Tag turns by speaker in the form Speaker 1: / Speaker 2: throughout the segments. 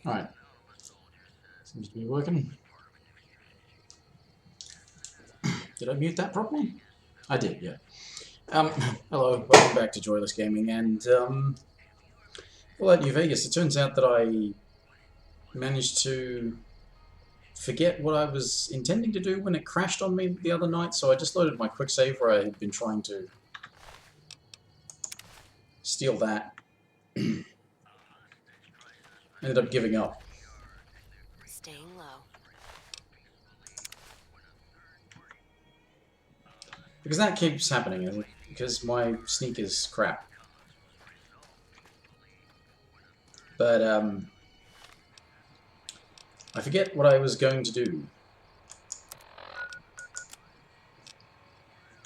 Speaker 1: Alright. Seems to be working. Did I mute that properly? I did, yeah. Hello, welcome back to Joyless Gaming, and, well, at New Vegas, it turns out that I managed to forget what I was intending to do when it crashed on me the other night, so I just loaded my quick save where I had been trying to steal that. Ended up giving up.
Speaker 2: Staying low.
Speaker 1: Because that keeps happening, because my sneak is crap. But, I forget what I was going to do.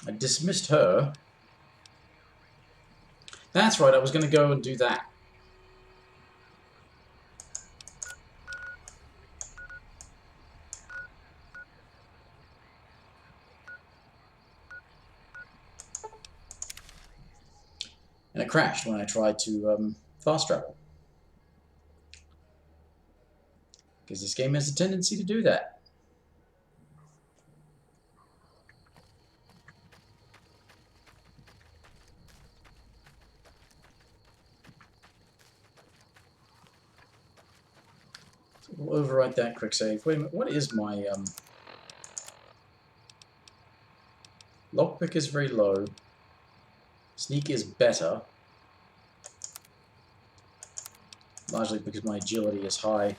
Speaker 1: I dismissed her. That's right, I was going to go and do that. And it crashed when I tried to fast travel. Because this game has a tendency to do that. So we'll overwrite that quick save. Wait a minute, what is my... Lockpick is very low. Sneak is better. Largely because my agility is high.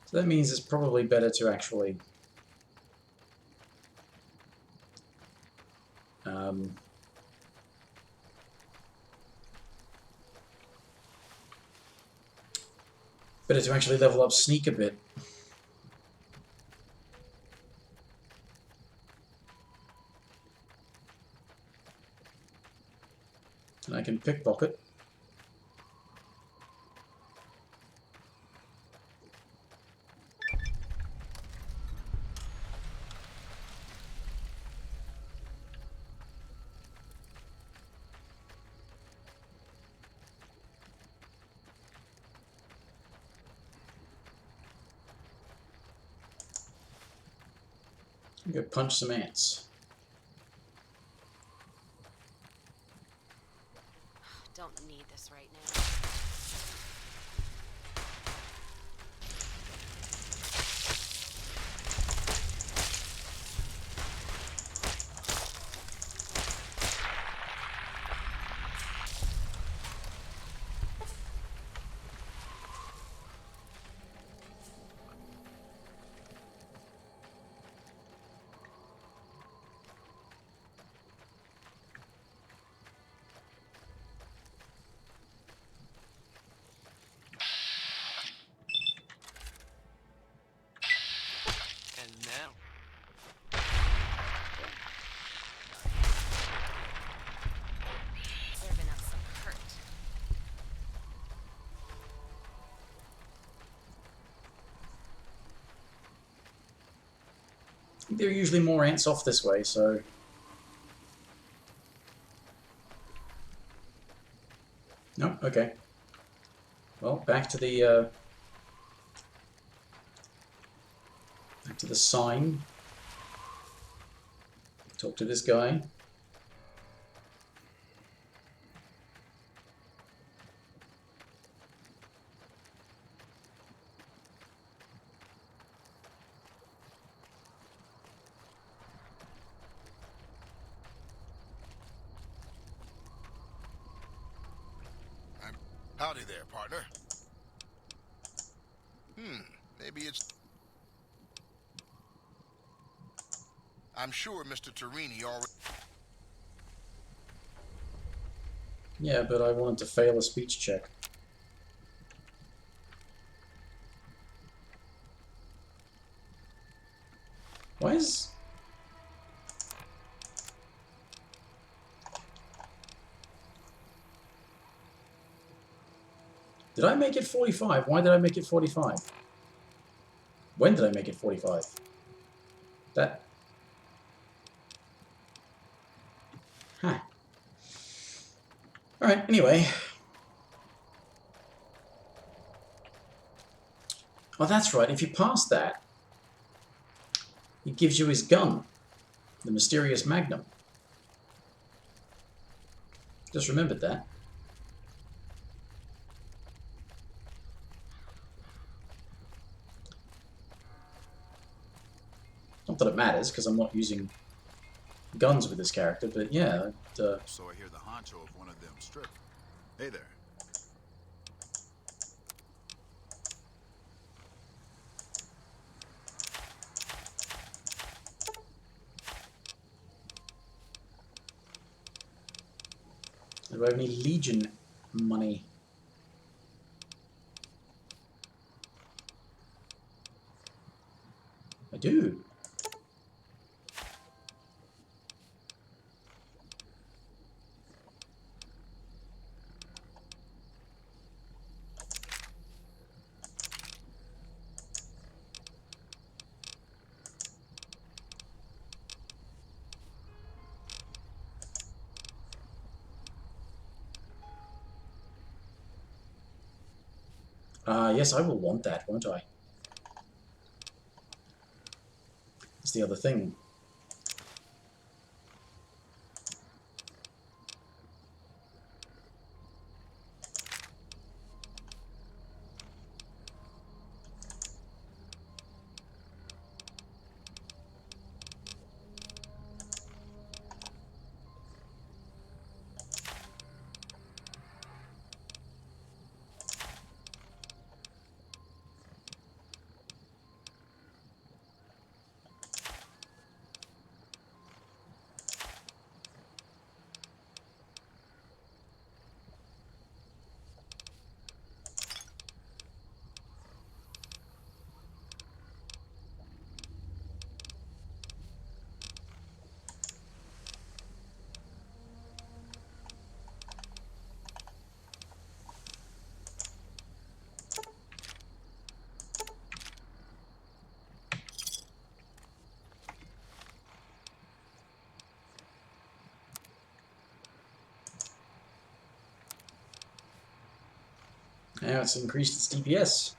Speaker 1: So that means it's probably better to actually... better to actually level up Sneak a bit. And I can pickpocket. Go punch some ants.
Speaker 2: Don't need this right now.
Speaker 3: And now,
Speaker 2: Serving up some hurt.
Speaker 1: There are usually more ants off this way, so... No, okay. Well, back to the sign. Talk to this guy.
Speaker 4: Howdy there, partner. Maybe it's... I'm sure Mr. Torini already...
Speaker 1: Yeah, but I wanted to fail a speech check. Why is... Did I make it 45? Why did I make it 45? When did I make it 45? That... Huh. Alright, anyway. Oh, that's right. If you pass that, he gives you his gun, the mysterious Magnum. Just remembered that. Not that it matters, because I'm not using guns with this character, but yeah.
Speaker 3: So I hear the honcho of one of them stripped. Hey there.
Speaker 1: Do I have any Legion money? I do. Yes, I will want that, won't I? That's the other thing. Now it's increased its DPS.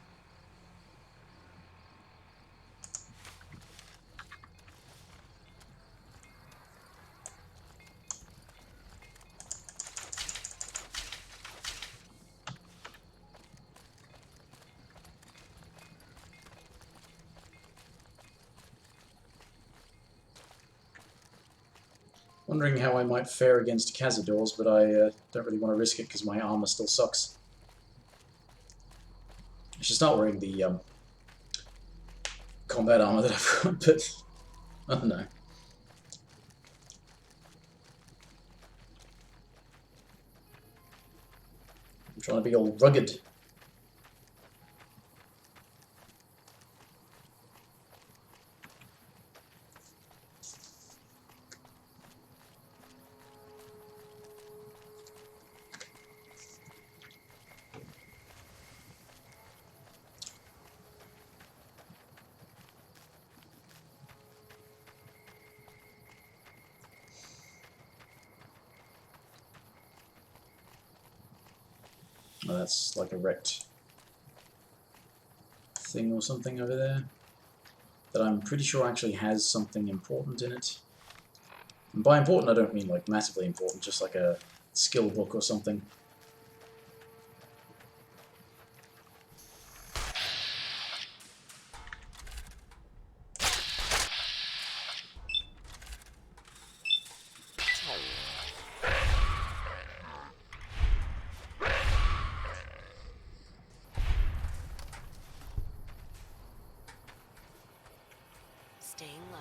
Speaker 1: Wondering how I might fare against Cazadors, but I don't really want to risk it because my armor still sucks. I should start wearing the combat armor that I've got, but I don't know. I'm trying to be all rugged. Oh, that's like a wrecked thing or something over there that I'm pretty sure actually has something important in it. And by important, I don't mean like massively important, just like a skill book or something.
Speaker 2: Staying low.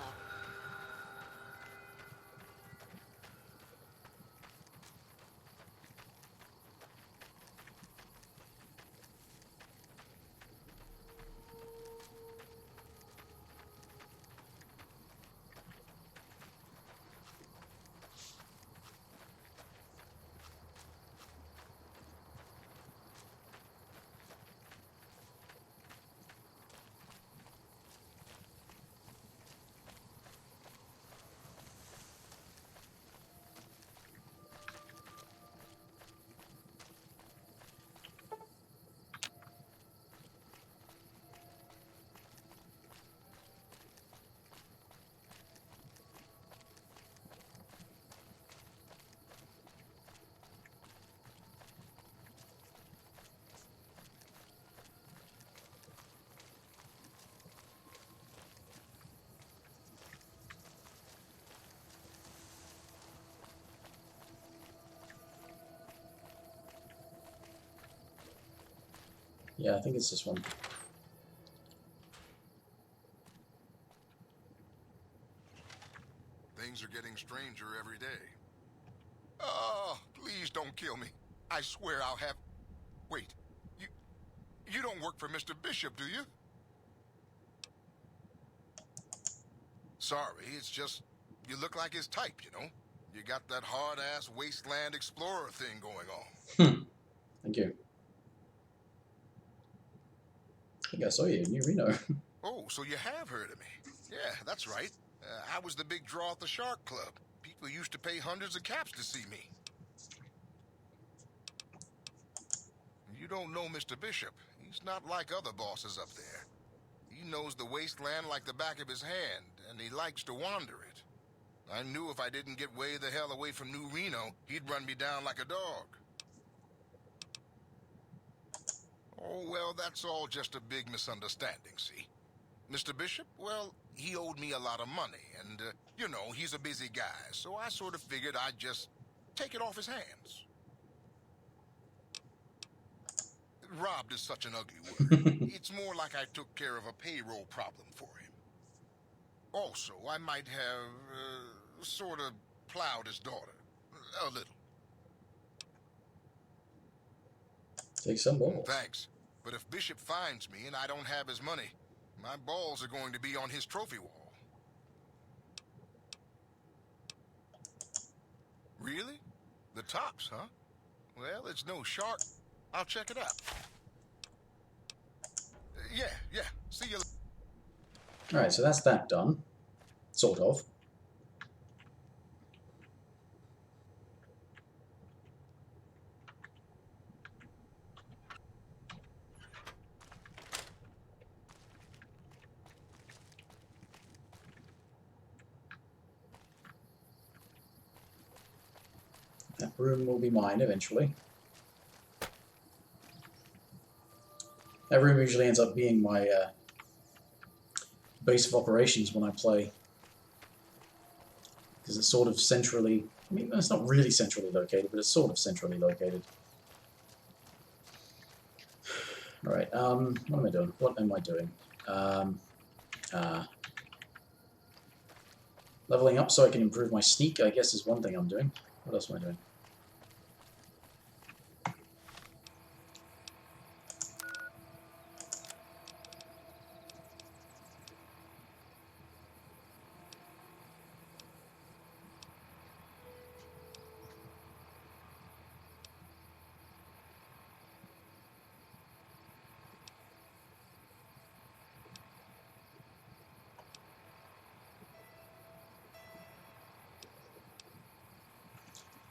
Speaker 1: Yeah, I think it's this one.
Speaker 4: Things are getting stranger every day. Oh, please don't kill me. I swear I'll have... Wait, you... You don't work for Mr. Bishop, do you? Sorry, it's just... You look like his type, you know? You got that hard-ass wasteland explorer thing going on.
Speaker 1: Thank you. I think I saw you in New Reno.
Speaker 4: Oh, so you have heard of me. Yeah, that's right. I was the big draw at the Shark Club. People used to pay hundreds of caps to see me. You don't know Mr. Bishop. He's not like other bosses up there. He knows the wasteland like the back of his hand, and he likes to wander it. I knew if I didn't get way the hell away from New Reno, he'd run me down like a dog. Oh, well, that's all just a big misunderstanding, see? Mr. Bishop, well, he owed me a lot of money, and, you know, he's a busy guy, so I sort of figured I'd just take it off his hands. Robbed is such an ugly word. It's more like I took care of a payroll problem for him. Also, I might have, sort of plowed his daughter. A little.
Speaker 1: Take some balls.
Speaker 4: Thanks. But if Bishop finds me and I don't have his money, my balls are going to be on his trophy wall. Really? The tops, huh? Well, it's no shark. I'll check it out. Yeah. See you later.
Speaker 1: Alright, so that's that done. Sort of. That room will be mine eventually. That room usually ends up being my base of operations when I play. Because it's sort of centrally... I mean, it's not really centrally located, but it's sort of centrally located. Alright, what am I doing? What am I doing? Leveling up so I can improve my sneak, I guess, is one thing I'm doing. What else am I doing?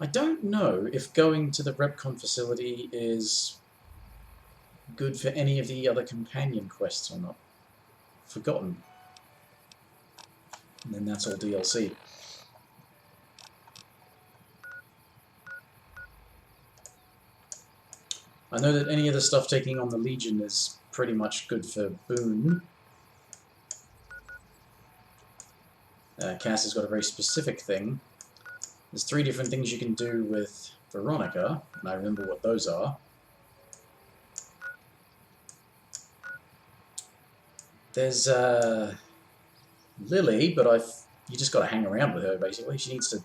Speaker 1: I don't know if going to the Repcon facility is good for any of the other companion quests or not. Forgotten. And then that's all DLC. I know that any of the stuff taking on the Legion is pretty much good for Boone. Cass has got a very specific thing. There's 3 different things you can do with Veronica, and I remember what those are. There's Lily, but you just got to hang around with her, basically. She needs to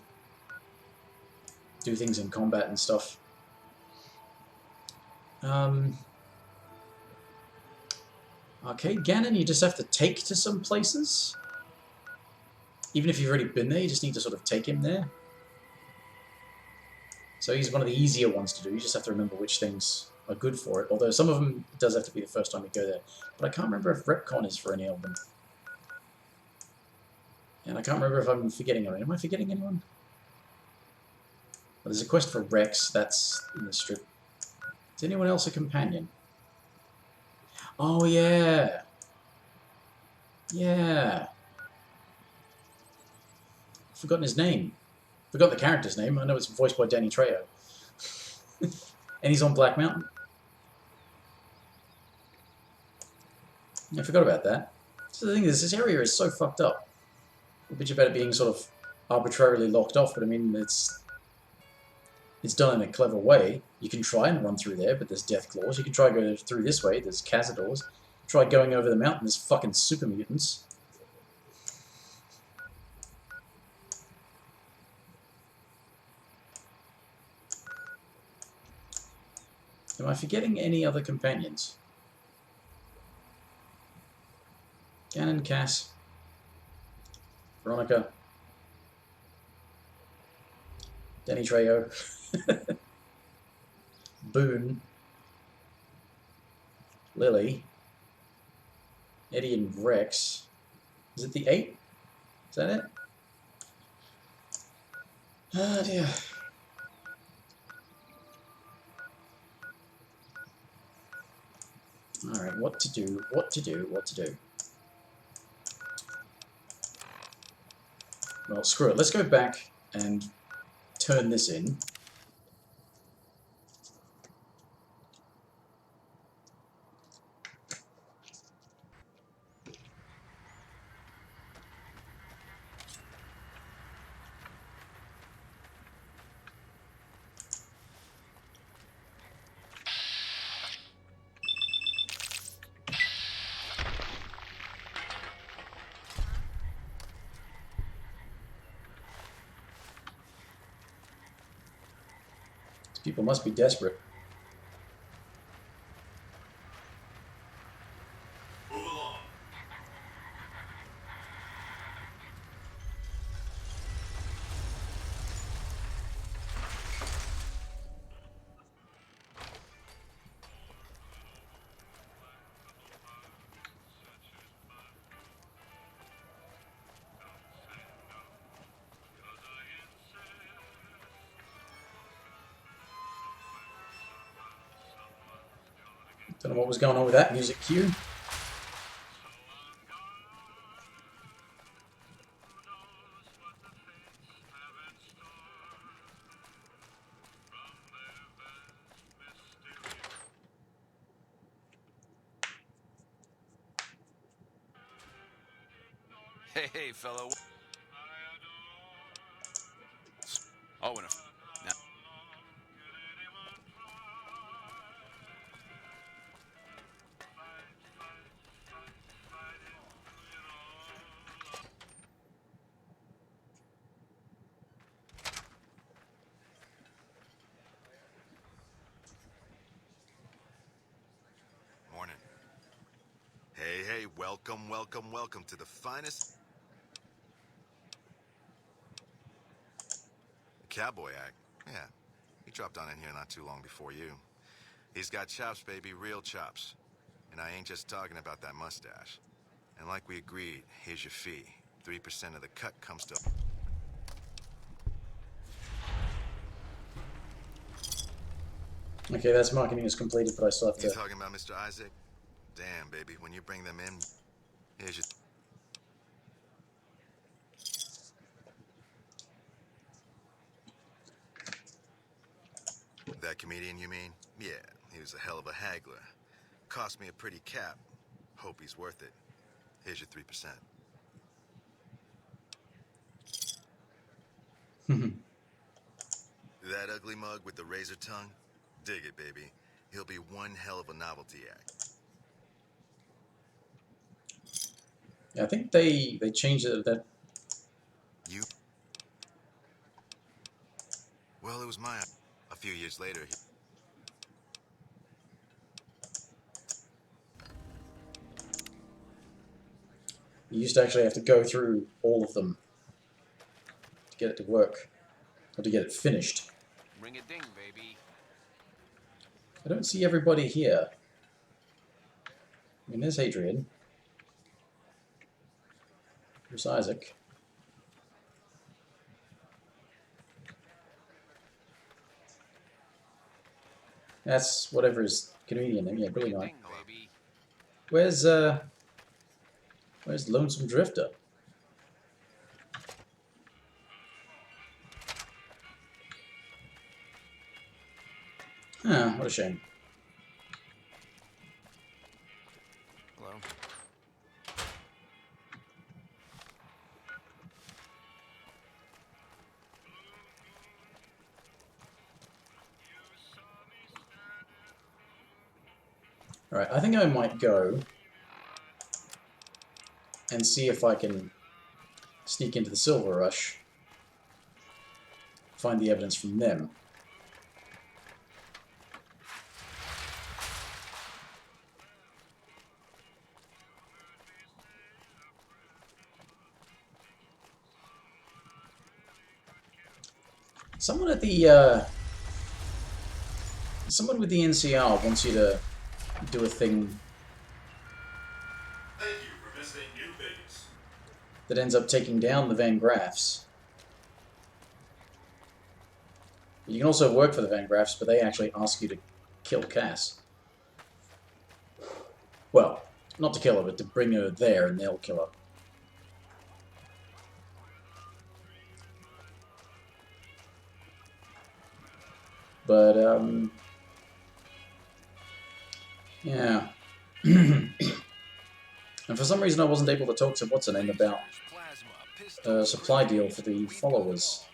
Speaker 1: do things in combat and stuff. Arcade Ganon, you just have to take to some places. Even if you've already been there, you just need to sort of take him there. So he's one of the easier ones to do. You just have to remember which things are good for it. Although some of them, it does have to be the first time you go there. But I can't remember if Repcon is for any of them. And I can't remember if I'm forgetting anyone. Am I forgetting anyone? Well, there's a quest for Rex. That's in the strip. Is anyone else a companion? Oh, yeah. Yeah. I've forgotten his name. Forgot the character's name. I know it's voiced by Danny Trejo. And he's on Black Mountain. I forgot about that. So the thing is, this area is so fucked up. A bitch about it being sort of arbitrarily locked off, but I mean, it's it's done in a clever way. You can try and run through there, but there's death claws. You can try going through this way. There's cazadors. Try going over the mountain. There's fucking super mutants. Am I forgetting any other companions? Ganon, Cass, Veronica, Danny Trejo, Boone, Lily, Eddie and Rex. Is it the 8? Is that it? Oh dear. Alright, what to do, what to do, what to do. Well, screw it. Let's go back and turn this in. These people must be desperate. Don't know what was going on with that music cue.
Speaker 3: Hey, fellow. Oh, and now.
Speaker 4: Morning. Hey, welcome to the finest cowboy act. Yeah, he dropped on in here not too long before you. He's got chops, baby, real chops. And I ain't just talking about that mustache. And like we agreed, here's your fee. 3% of the cut comes to...
Speaker 1: Okay, that's marketing is completed, but I still have
Speaker 4: You
Speaker 1: to...
Speaker 4: talking about Mr. Isaac? Damn, baby, when you bring them in, here's your... That comedian, you mean? Yeah, he was a hell of a haggler. Cost me a pretty cap. Hope he's worth it. Here's your 3%. That ugly mug with the razor tongue? Dig it, baby. He'll be one hell of a novelty act.
Speaker 1: Yeah, I think they changed it that...
Speaker 4: You? Well, it was my... A few years later,
Speaker 1: You used to actually have to go through all of them to get it to work, or to get it finished.
Speaker 3: Ring a ding, baby.
Speaker 1: I don't see everybody here. I mean, there's Hadrian. There's Isaac. That's whatever his comedian name. Yeah,
Speaker 3: Ring
Speaker 1: Billy
Speaker 3: a
Speaker 1: Knight.
Speaker 3: ding, baby.
Speaker 1: Where's Lonesome Drifter? Ah, what a shame.
Speaker 3: Hello.
Speaker 1: Alright, I think I might go and see if I can sneak into the Silver Rush, find the evidence from them. Someone at the, someone with the NCR wants you to do a thing
Speaker 5: Thank you for visiting New Vegas.
Speaker 1: that ends up taking down the Van Graffs. You can also work for the Van Graffs, but they actually ask you to kill Cass. Well, not to kill her, but to bring her there and they'll kill her. But, yeah. And for some reason I wasn't able to talk to what's-her-name about a supply deal for the followers.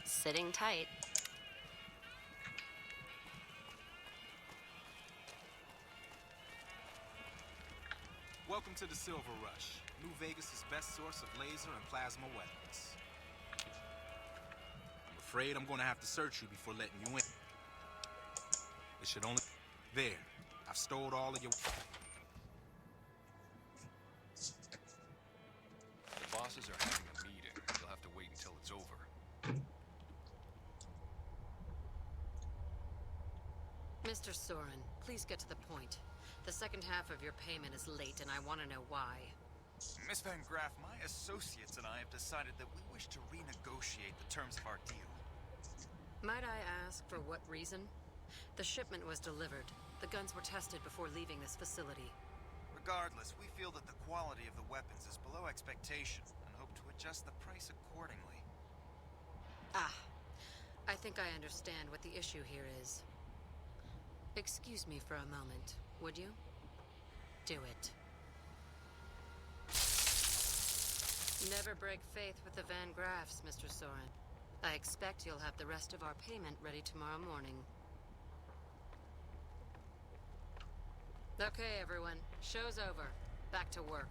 Speaker 2: Sitting tight.
Speaker 6: Welcome to the Silver Rush, New Vegas' best source of laser and plasma weapons. I'm afraid I'm gonna have to search you before letting you in. It should only... There. I've stowed all of your...
Speaker 7: The bosses are having a meeting. You'll have to wait until it's over.
Speaker 2: Mr. Soren, please get to the point. The second half of your payment is late, and I want to know why.
Speaker 8: Miss Van Graff, my associates and I have decided that we wish to renegotiate the terms of our deal.
Speaker 2: Might I ask for what reason? The shipment was delivered. The guns were tested before leaving this facility.
Speaker 8: Regardless, we feel that the quality of the weapons is below expectation and hope to adjust the price accordingly.
Speaker 2: Ah, I think I understand what the issue here is. Excuse me for a moment, would you? Do it. Never break faith with the Van Graffs, Mr. Soren. I expect you'll have the rest of our payment ready tomorrow morning. Okay, everyone. Show's over. Back to work.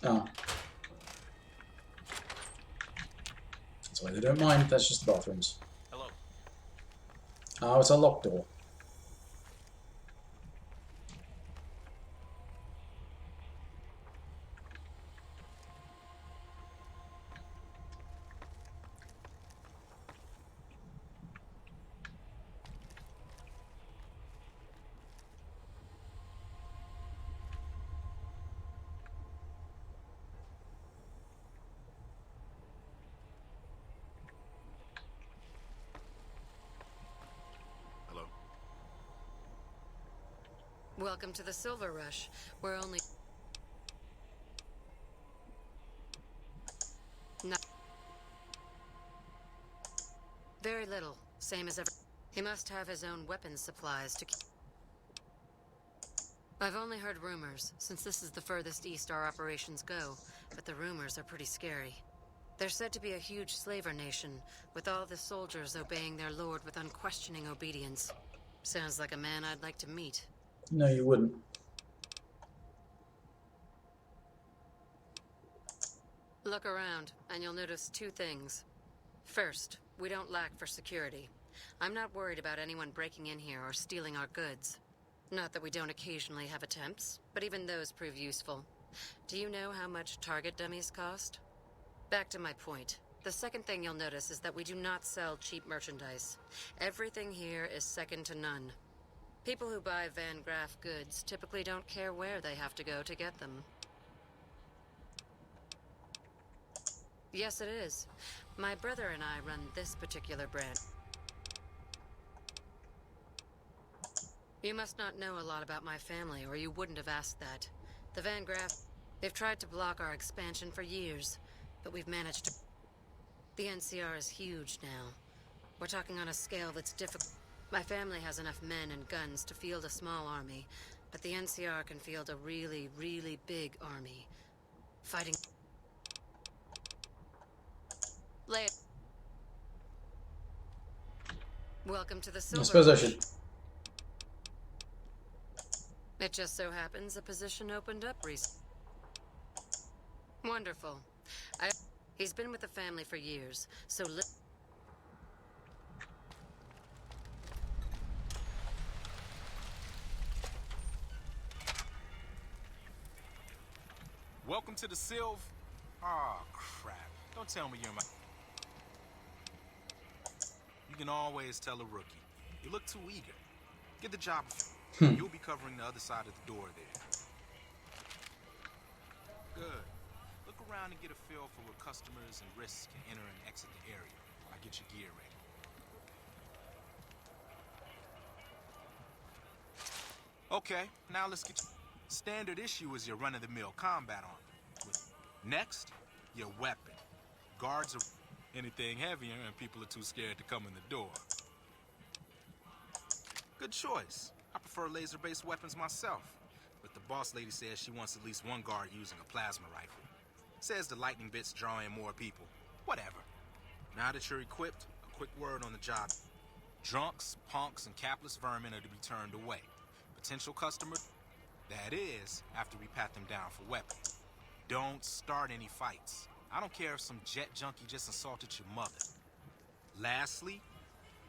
Speaker 1: Oh. That's why they don't mind, that's just the bathrooms.
Speaker 6: Hello.
Speaker 1: Oh, it's a locked door.
Speaker 3: Hello?
Speaker 2: Welcome to the Silver Rush. We're only... No. Very little. Same as ever. He must have his own weapons supplies to keep... I've only heard rumors, since this is the furthest east our operations go, but the rumors are pretty scary. They're said to be a huge slaver nation, with all the soldiers obeying their lord with unquestioning obedience. Sounds like a man I'd like to meet.
Speaker 1: No, you wouldn't.
Speaker 2: Look around, and you'll notice two things. First, we don't lack for security. I'm not worried about anyone breaking in here or stealing our goods. Not that we don't occasionally have attempts, but even those prove useful. Do you know how much target dummies cost? Back to my point. The second thing you'll notice is that we do not sell cheap merchandise. Everything here is second to none. People who buy Van Graff goods typically don't care where they have to go to get them. Yes, it is. My brother and I run this particular brand. You must not know a lot about my family, or you wouldn't have asked that. The Van Graff... They've tried to block our expansion for years, but we've managed to... The NCR is huge now. We're talking on a scale that's difficult. My family has enough men and guns to field a small army, but the NCR can field a really, really big army. Fighting... Lay it. Welcome to the
Speaker 1: I
Speaker 2: Silver
Speaker 1: suppose I
Speaker 2: Rush.
Speaker 1: should.
Speaker 2: It just so happens a position opened up recently. Wonderful. He's been with the family for years, so
Speaker 6: Welcome to the Sylv. Oh, crap. Don't tell me you're my... You can always tell a rookie. You look too eager. Get the job. You'll be covering the other side of the door there. Good. Look around and get a feel for where customers and risks can enter and exit the area while I get your gear ready. Okay, now let's get... Standard issue is your run-of-the-mill combat armor. Next, your weapon. Guards are anything heavier and people are too scared to come in the door. Good choice. I prefer laser-based weapons myself, but the boss lady says she wants at least one guard using a plasma rifle. Says the lightning bits draw in more people. Whatever. Now that you're equipped, a quick word on the job. Drunks, punks, and capless vermin are to be turned away. Potential customers, that is, after we pat them down for weapons. Don't start any fights. I don't care if some jet junkie just assaulted your mother. Lastly,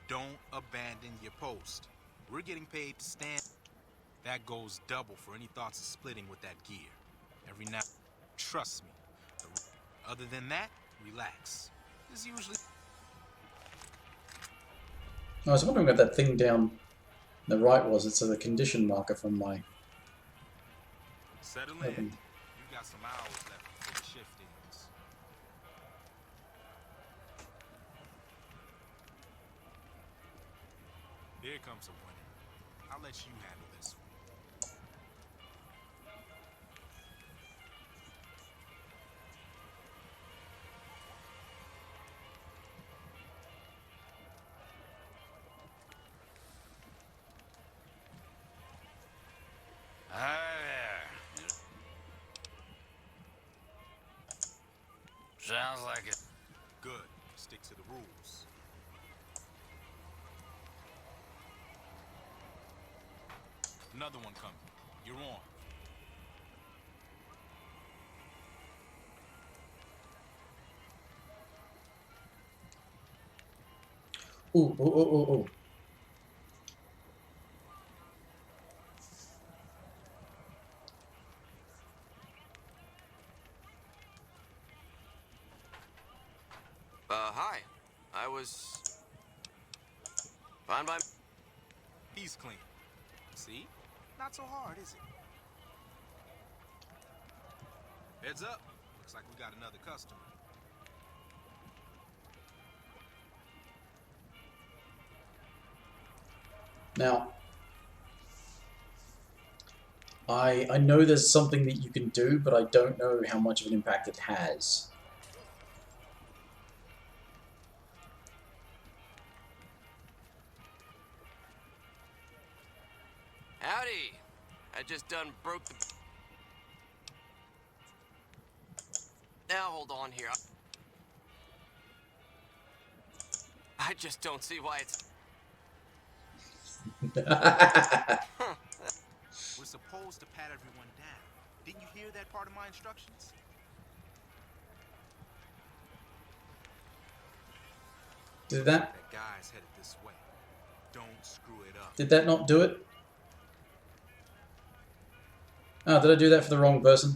Speaker 6: don't abandon your post. We're getting paid to stand. That goes double for any thoughts of splitting with that gear. Every now, trust me. Other than that, relax. There's usually...
Speaker 1: I was wondering what that thing down the right was. It's a condition marker from my...
Speaker 6: Settle in. You got some hours left before the shift ends. Here comes a winner. I'll let you handle this one.
Speaker 9: Sounds like it.
Speaker 6: Good. Stick to the rules. Another one coming. You're on.
Speaker 1: Ooh, ooh, ooh, ooh, ooh.
Speaker 9: Hi. I was... Fine by...
Speaker 6: He's clean. See? Not so hard, is it? Heads up. Looks like we got another customer.
Speaker 1: Now, I know there's something that you can do, but I don't know how much of an impact it has.
Speaker 9: Howdy. I just done broke the... Now hold on here. I just don't see why it's...
Speaker 6: We're supposed to pat everyone down. Didn't you hear that part of my instructions?
Speaker 1: Did that?
Speaker 6: That guy's headed this way. Don't screw it up.
Speaker 1: Did that not do it? Oh, did I do that for the wrong person?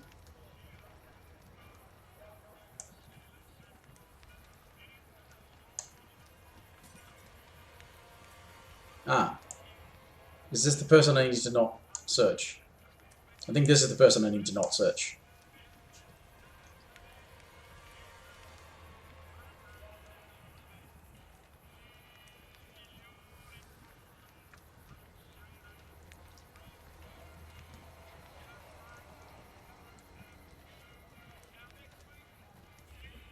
Speaker 1: Is this the person I need to not search? I think this is the person I need to not search.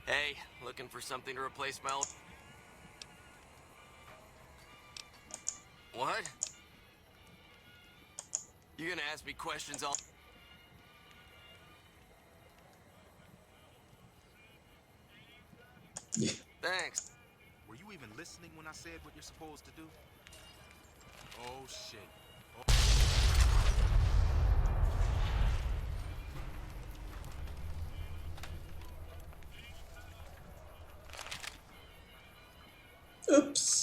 Speaker 9: Hey, looking for something to replace my old... What? You gonna ask me questions all...
Speaker 1: Yeah.
Speaker 9: Thanks.
Speaker 6: Were you even listening when I said what you're supposed to do? Oh, shit.
Speaker 1: Oops.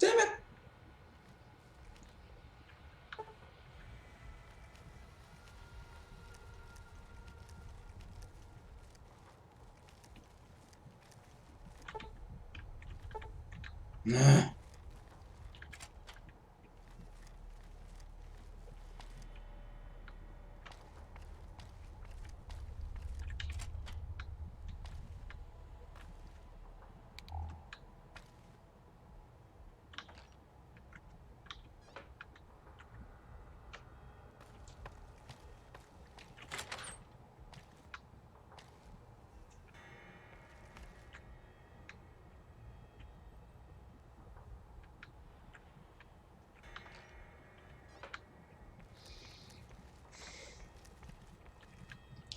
Speaker 1: Damn it. Nah.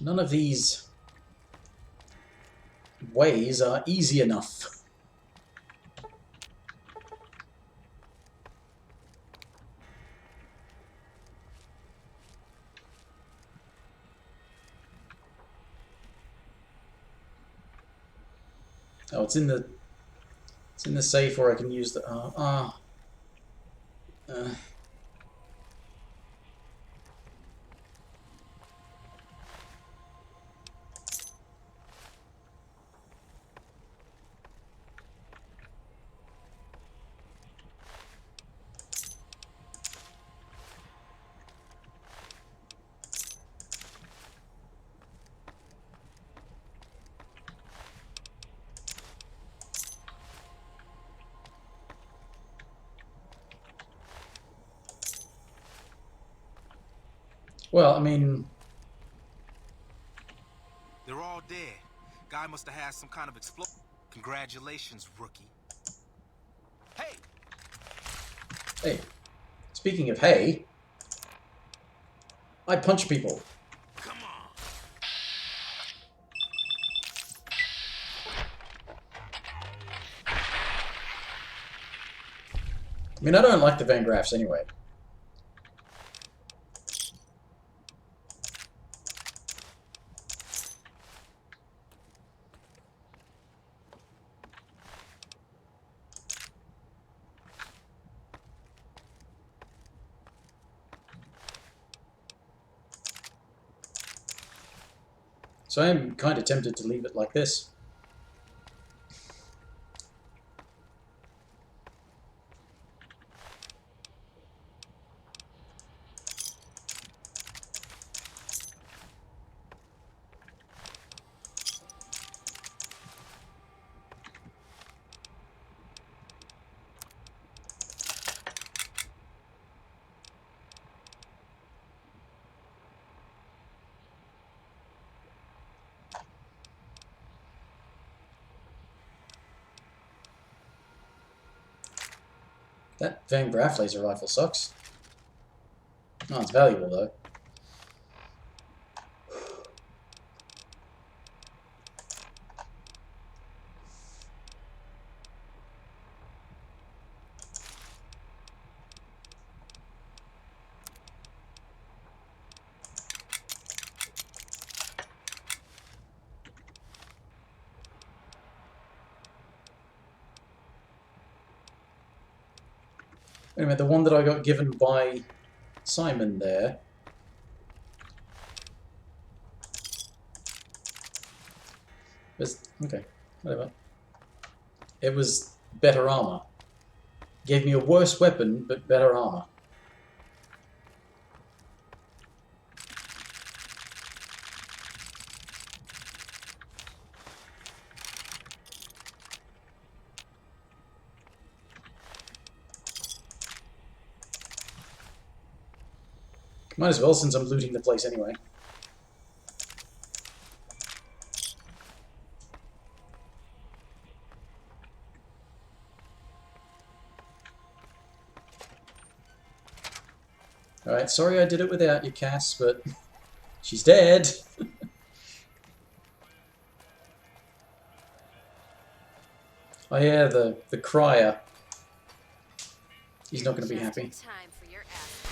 Speaker 1: None of these ways are easy enough. Oh, it's in the safe where I can use the well, I mean,
Speaker 6: They're all dead. Guy must have had some kind of explosion. Congratulations, rookie. Hey!
Speaker 1: hey, speaking of hey, I punch people.
Speaker 6: Come on!
Speaker 1: I mean, I don't like the Van Graffs anyway. So I am kind of tempted to leave it like this. That Van Graff laser rifle sucks. Oh, it's valuable though. Anyway, the one that I got given by Simon there was okay. Whatever. It was better armor. Gave me a worse weapon, but better armor. Might as well, since I'm looting the place anyway. Alright, sorry I did it without you, Cass, but she's dead. Oh yeah, the crier. He's not going to be happy.
Speaker 2: Time for your ass.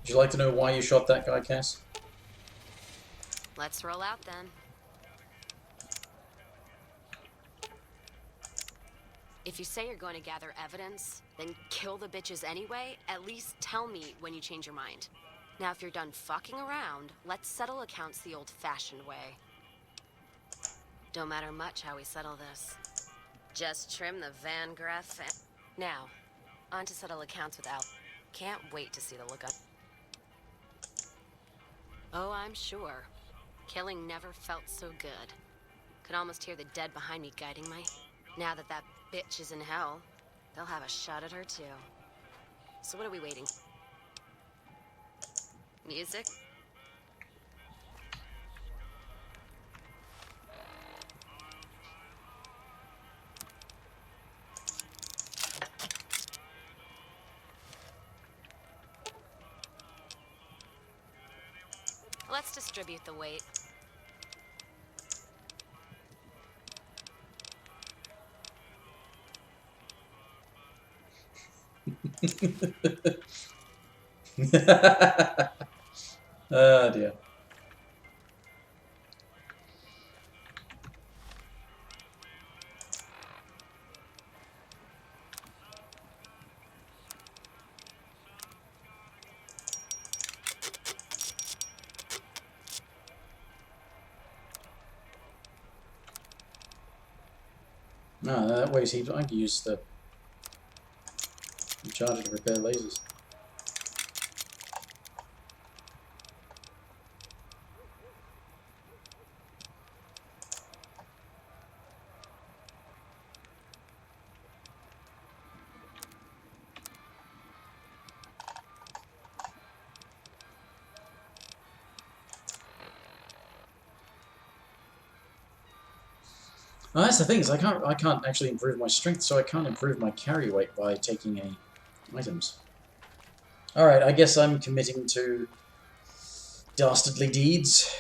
Speaker 1: Would you like to know why you shot that guy, Cass?
Speaker 2: Let's roll out then. If you say you're going to gather evidence, then kill the bitches anyway, at least tell me when you change your mind. Now, if you're done fucking around, let's settle accounts the old-fashioned way. Don't matter much how we settle this. Just trim the Van Graff. Now, on to settle accounts with Al. Can't wait to see the look on. Oh, I'm sure. Killing never felt so good. Could almost hear the dead behind me guiding my... Now that that bitch is in hell, they'll have a shot at her too. So what are we waiting? Music? Let's distribute the weight.
Speaker 1: Oh dear. No, that weighs heaps. I can use the charger to repair lasers. Well, that's the thing, is I can't actually improve my strength, so I can't improve my carry weight by taking any items. Alright, I guess I'm committing to dastardly deeds.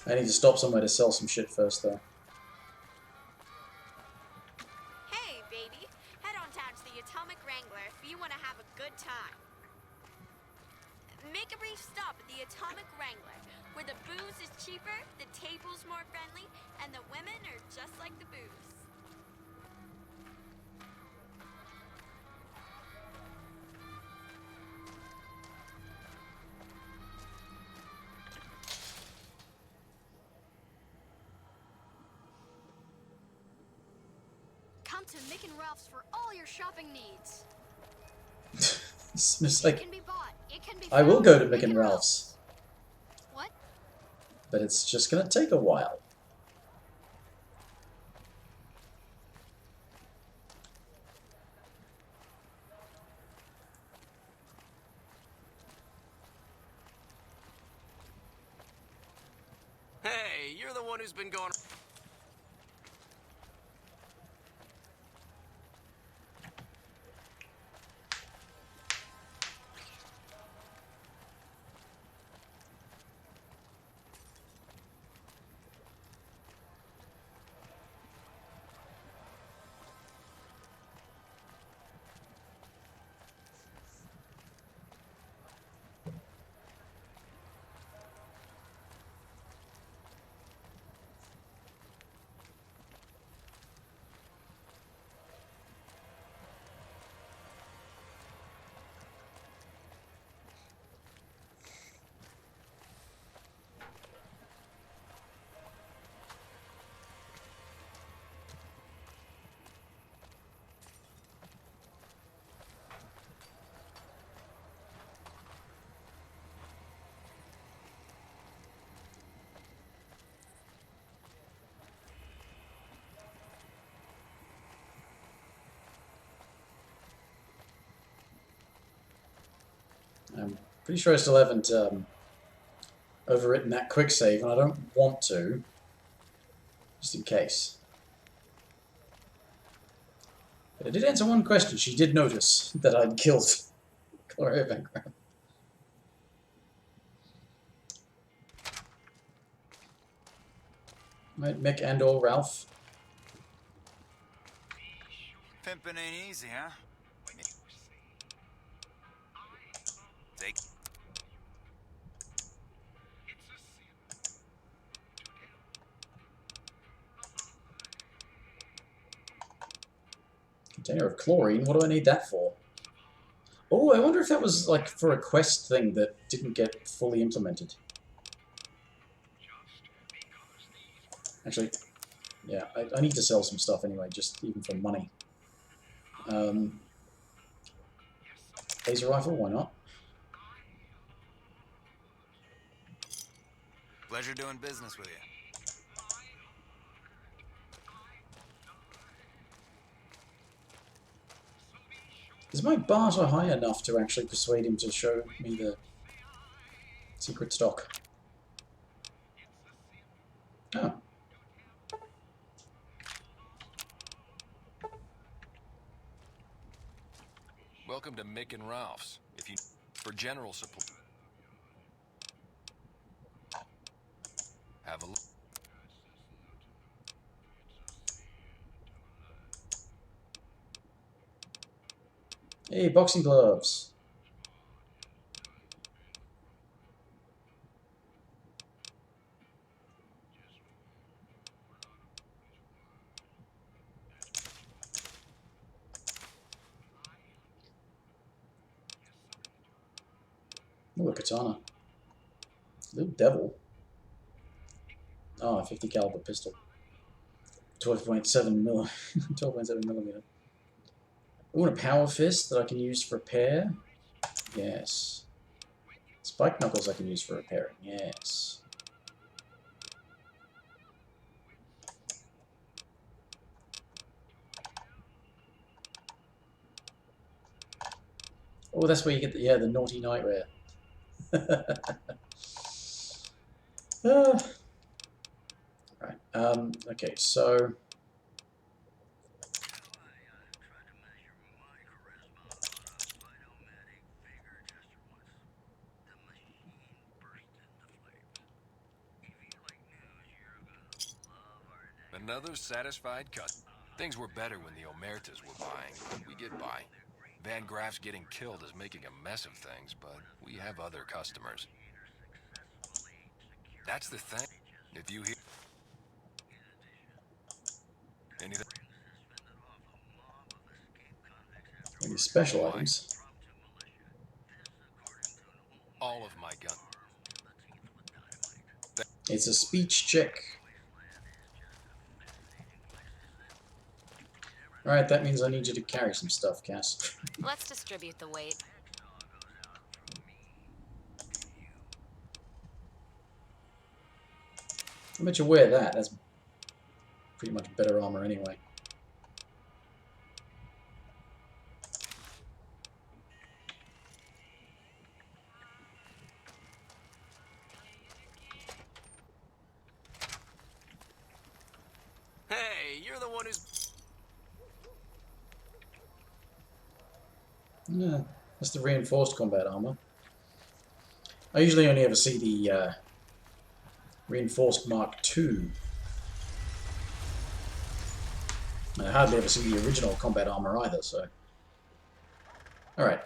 Speaker 1: I need to stop somewhere to sell some shit first, though.
Speaker 10: Hey, baby. Head on down to the Atomic Wrangler if you want to have a good time. Make a brief stop at the Atomic Wrangler, where the booze is cheaper, the table's more friendly, and the women are just like the booze.
Speaker 11: Come to Mick and Ralph's for all your shopping needs.
Speaker 1: It's
Speaker 11: It
Speaker 1: like,
Speaker 11: can be bought. It can be
Speaker 1: I will
Speaker 11: found
Speaker 1: go to
Speaker 11: at
Speaker 1: Mick and Ralph's,
Speaker 11: What?
Speaker 1: but it's just gonna take a while.
Speaker 9: Hey, you're the one who's been going...
Speaker 1: Pretty sure I still haven't overwritten that quick save, and I don't want to, just in case. But I did answer one question. She did notice that I'd killed Gloria Bankrupt. Right, Mick and or Ralph.
Speaker 8: Pimping ain't easy, huh? Take.
Speaker 1: Container of chlorine. What do I need that for? Oh, I wonder if that was like for a quest thing that didn't get fully implemented. Actually, yeah, I need to sell some stuff anyway, just even for money. Laser rifle, why not?
Speaker 8: Pleasure doing business with you.
Speaker 1: Is my barter high enough to actually persuade him to show me the secret stock? Oh.
Speaker 7: Welcome to Mick and Ralph's. If you for general supply, have a look.
Speaker 1: Hey, boxing gloves. Ooh, a katana. Little devil. Oh, a 50 caliber pistol. 12.7 mil 12.7 millimeter. Ooh, and a power fist that I can use for repair. Yes. Spike knuckles I can use for repairing. Yes. Oh, that's where you get the, yeah, the naughty nightwear. Right. Okay, so
Speaker 7: Another satisfied cut. Things were better when the Omertas were buying, but we get by. Van Graff's getting killed is making a mess of things, but we have other customers. That's the thing. If you hear anything,
Speaker 1: any special
Speaker 7: why?
Speaker 1: items.
Speaker 7: All of my guns.
Speaker 1: It's a speech check. Alright, that means I need you to carry some stuff, Cass.
Speaker 2: Let's distribute the weight.
Speaker 1: I bet you wear that. That's pretty much better armor anyway.
Speaker 9: Hey, you're the one who's...
Speaker 1: Yeah, that's the reinforced combat armor. I usually only ever see the reinforced Mark II. I hardly ever see the original combat armor either, so... Alright.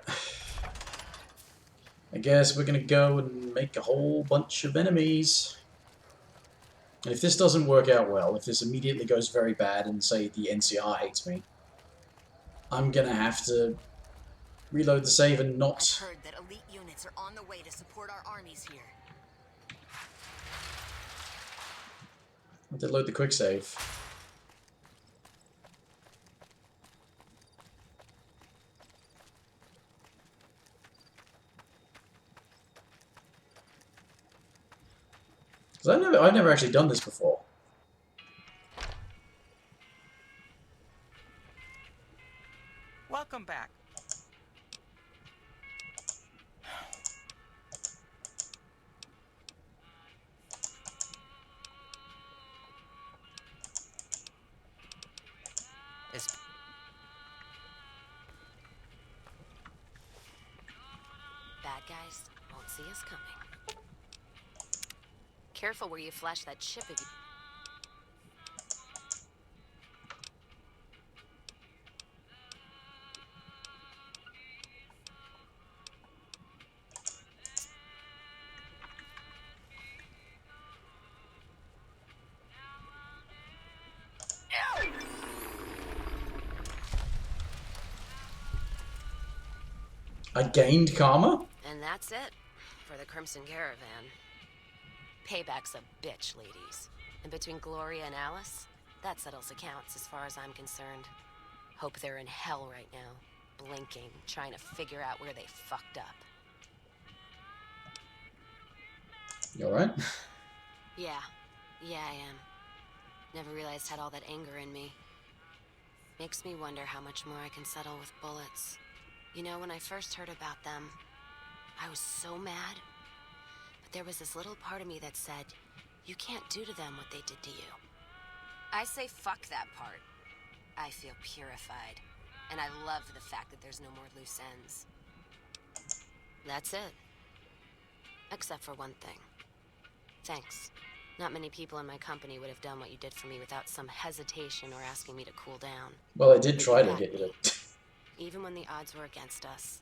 Speaker 1: I guess we're gonna go and make a whole bunch of enemies. And if this doesn't work out well, if this immediately goes very bad and, say, the NCR hates me, I'm gonna have to reload the save and not...
Speaker 2: I've heard that elite units are on the way to support our armies here.
Speaker 1: Have to load the quick save. Because I've never actually done this before.
Speaker 12: Welcome back.
Speaker 2: is... Bad guys won't see us coming. Careful where you flash that chip if you...
Speaker 1: I gained karma?
Speaker 2: And that's it for the Crimson Caravan. Payback's a bitch, ladies. And between Gloria and Alice, that settles accounts as far as I'm concerned. Hope they're in hell right now, blinking, trying to figure out where they fucked up.
Speaker 1: You alright?
Speaker 2: Yeah, I am. Never realized I had all that anger in me. Makes me wonder how much more I can settle with bullets. You know, when I first heard about them, I was so mad. But there was this little part of me that said, you can't do to them what they did to you. I say fuck that part. I feel purified. And I love the fact that there's no more loose ends. That's it. Except for one thing. Thanks. Not many people in my company would have done what you did for me without some hesitation or asking me to cool down.
Speaker 1: Well, I did try to get you to...
Speaker 2: Even when the odds were against us.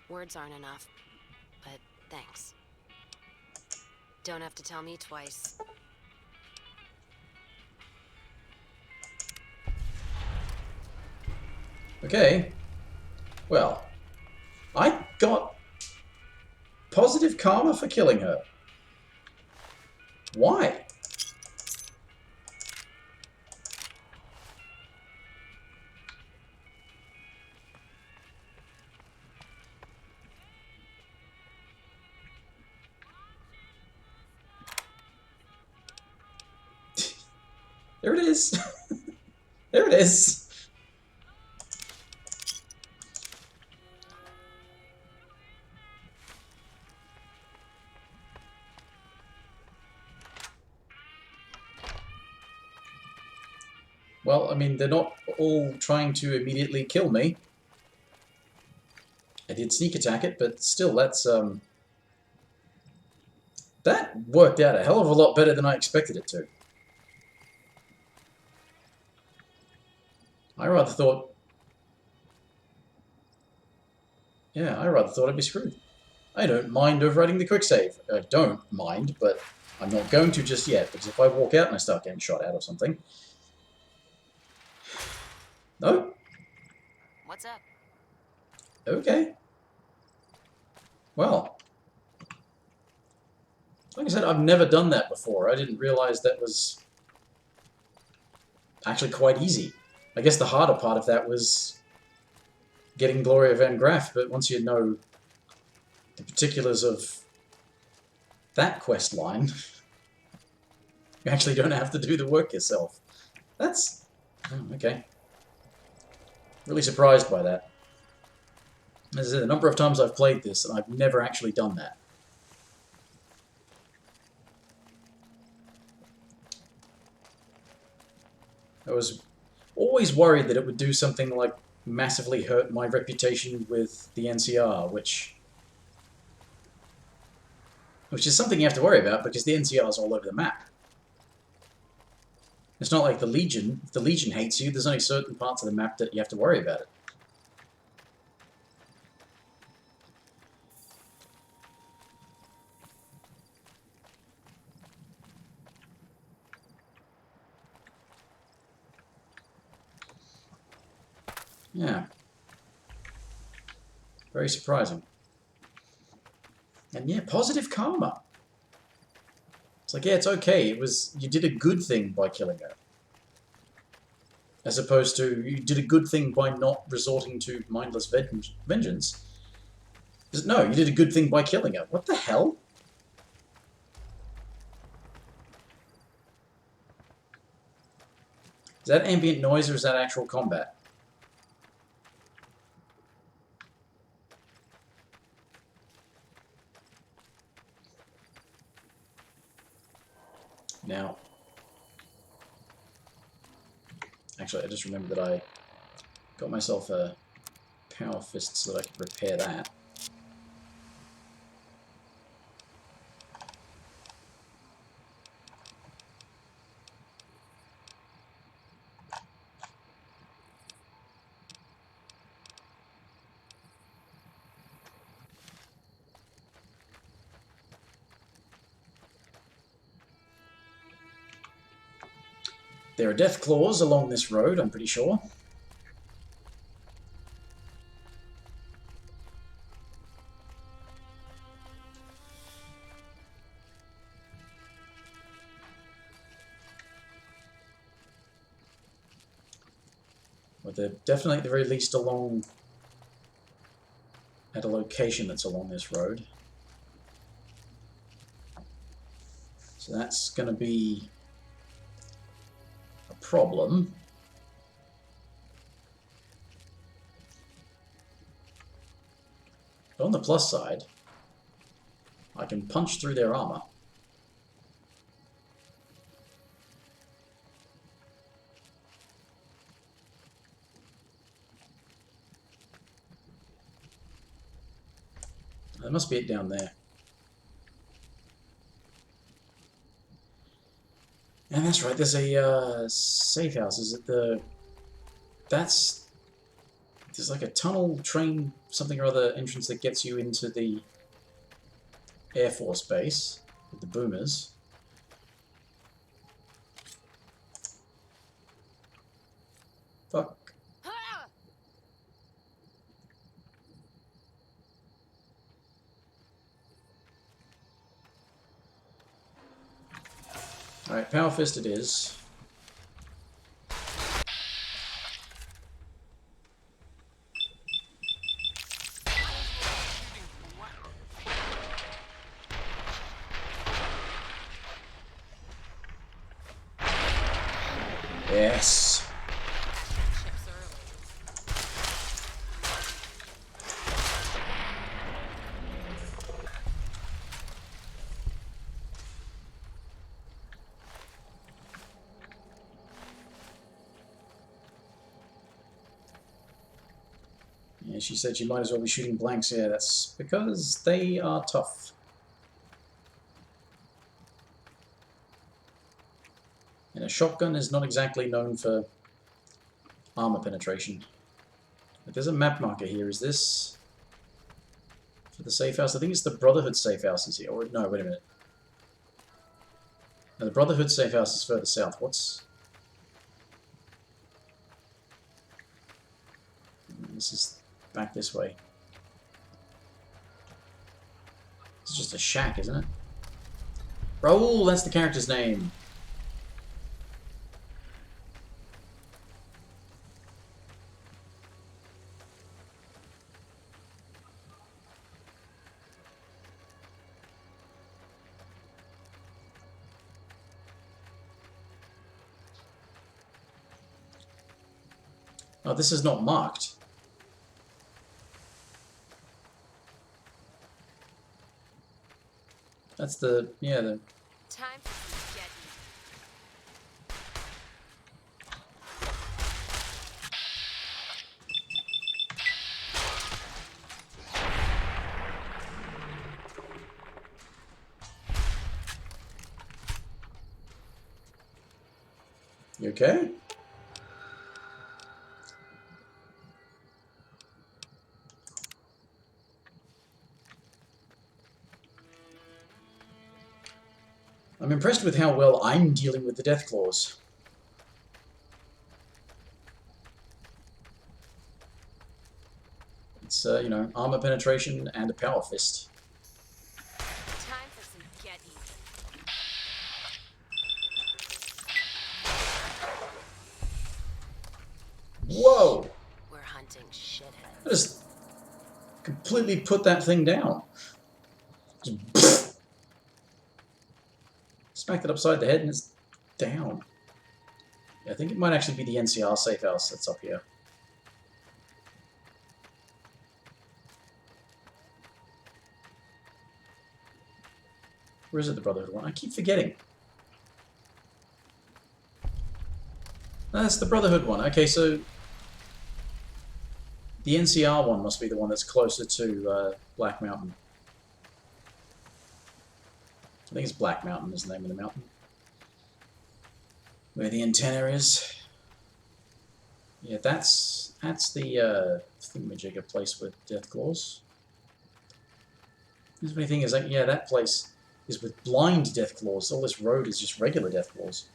Speaker 2: Words aren't enough, but thanks. Don't have to tell me twice.
Speaker 1: Okay. Well, I got positive karma for killing her. Why? There it is. There it is. Well, I mean, they're not all trying to immediately kill me. I did sneak attack it, but still, that's, that worked out a hell of a lot better than I expected it to. I rather thought... Yeah, I rather thought I'd be screwed. I don't mind overriding the quick save. I don't mind, but I'm not going to just yet, because if I walk out and I start getting shot at or something... No?
Speaker 2: What's up?
Speaker 1: Okay. Well... Like I said, I've never done that before. I didn't realize that was actually quite easy. I guess the harder part of that was getting Gloria Van Graff, but once you know the particulars of that quest line, you actually don't have to do the work yourself. That's... Oh, okay. Really surprised by that. As I said, the number of times I've played this, and I've never actually done that. I was always worried that it would do something like massively hurt my reputation with the NCR, which is something you have to worry about because the NCR is all over the map. It's not like the Legion. If the Legion hates you, there's only certain parts of the map that you have to worry about it. Yeah. Very surprising. And yeah, positive karma. It's like, yeah, it's okay. You did a good thing by killing her. As opposed to, you did a good thing by not resorting to mindless vengeance. No, you did a good thing by killing her. What the hell? Is that ambient noise or is that actual combat? Now, Actually, I just remembered that I got myself a power fist so that I could repair that. There are death claws along this road, I'm pretty sure. But they're definitely at the very least along at a location that's along this road. So that's going to be a problem. But on the plus side, I can punch through their armor. There must be it down there. And that's right, there's a safe house. Is it the... That's... There's like a tunnel, train, something or other entrance that gets you into the Air Force base with the boomers. Fuck. Alright, Power Fist it is. Yes. Yeah, she said she might as well be shooting blanks. Yeah, that's because they are tough. And a shotgun is not exactly known for armor penetration. But there's a map marker here. Is this for the safe house? I think it's the Brotherhood safe house is here. Or no, wait a minute. No, the Brotherhood safe house is further south. What's... This is back this way. It's just a shack, isn't it? Raoul, that's the character's name. Oh, this is not marked. That's the... yeah, the...
Speaker 10: Time for get
Speaker 1: You okay? I'm impressed with how well I'm dealing with the death claws. It's, you know, armor penetration and a power fist.
Speaker 10: time for some get even.
Speaker 1: Whoa!
Speaker 10: We're hunting shitheads.
Speaker 1: I just completely put that thing down. Just smacked it upside the head and it's down. Yeah, I think it might actually be the NCR safe house that's up here. Where is it, the Brotherhood one? I keep forgetting. That's the Brotherhood one. Okay, so the NCR one must be the one that's closer to Black Mountain. I think it's Black Mountain is the name of the mountain. Where the antenna is. Yeah, that's the thingamajigger place with death claws. The funny thing is, like, yeah, that place is with blind death claws. All this road is just regular death claws.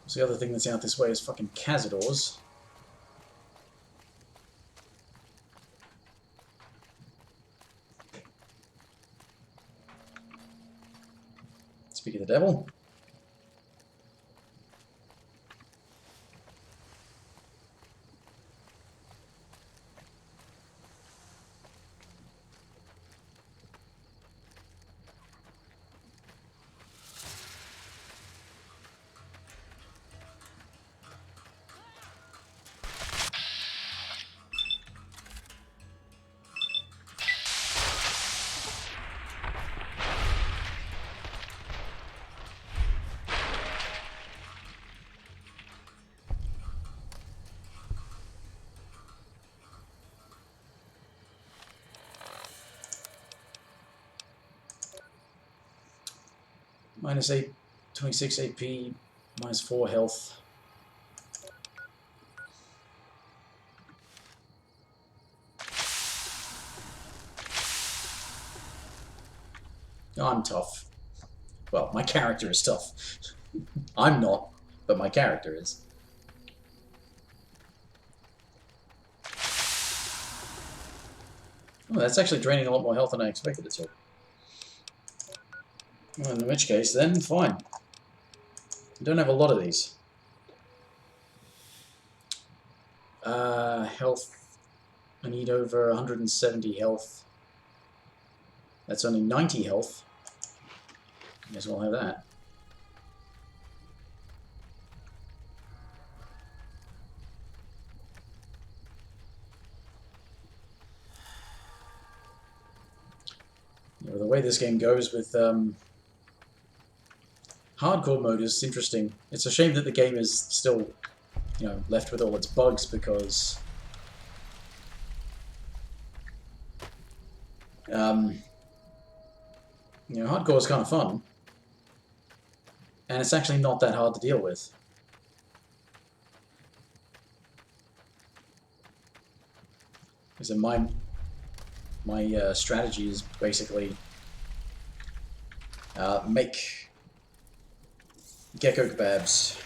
Speaker 1: So the other thing that's out this way is fucking Cazadors. Speak of the devil. Minus 8, 26 AP, minus 4 health. I'm tough. Well, my character is tough. I'm not, but my character is. Oh, that's actually draining a lot more health than I expected it to. Well, in which case, then, fine. I don't have a lot of these. Health. I need over 170 health. That's only 90 health. Guess we'll have that. You know, the way this game goes with hardcore mode is interesting. It's a shame that the game is still, you know, left with all its bugs because you know, hardcore is kind of fun, and it's actually not that hard to deal with. Because my strategy is basically make gecko kebabs.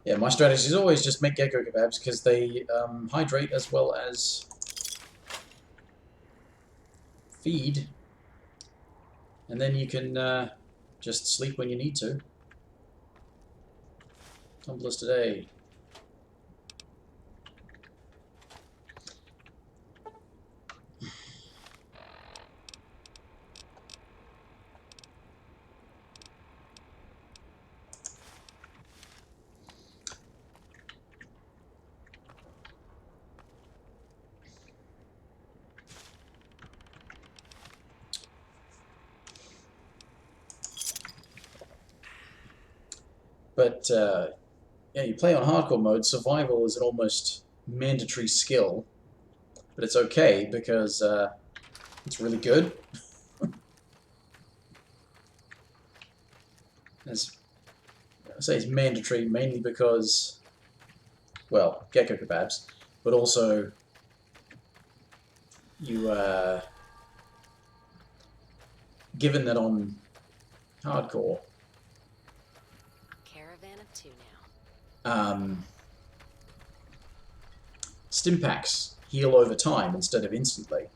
Speaker 1: Yeah, my strategy is always just make gecko kebabs because they hydrate as well as feed, and then you can just sleep when you need to. Tumblers today. But yeah, you play on hardcore mode. Survival is an almost mandatory skill, but it's okay because it's really good. As I say, it's mandatory mainly because, well, gecko kebabs, but also you, given that on hardcore,
Speaker 2: Caravan of two now.
Speaker 1: Stimpaks heal over time instead of instantly.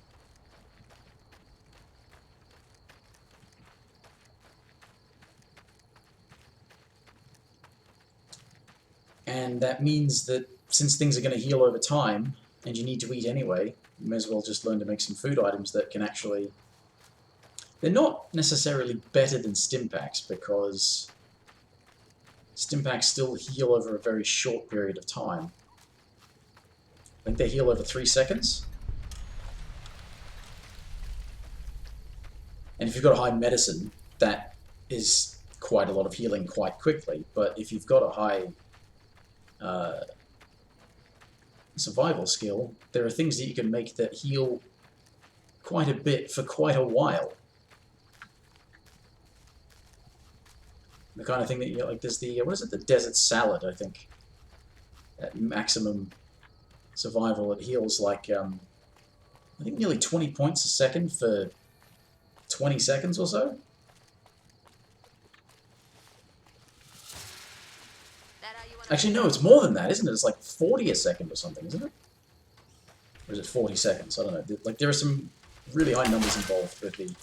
Speaker 1: And that means that since things are going to heal over time, and you need to eat anyway, you may as well just learn to make some food items that can actually... They're not necessarily better than Stimpaks, because Stimpaks still heal over a very short period of time. I think they heal over 3 seconds. And if you've got a high medicine, that is quite a lot of healing quite quickly. But if you've got a high survival skill, there are things that you can make that heal quite a bit for quite a while. The kind of thing that you like, there's the, what is it, the desert salad, I think. At maximum survival, it heals like, I think nearly 20 points a second for 20 seconds or so. Actually, no, it's more than that, isn't it? It's like 40 a second or something, isn't it? Or is it 40 seconds? I don't know. Like, there are some really high numbers involved with the...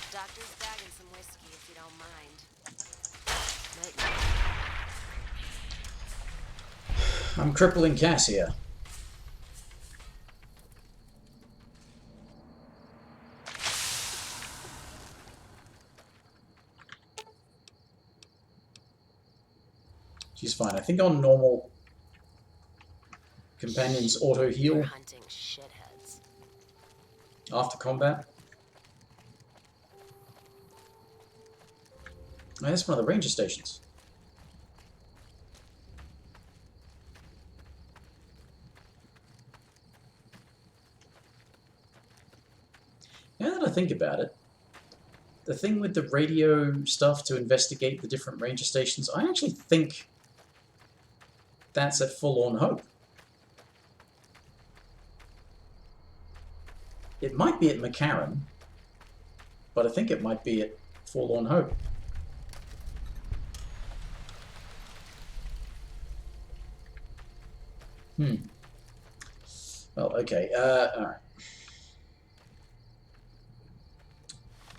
Speaker 2: The doctor's bagging some whiskey, if you don't mind.
Speaker 1: I'm crippling Cass here. She's fine. I think on normal, companions auto heal
Speaker 2: Hunting shitheads.
Speaker 1: after combat. Oh, that's one of the ranger stations. Now that I think about it, the thing with the radio stuff to investigate the different ranger stations, I actually think that's at Forlorn Hope. It might be at McCarran, but I think it might be at Forlorn Hope. Well, okay, alright.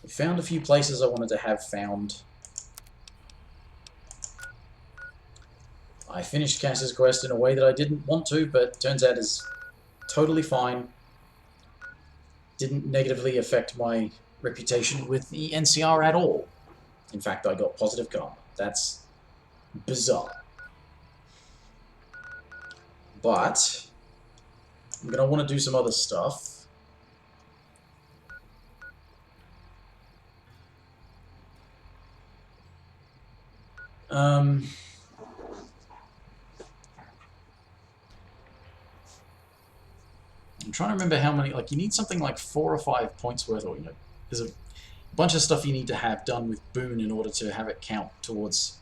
Speaker 1: We found a few places I wanted to have found. I finished Cass's quest in a way that I didn't want to, but turns out is totally fine. Didn't negatively affect my reputation with the NCR at all. In fact, I got positive karma. That's bizarre. But I'm going to want to do some other stuff. I'm trying to remember how many, like, you need something like 4 or 5 points worth, or, you know, there's a bunch of stuff you need to have done with Boone in order to have it count towards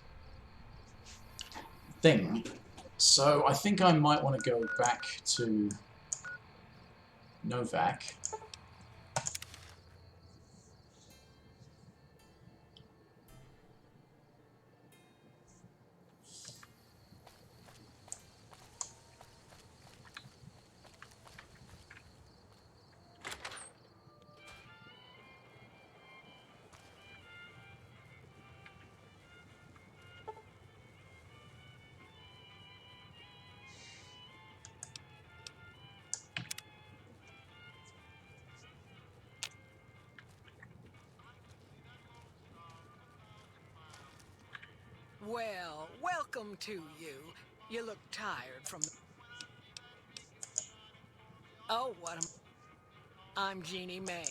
Speaker 1: thing. So I think I might want to go back to Novak.
Speaker 12: Well, welcome to you. You look tired from the... Oh, what am... I'm Jeannie May.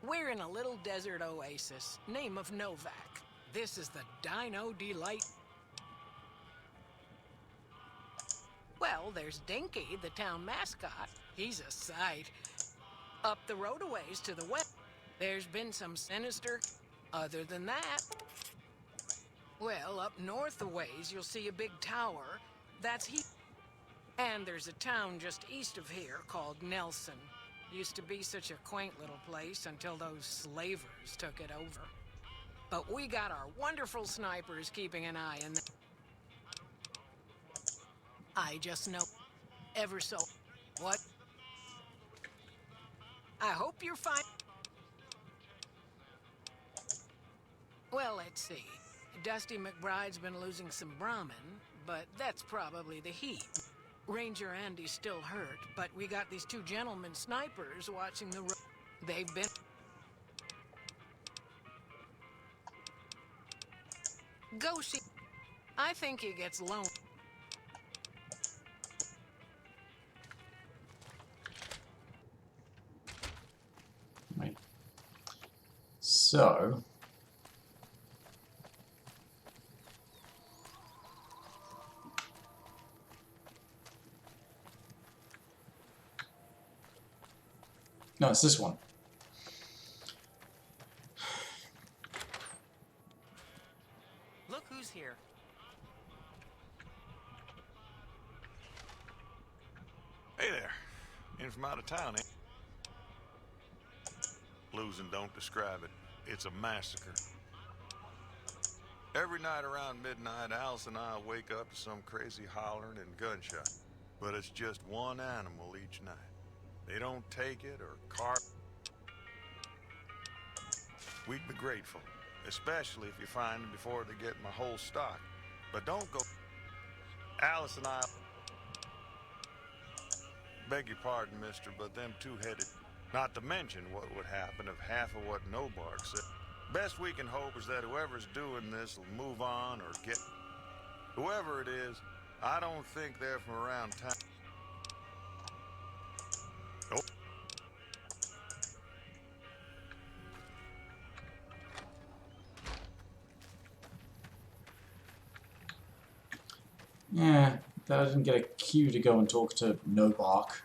Speaker 12: We're in a little desert oasis, name of Novak. This is the Dino Delight. Well, there's Dinky, the town mascot. He's a sight. Up the road a ways to the west, there's been some sinister... Other than that... Well, up north a ways, you'll see a big tower. That's he. And there's a town just east of here called Nelson. Used to be such a quaint little place until those slavers took it over. But we got our wonderful snipers keeping an eye on them. I just know ever so. What? I hope you're fine. Well, let's see. Dusty McBride's been losing some Brahmin, but that's probably the heat. Ranger Andy's still hurt, but we got these two gentlemen snipers watching the road. They've been... Go see... I think he gets lonely.
Speaker 1: Right. So... No, it's this one.
Speaker 9: Look who's here.
Speaker 13: Hey there. In from out of town, eh? Losing don't describe it. It's a massacre. Every night around midnight, Alice and I wake up to some crazy hollering and gunshot. But it's just one animal each night. They don't take it or carve. We'd be grateful, especially if you find them before they get my whole stock. But don't go. Alice and I... Beg your pardon, mister, but them two-headed... Not to mention what would happen if half of what Nobark said. Best we can hope is that whoever's doing this will move on or get... Whoever it is, I don't think they're from around town. Oh.
Speaker 1: Yeah, that I didn't get a cue to go and talk to Nobark.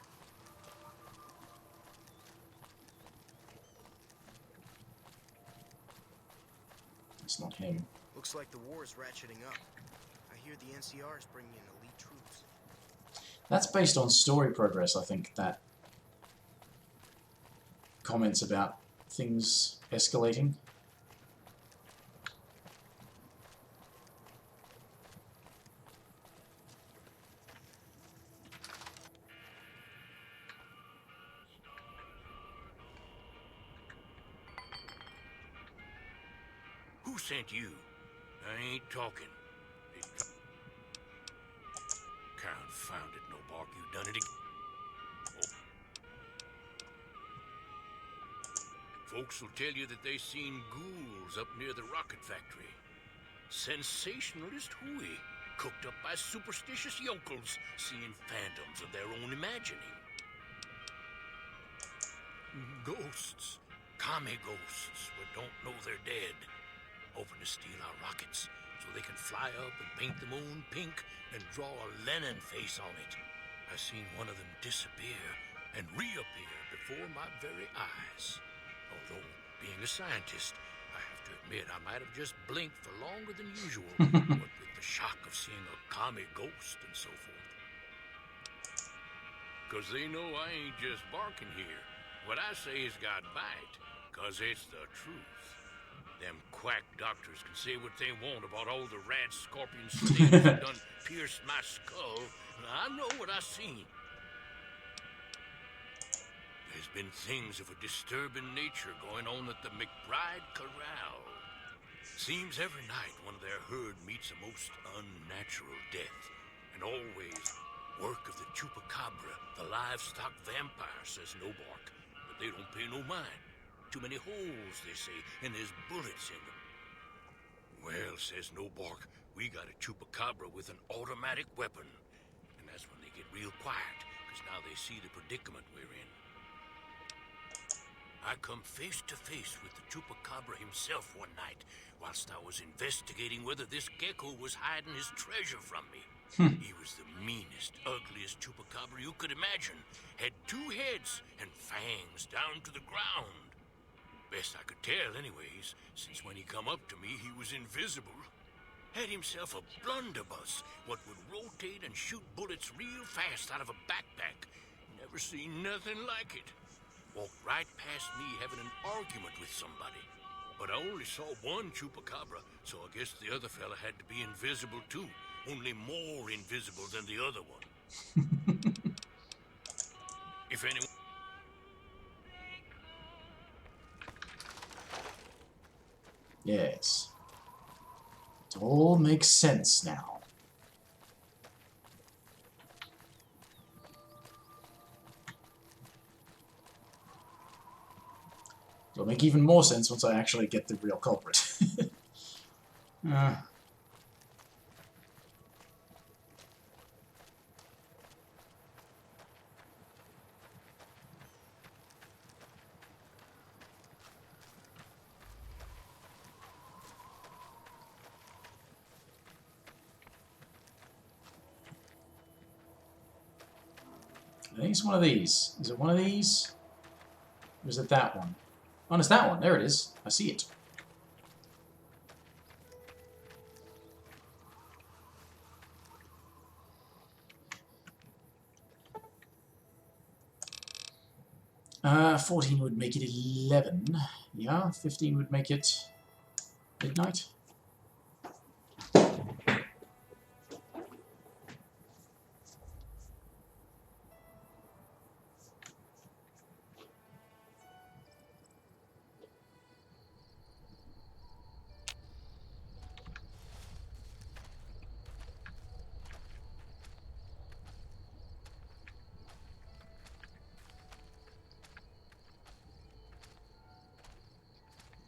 Speaker 1: It's not him.
Speaker 8: Looks like the war is ratcheting up. I hear the NCR is bringing in elite troops.
Speaker 1: That's based on story progress, I think, that comments about things escalating.
Speaker 14: Who sent you? I ain't talking. Confound it, Nobark, you done it again. Folks will tell you that they seen ghouls up near the rocket factory. Sensationalist hooey, cooked up by superstitious yokels, seeing phantoms of their own imagining. Ghosts, commie ghosts, but don't know they're dead. Hoping to steal our rockets so they can fly up and paint the moon pink and draw a Lenin face on it. I seen one of them disappear and reappear before my very eyes. Although, being a scientist, I have to admit I might have just blinked for longer than usual, what with the shock of seeing a commie ghost and so forth. 'Cause they know I ain't just barking here. What I say has got bite, 'cause it's the truth. Them quack doctors can say what they want about all the rat scorpion snakes that done pierced my skull. I know what I seen. There's been things of a disturbing nature going on at the McBride Corral. Seems every night one of their herd meets a most unnatural death. And always work of the chupacabra, the livestock vampire, says Nobark. But they don't pay no mind. Too many holes, they say, and there's bullets in them. Well, says Nobark, we got a chupacabra with an automatic weapon. And that's when they get real quiet, because now they see the predicament we're in. I come face to face with the chupacabra himself one night, whilst I was investigating whether this gecko was hiding his treasure from me. He was the meanest, ugliest chupacabra you could imagine. Had 2 heads and fangs down to the ground. Best I could tell anyways, since when he come up to me, he was invisible. had himself a blunderbuss what would rotate and shoot bullets real fast out of a backpack. Never seen nothing like it. Walked right past me having an argument with somebody. But I only saw one chupacabra, so I guess the other fella had to be invisible too. Only more invisible than the other one. If anyone...
Speaker 1: Yes. It all makes sense now. It'll make even more sense once I actually get the real culprit. I think it's one of these. Is it one of these? Or is it that one? Oh, it's that one. There it is. I see it. Uh, 14 would make it 11. Yeah, 15 would make it midnight.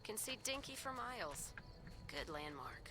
Speaker 2: Can see Dinky for miles. Good landmark.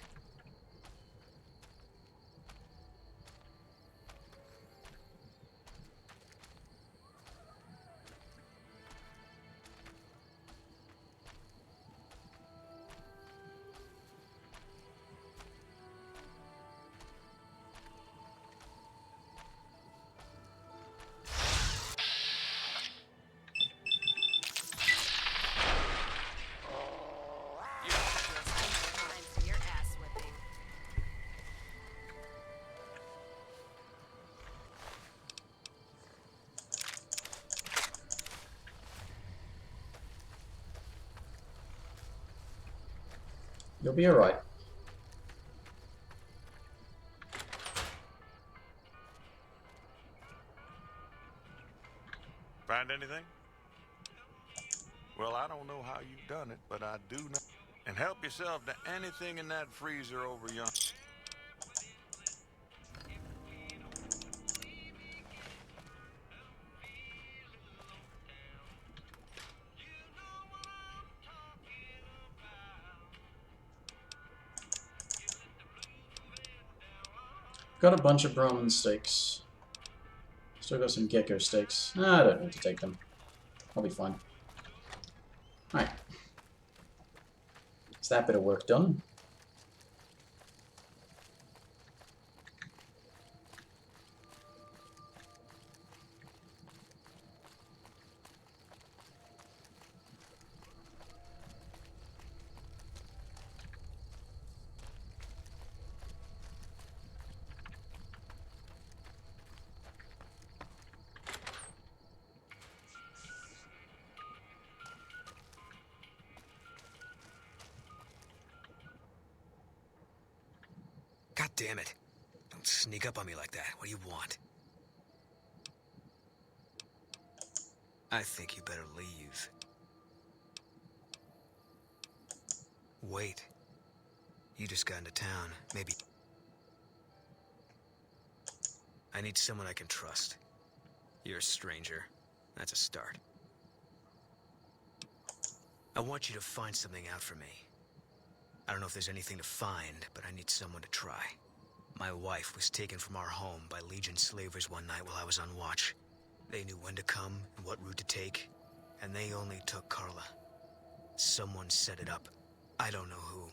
Speaker 1: You'll be alright.
Speaker 13: Find anything? Well, I don't know how you've done it, but I do know. And help yourself to anything in that freezer over yonder.
Speaker 1: Got a bunch of Brahmin steaks. Still got some gecko steaks. I don't need to take them. I'll be fine. Alright. Is that bit of work done?
Speaker 15: God damn it. Don't sneak up on me like that. What do you want? I think you better leave. Wait. You just got into town. Maybe... I need someone I can trust. You're a stranger. That's a start. I want you to find something out for me. I don't know if there's anything to find, but I need someone to try. My wife was taken from our home by Legion slavers one night while I was on watch. They knew when to come and what route to take, and they only took Carla. Someone set it up. I don't know who.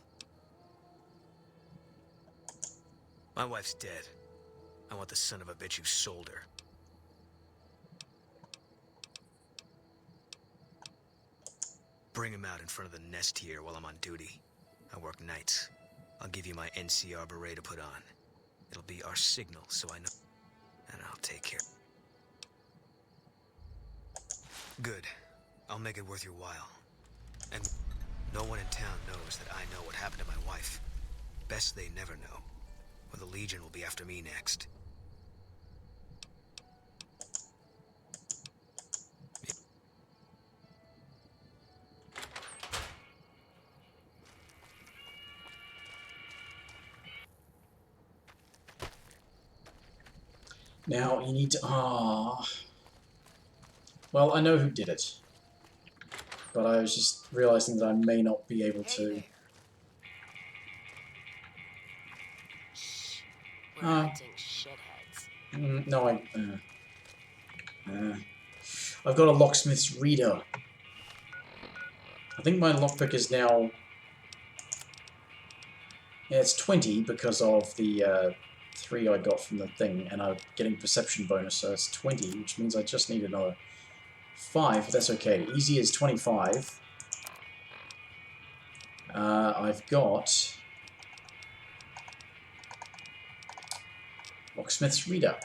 Speaker 15: My wife's dead. I want the son of a bitch who sold her. Bring him out in front of the nest here while I'm on duty. I work nights. I'll give you my NCR beret to put on. It'll be our signal, so I know. And I'll take care. Good. I'll make it worth your while. And no one in town knows that I know what happened to my wife. Best they never know. Or the Legion will be after me next.
Speaker 1: Now you need to... Well, I know who did it. But I was just realizing that I may not be able to...
Speaker 2: We're hunting shitheads.
Speaker 1: No, I've got a locksmith's reader. I think my lockpick is now... Yeah, it's 20 because of the 3 I got from the thing, and I'm getting perception bonus, so it's 20, which means I just need another 5, but that's okay. Easy is 25. I've got... Locksmith's reader.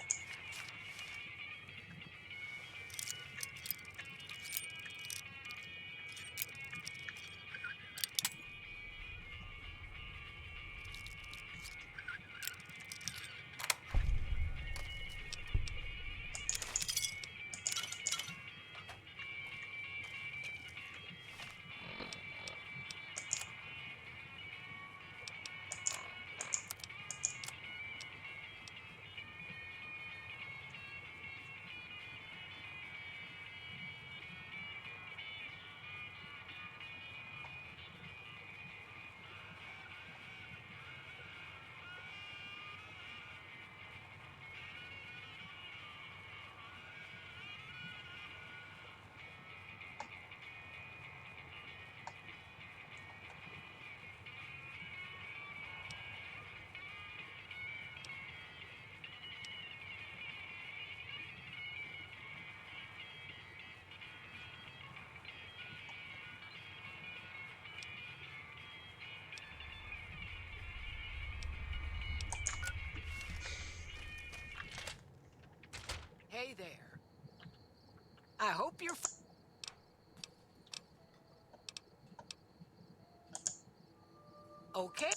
Speaker 12: Hey there. I hope you're... Okay.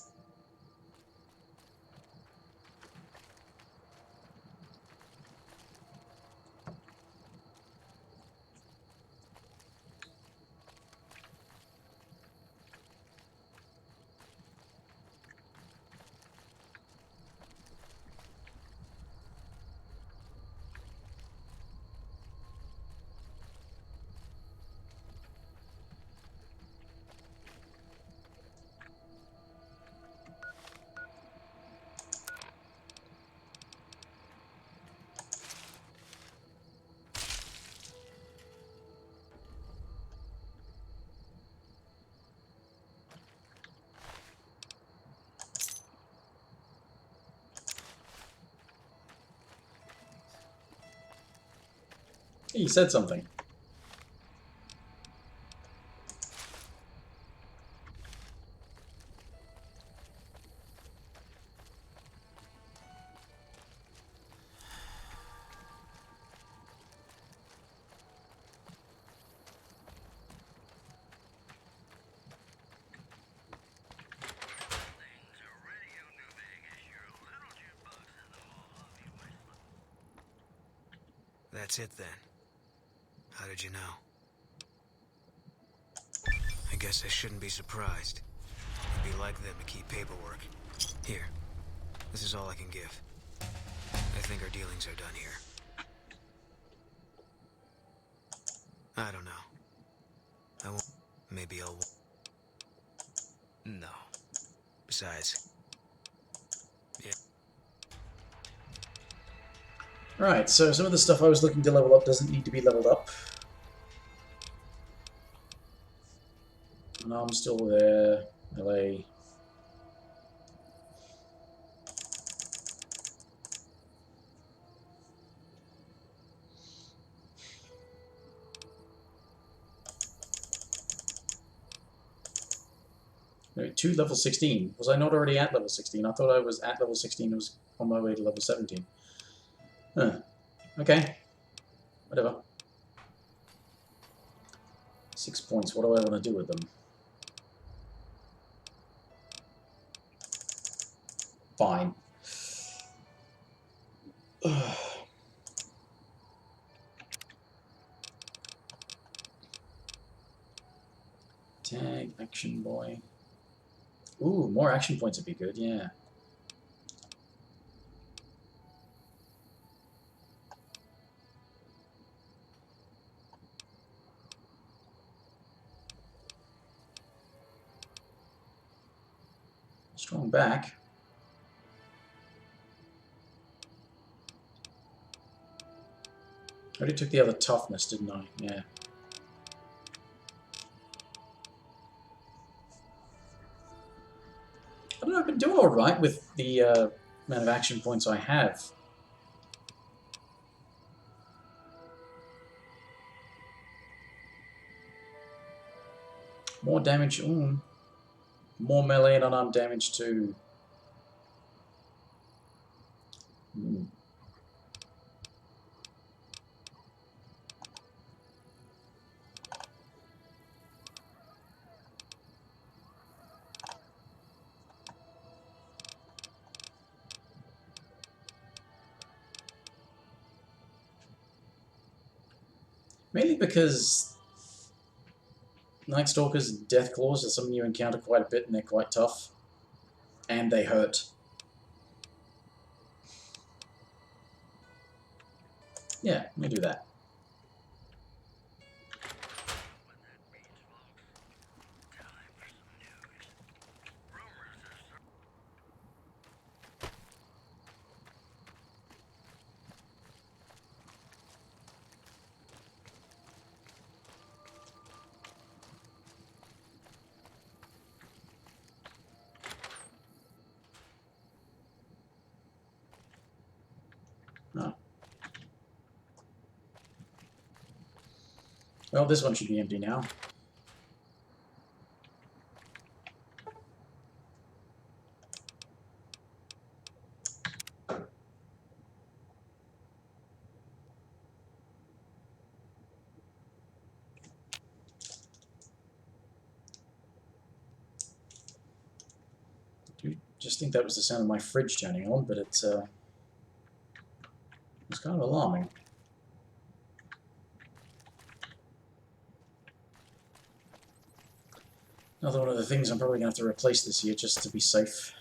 Speaker 1: He said something.
Speaker 15: That's it then. How did you know? I guess I shouldn't be surprised. It'd be like them to keep paperwork. Here. This is all I can give. I think our dealings are done here. I don't know. I won't... Maybe I'll... No. Besides... Yeah.
Speaker 1: Right, so some of the stuff I was looking to level up doesn't need to be leveled up. And I'm still there. LA. Right, to level 16. Was I not already at level 16? I thought I was at level 16 and was on my way to level 17. Huh. Okay. Whatever. 6 points. What do I want to do with them? Fine. Tag, action boy. Ooh, more action points would be good, yeah. Strong back. I already took the other toughness, didn't I? Yeah. I don't know, I've been doing alright with the amount of action points I have. More damage. Ooh. More melee and unarmed damage too. Ooh. Mainly because Night Stalkers and Death Claws are something you encounter quite a bit and they're quite tough. And they hurt. Yeah, let me do that. Oh. Well, this one should be empty now. I just think that was the sound of my fridge turning on, but it's kind of alarming. Another one of the things I'm probably going to have to replace this year just to be safe.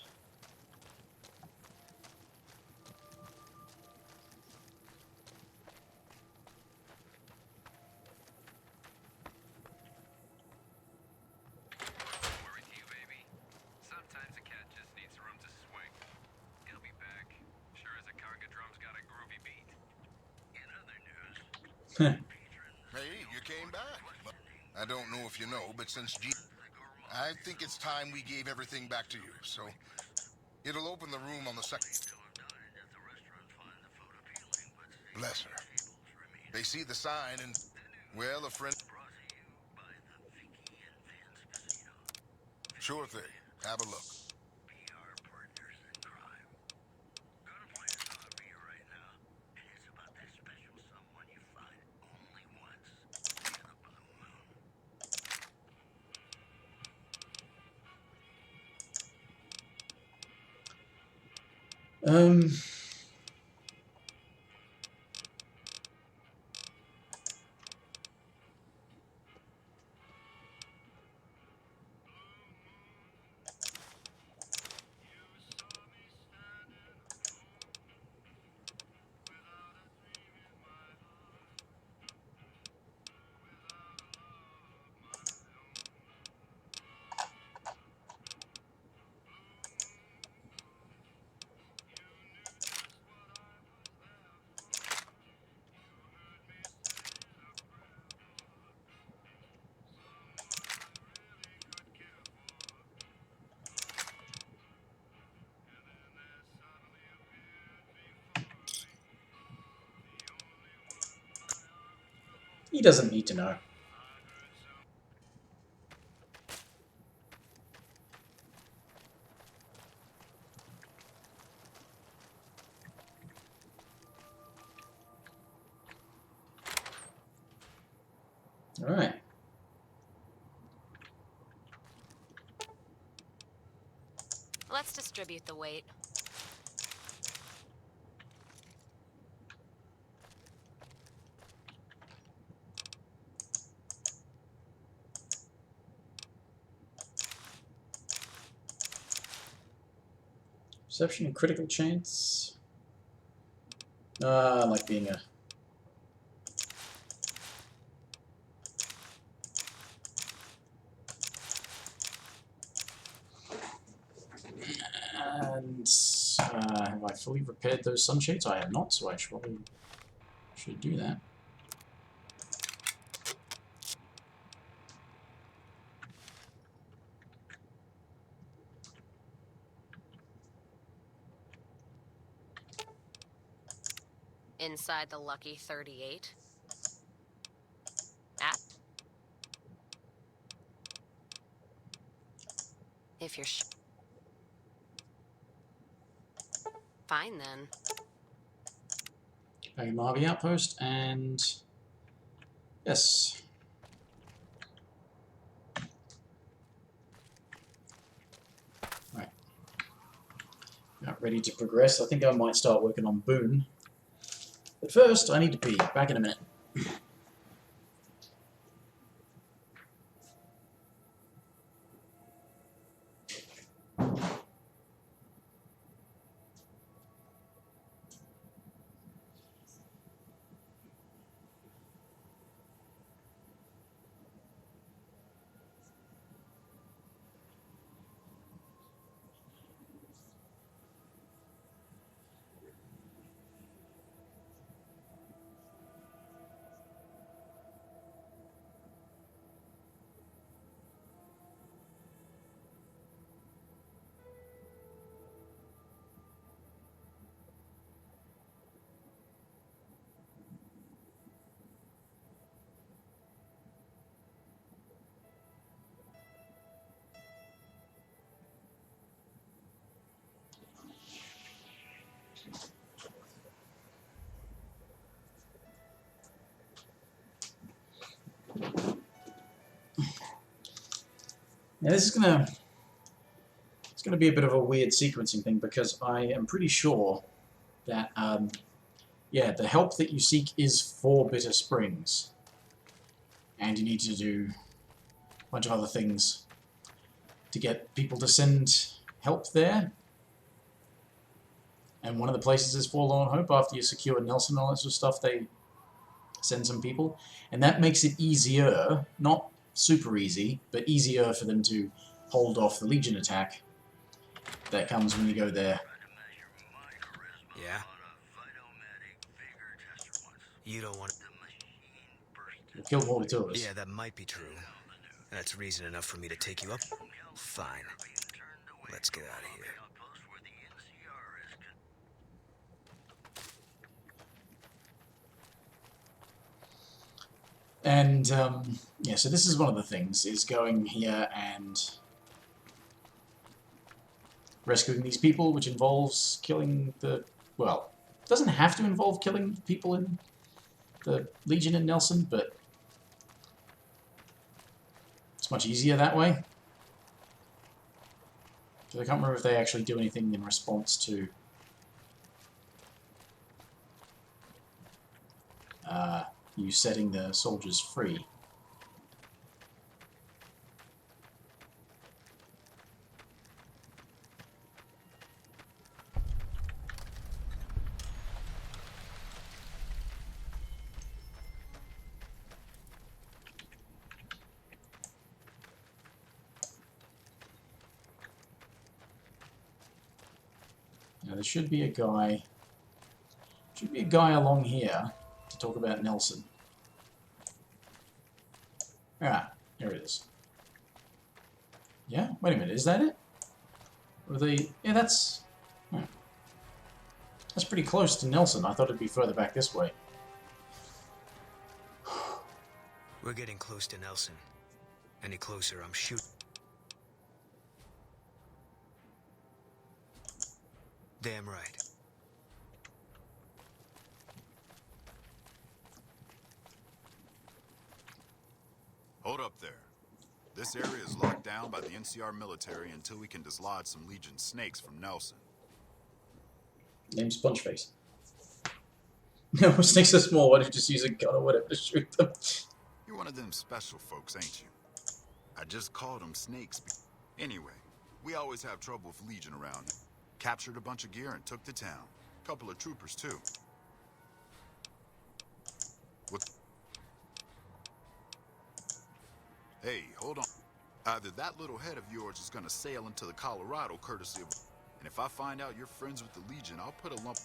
Speaker 4: Hey, you came back. I don't know if you know, but since I think it's time we gave everything back to you, so it'll open the room on the second. Bless her. They see the sign and, well, a friend. Sure thing. Have a look.
Speaker 1: Um... He doesn't need to know. Alright.
Speaker 2: Let's distribute the weight.
Speaker 1: Perception and critical chance. I like being a... And have I fully repaired those sunshades? I have not, so I probably should do that.
Speaker 2: Inside the lucky 38. If you're fine, then.
Speaker 1: Back in Mojave Outpost, and... yes. Right. Now ready to progress. I think I might start working on Boone. But first, I need to pee. Back in a minute. Now this is gonna be a bit of a weird sequencing thing because I am pretty sure that yeah, the help that you seek is for Bitter Springs, and you need to do a bunch of other things to get people to send help there. And one of the places is Forlorn Hope. After you secure Nelson and all that sort of stuff, they send some people, and that makes it easier, not super easy, but easier for them to hold off the Legion attack that comes when you go there.
Speaker 15: Yeah? You don't want to...
Speaker 1: You'll kill more two of us.
Speaker 15: Yeah, that might be true. That's reason enough for me to take you up. Fine. Let's get out of here.
Speaker 1: And, yeah, so this is one of the things, is going here and rescuing these people, which involves killing the... well, it doesn't have to involve killing people in the Legion and Nelson, but it's much easier that way. So I can't remember if they actually do anything in response to you setting the soldiers free. Now there should be a guy along here to talk about Nelson. Ah, here it is. Yeah? Wait a minute, is that it? Or they... yeah, that's... that's pretty close to Nelson. I thought it'd be further back this way.
Speaker 15: We're getting close to Nelson. Any closer, I'm shooting. Damn right.
Speaker 3: Hold up there. This area is locked down by the NCR military until we can dislodge some Legion snakes from Nelson.
Speaker 1: Name's Spongeface. No, snakes are small. Why don't you just use a gun or whatever to shoot them?
Speaker 3: You're one of them special folks, ain't you? I just called them snakes. Anyway, we always have trouble with Legion around. Captured a bunch of gear and took the town. Couple of troopers, too. What? Hey, hold on. Either that little head of yours is gonna sail into the Colorado courtesy of... And if I find out you're friends with the Legion, I'll put a lump...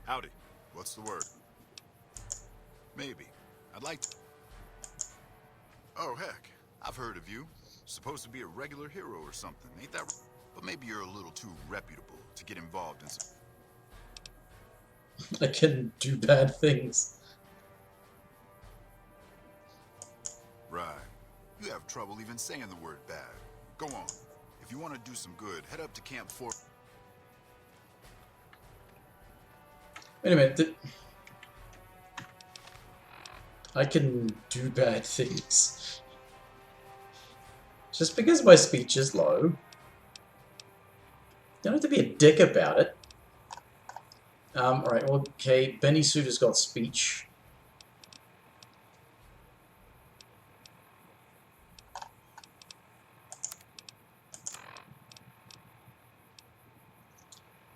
Speaker 3: Howdy. What's the word? Maybe. I'd like to... Oh, heck. I've heard of you. Supposed to be a regular hero or something, ain't that right? But maybe you're a little too reputable to get involved in some...
Speaker 1: I can do bad things.
Speaker 3: Right. You have trouble even saying the word bad. Go on. If you want to do some good, head up to Camp 4.
Speaker 1: Wait a minute. I can do bad things. Just because my speech is low, you don't have to be a dick about it. Alright, well, okay, Benny Suiter's got speech.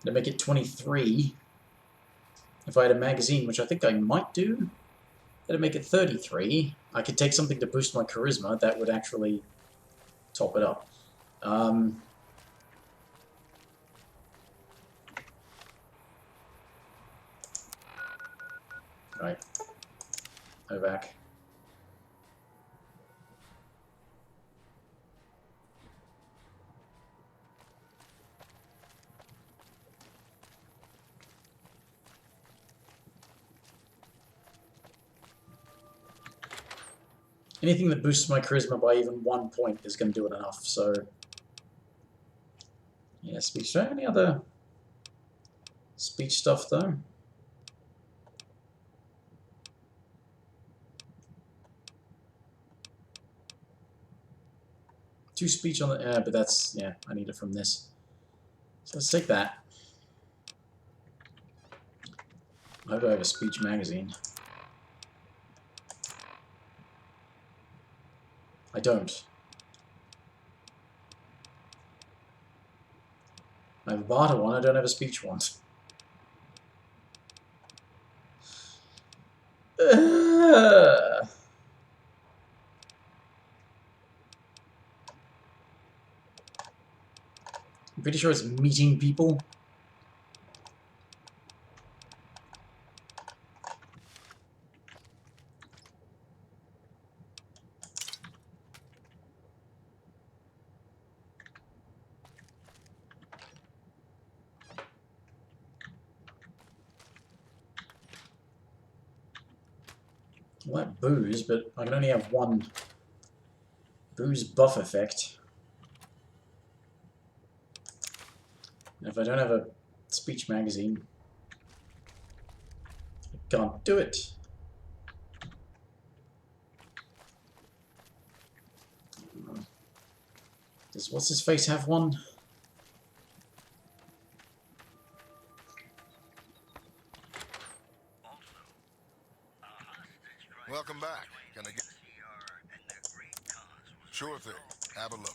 Speaker 1: To make it 23. If I had a magazine, which I think I might do, that'd make it 33. I could take something to boost my charisma that would actually top it up. Right. Novak. Anything that boosts my charisma by even 1 point is going to do it enough, so... Yeah, speech. Do I have any other speech stuff, though? Two speech on the... but that's... Yeah, I need it from this. So let's take that. I hope I have a speech magazine. I don't. I have a barter one, I don't have a speech one. I'm pretty sure it's meeting people. I like booze, but I can only have one booze buff effect. And if I don't have a speech magazine, I can't do it. Does what's his face have one?
Speaker 4: Welcome back. Can I get... Sure thing. Have a look.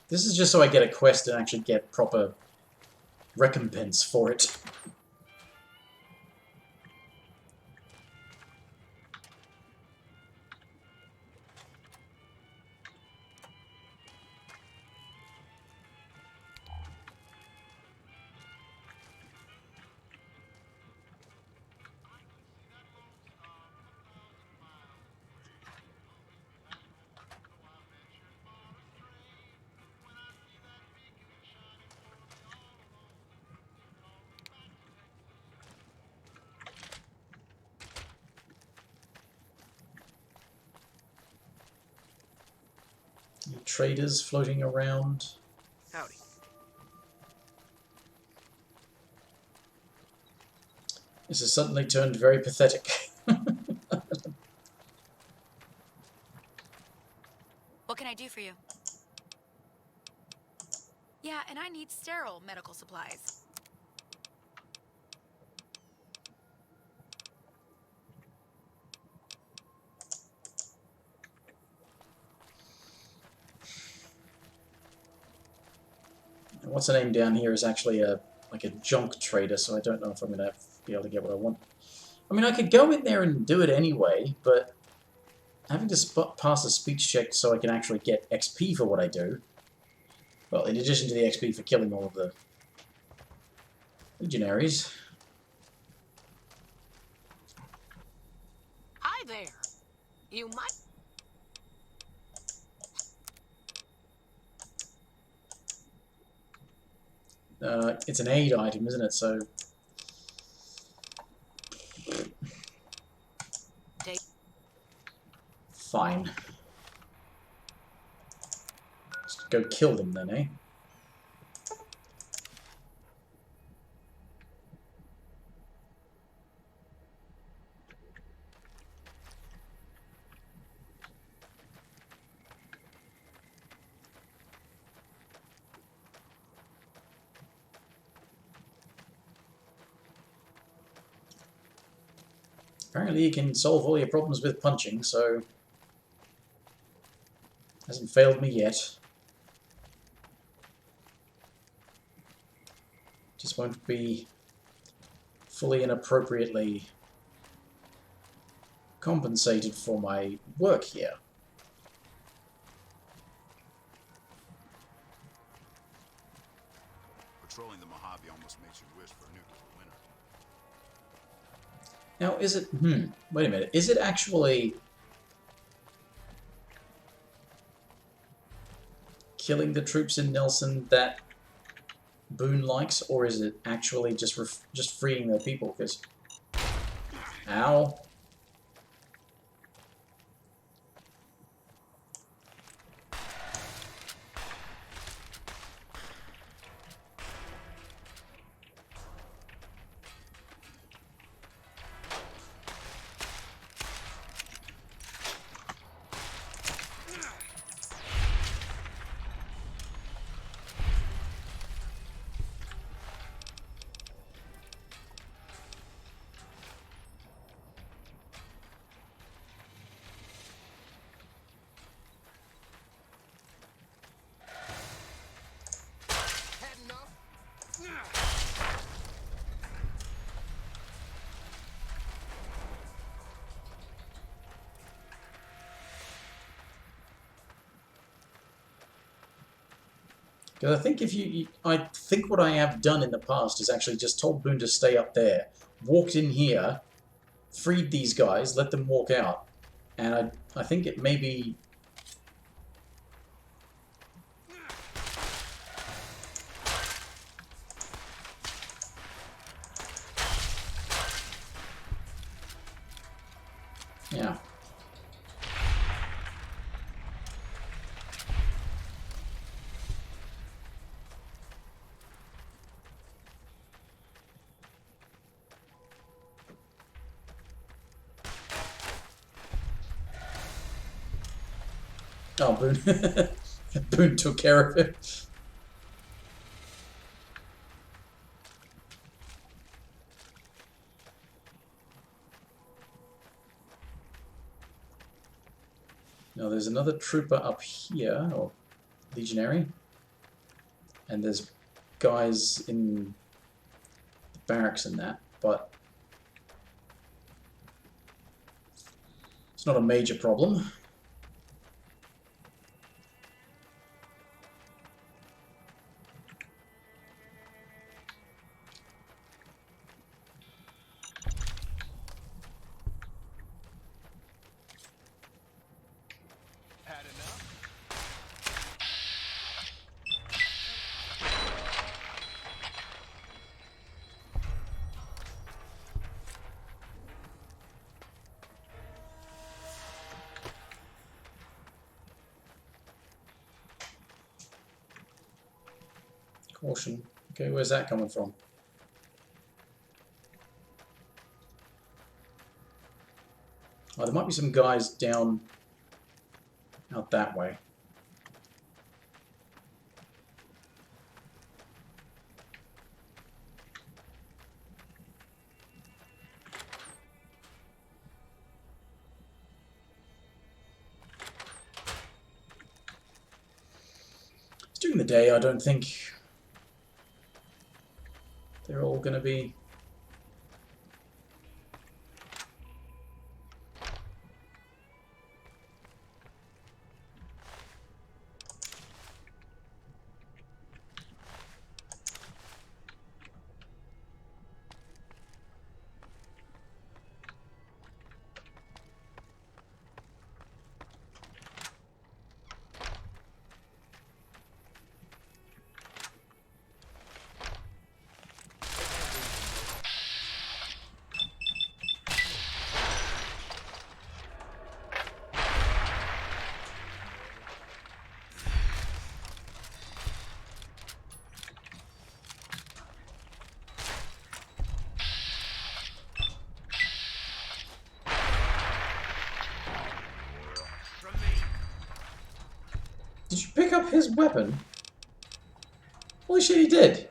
Speaker 1: This is just so I get a quest and actually get proper recompense for it. traders floating around.
Speaker 6: Howdy.
Speaker 1: This has suddenly turned very pathetic.
Speaker 16: What can I do for you? Yeah, and I need sterile medical supplies.
Speaker 1: What's the name down here is actually like a junk trader, so I don't know if I'm going to be able to get what I want. I mean, I could go in there and do it anyway, but having to pass a speech check so I can actually get XP for what I do, well, in addition to the XP for killing all of the legionaries.
Speaker 12: Hi there. You might...
Speaker 1: It's an aid item, isn't it? So... Fine. Just go kill them then, eh? Apparently you can solve all your problems with punching, so... Hasn't failed me yet. Just won't be fully and appropriately compensated for my work here.
Speaker 3: Patrolling the Mojave almost makes you wish for a nuclear winter.
Speaker 1: Now, is it... wait a minute. Is it actually... killing the troops in Nelson that Boone likes, or is it actually just freeing their people? Because... Ow. Because I think I think what I have done in the past is actually just told Boone to stay up there, walked in here, freed these guys, let them walk out, and I think it may be... Yeah. Oh, Boone. Boone took care of it. Now there's another trooper up here, or legionary, and there's guys in the barracks and that, but it's not a major problem. Caution. Okay, where's that coming from? Oh, there might be some guys down out that way. It's during the day, I don't think they're all going to be... Did you pick up his weapon? Holy shit, he did!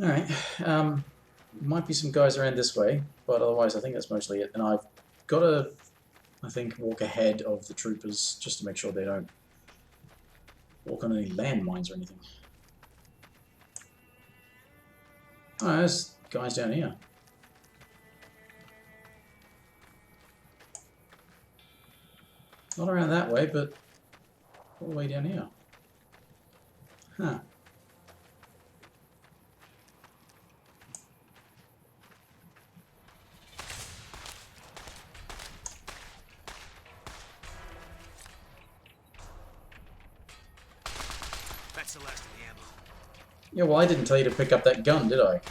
Speaker 1: Alright, might be some guys around this way, but otherwise I think that's mostly it. And I've got to, I think, walk ahead of the troopers just to make sure they don't walk on any landmines or anything. Oh, there's guys down here. Not around that way, but all the way down here. Huh.
Speaker 15: That's the last of the ammo.
Speaker 1: Yeah, well, I didn't tell you to pick up that gun, did I?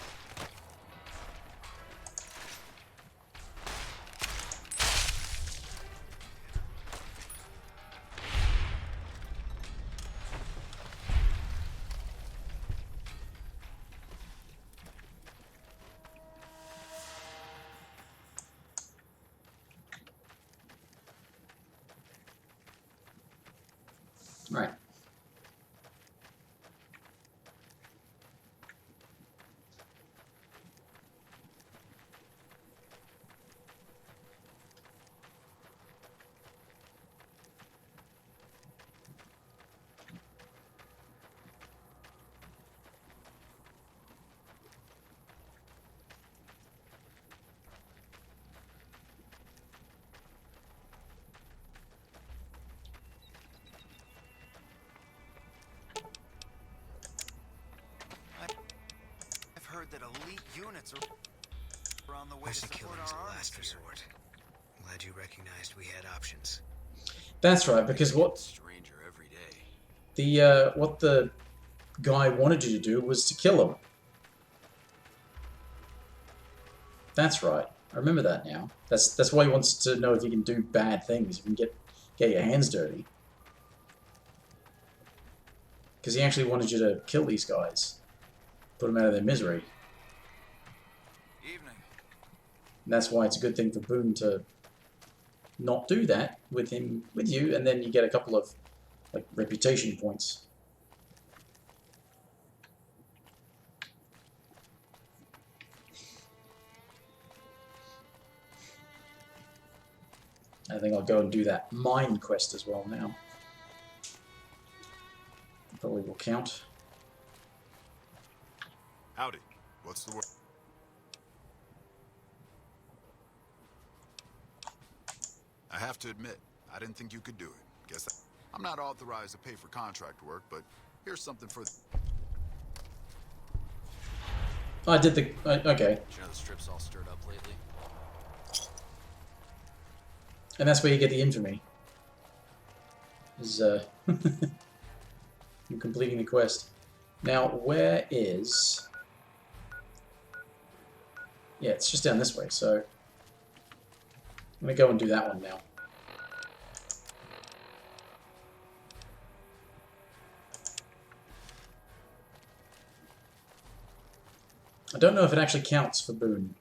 Speaker 1: Right.
Speaker 8: I've heard that elite units are on the way to
Speaker 15: Mercy
Speaker 8: support
Speaker 15: killing's
Speaker 8: our
Speaker 15: a
Speaker 8: armies
Speaker 15: last
Speaker 8: here.
Speaker 15: resort. Glad you recognized we had options.
Speaker 1: That's right, because what
Speaker 7: Stranger every day.
Speaker 1: what the guy wanted you to do was to kill him. That's right. I remember that now. That's why he wants to know if he can do bad things, if you can get your hands dirty. Because he actually wanted you to kill these guys. Put them out of their misery.
Speaker 8: Evening.
Speaker 1: And that's why it's a good thing for Boone to not do that with you, and then you get a couple of like reputation points. I think I'll go and do that mine quest as well now. Probably will count.
Speaker 3: Howdy. What's the word? I have to admit, I didn't think you could do it. Guess that I'm not authorized to pay for contract work, but here's something for...
Speaker 1: I did the... okay.
Speaker 7: You know the strip's all stirred up lately?
Speaker 1: And that's where you get the infamy. Is you completing the quest. Now, where is... Yeah, it's just down this way, so... I'm going to go and do that one now. I don't know if it actually counts for Boone.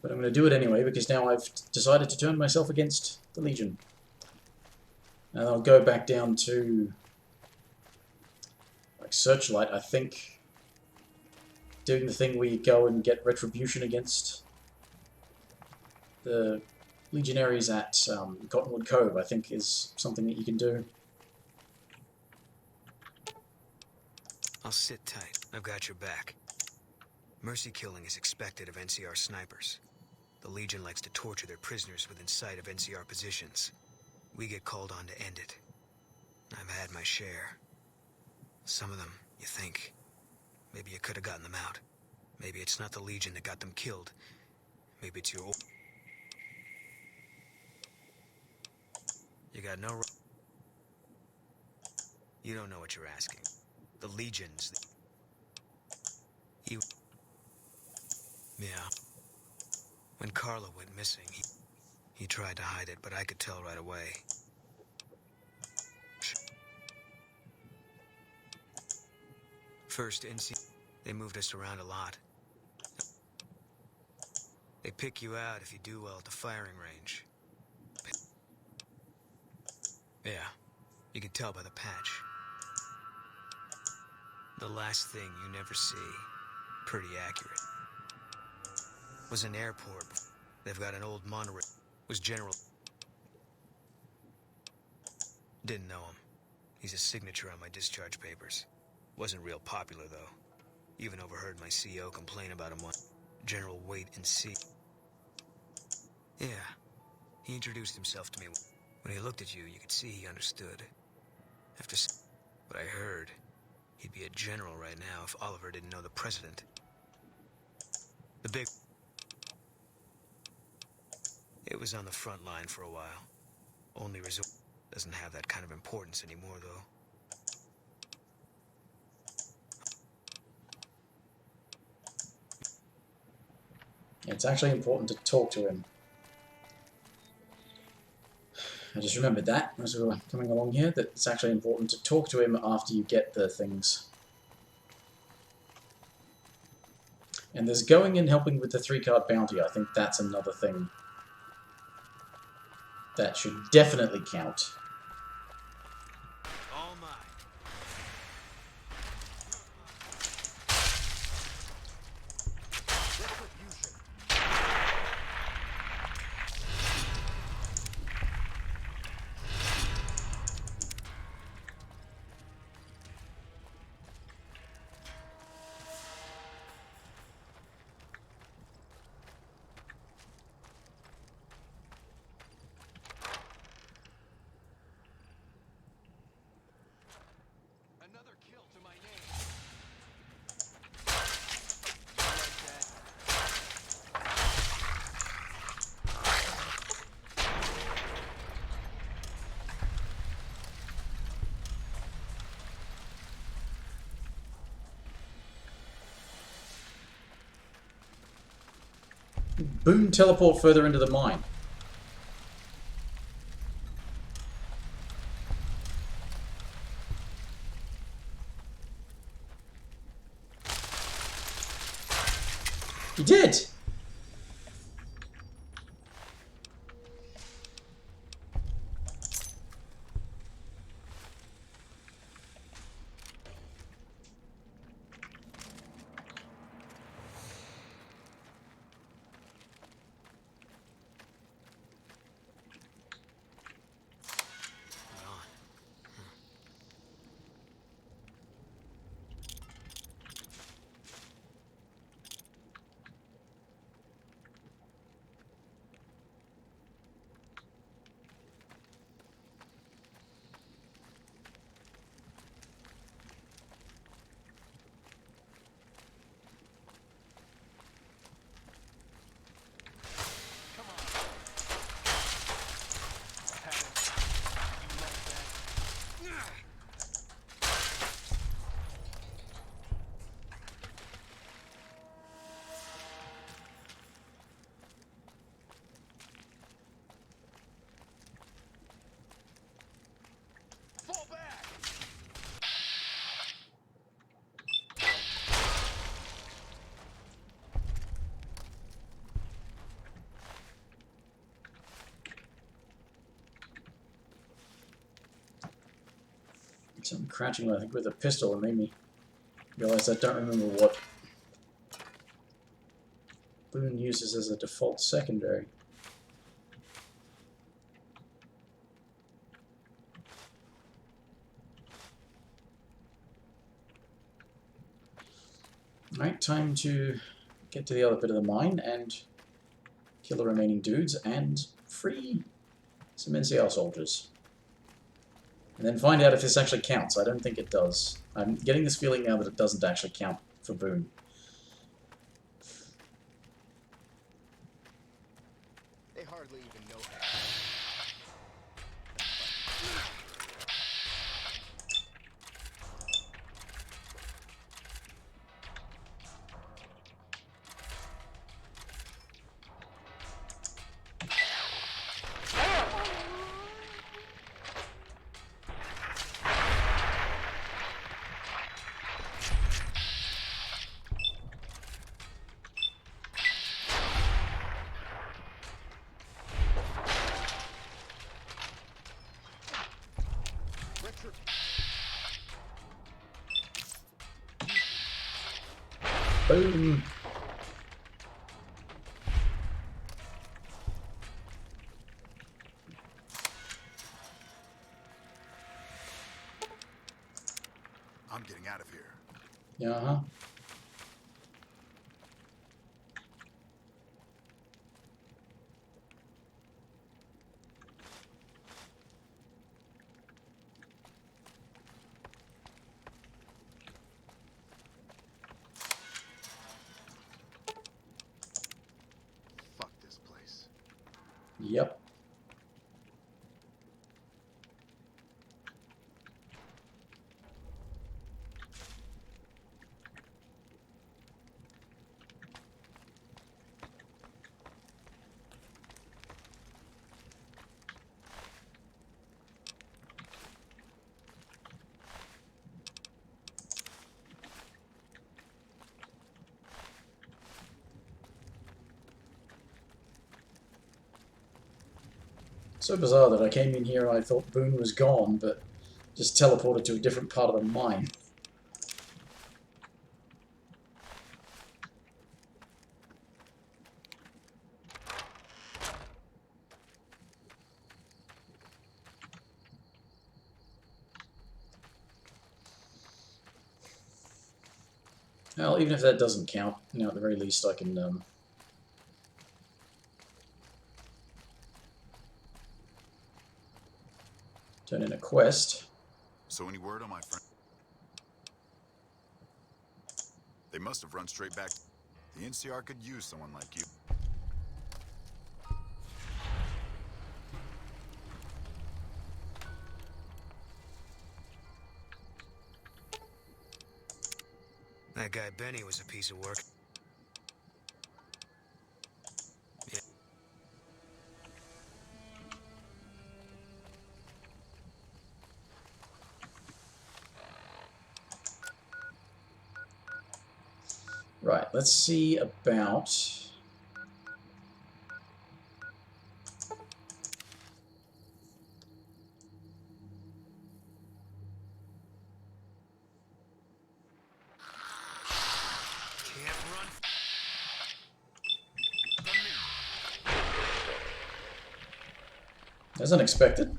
Speaker 1: But I'm going to do it anyway, because now I've decided to turn myself against the Legion. And I'll go back down to... like Searchlight, I think. Doing the thing where you go and get retribution against the legionaries at Cottonwood Cove, I think is something that you can do.
Speaker 15: I'll sit tight. I've got your back. Mercy killing is expected of NCR snipers. The Legion likes to torture their prisoners within sight of NCR positions. We get called on to end it. I've had my share. Some of them, you think. Maybe you could have gotten them out. Maybe it's not the Legion that got them killed. Maybe it's your... You got no... You don't know what you're asking. The Legion's... He... Yeah. When Carla went missing, he tried to hide it, but I could tell right away. First, NC... They moved us around a lot. They pick you out if you do well at the firing range. Yeah, you can tell by the patch. The last thing you never see, pretty accurate, was an airport. They've got an old monorail. Was General... Didn't know him. He's a signature on my discharge papers. Wasn't real popular, though. Even overheard my CO complain about him once. General Wait and See. Yeah, he introduced himself to me. When he looked at you, you could see he understood. After what I heard, he'd be a general right now if Oliver didn't know the president. The big... It was on the front line for a while. Only resort... Doesn't have that kind of importance anymore, though.
Speaker 1: It's actually important to talk to him. I just remembered that as we were coming along here, that it's actually important to talk to him after you get the things. And there's going and helping with the 3-card bounty. I think that's another thing that should definitely count.
Speaker 15: All mine.
Speaker 1: Boone teleport further into the mine? He did! Something crouching, I think, with a pistol, and made me realize I don't remember what Boone uses as a default secondary. Alright, time to get to the other bit of the mine and kill the remaining dudes and free some NCR soldiers. And then find out if this actually counts. I don't think it does. I'm getting this feeling now that it doesn't actually count for Boone.
Speaker 8: They hardly even know how.
Speaker 1: Boom!
Speaker 3: I'm getting out of here.
Speaker 1: Yeah,
Speaker 3: Fuck this place.
Speaker 1: Yep. So bizarre that I came in here and I thought Boone was gone, but just teleported to a different part of the mine. Well, even if that doesn't count, you know, at the very least I can turn in a quest.
Speaker 3: So any word on my friend? They must have run straight back. The NCR could use someone like you.
Speaker 15: That guy Benny was a piece of work.
Speaker 1: Right, let's see about... As unexpected.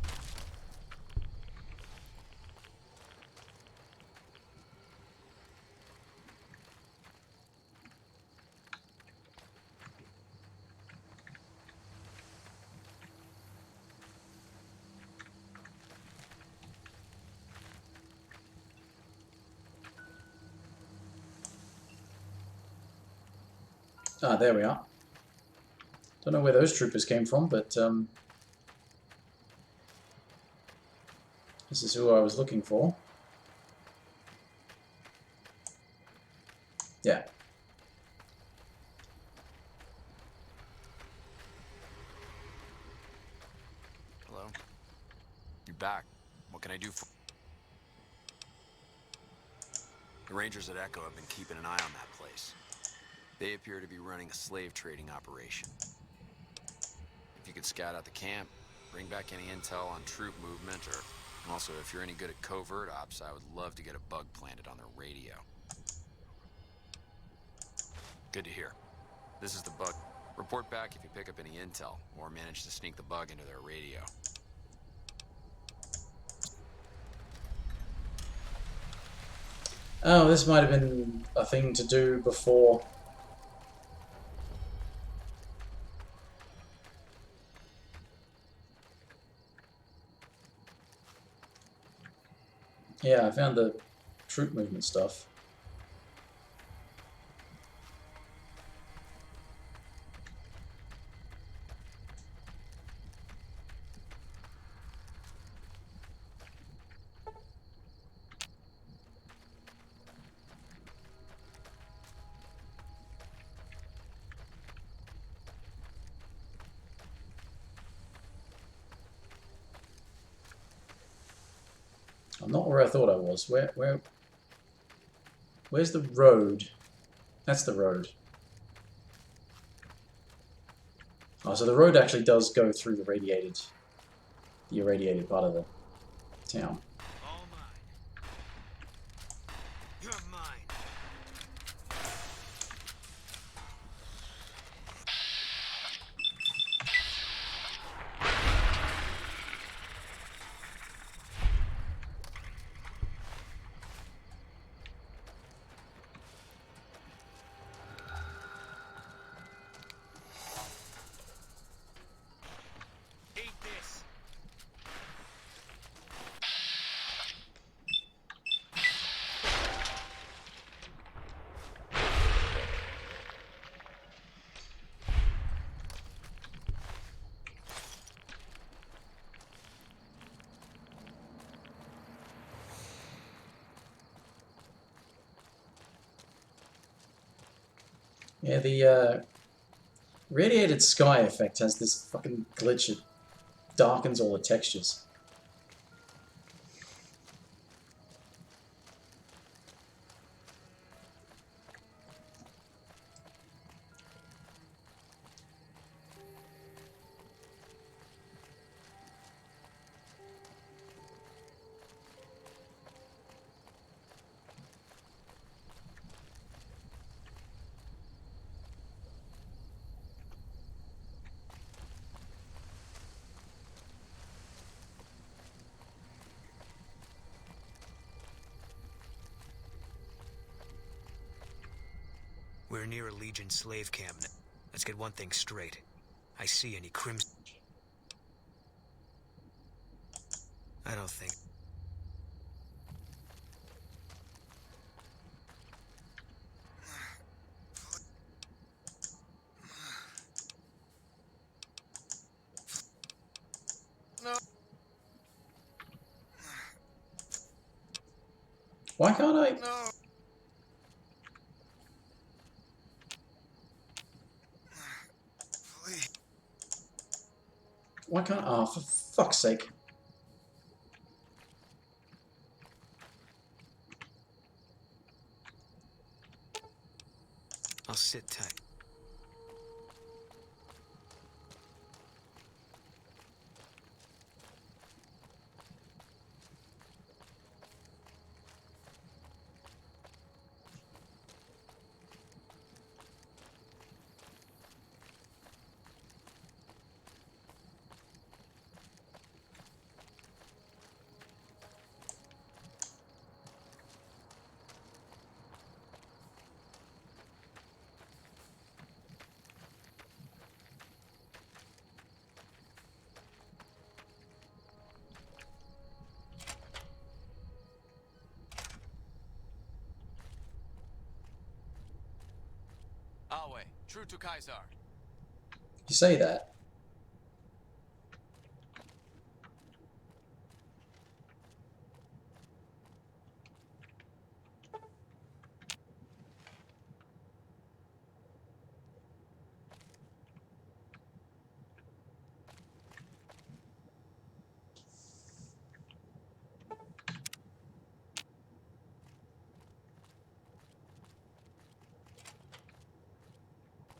Speaker 1: Ah, there we are. Don't know where those troopers came from, but this is who I was looking for. Yeah.
Speaker 7: Hello? You back. What can I do for... The Rangers at Echo have been keeping an eye on that place. They appear to be running a slave trading operation. If you could scout out the camp, bring back any intel on troop movement, or also if you're any good at covert ops, I would love to get a bug planted on their radio. Good to hear. This is the bug. Report back if you pick up any intel, or manage to sneak the bug into their radio.
Speaker 1: Oh, this might have been a thing to do before. Yeah, I found the troop movement stuff. I'm not where I thought I was. Where's the road? That's the road. Oh, so the road actually does go through the irradiated part of the town.
Speaker 15: All mine. You're mine. Eat this.
Speaker 1: Yeah, the radiated sky effect has this fucking glitch. It darkens all the textures.
Speaker 15: We're near a Legion slave camp now. Let's get one thing straight. I see any crimson... I don't think...
Speaker 4: No.
Speaker 1: Why can't I?
Speaker 4: No. Please.
Speaker 1: Why can't? Oh, for fuck's sake!
Speaker 15: I'll sit tight.
Speaker 7: Alway, true to Kaisar.
Speaker 1: You say that.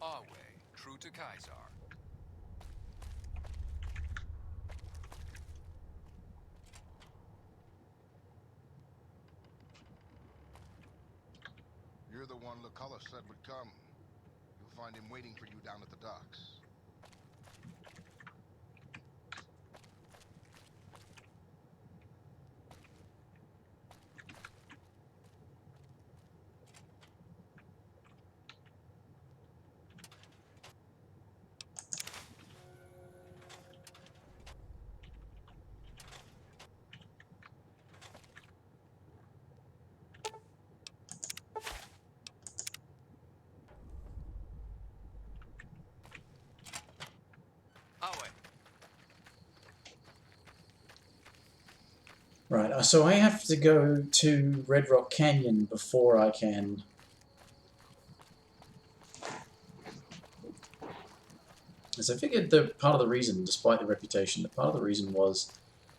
Speaker 7: Alway, true to Kaisar.
Speaker 4: You're the one Lucullus said would come. You'll find him waiting for you down at the docks.
Speaker 7: Alway.
Speaker 1: Right, so I have to go to Red Rock Canyon before I can... As I figured that part of the reason, despite the reputation, that part of the reason was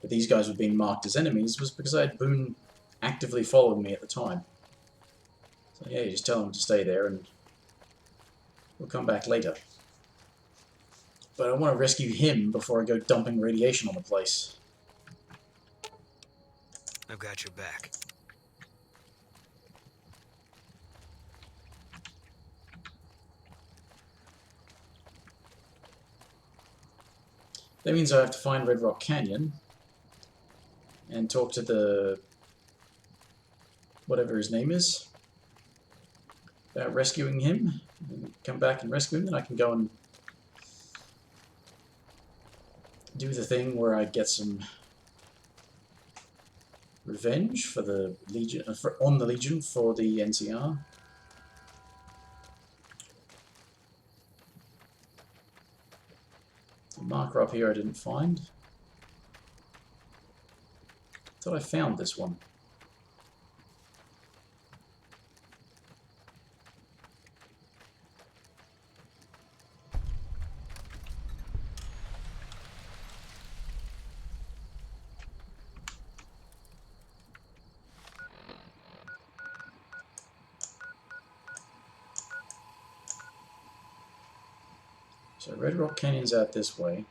Speaker 1: that these guys were being marked as enemies was because I had Boone actively following me at the time. So yeah, you just tell him to stay there and we'll come back later. But I want to rescue him before I go dumping radiation on the place.
Speaker 15: I've got your back.
Speaker 1: That means I have to find Red Rock Canyon and talk to the... whatever his name is, about rescuing him, and come back and rescue him, then I can go and do the thing where I get some revenge for the Legion, on the Legion for the NCR. The marker up here I didn't find. Thought I found this one. So Red Rock Canyon's out this way.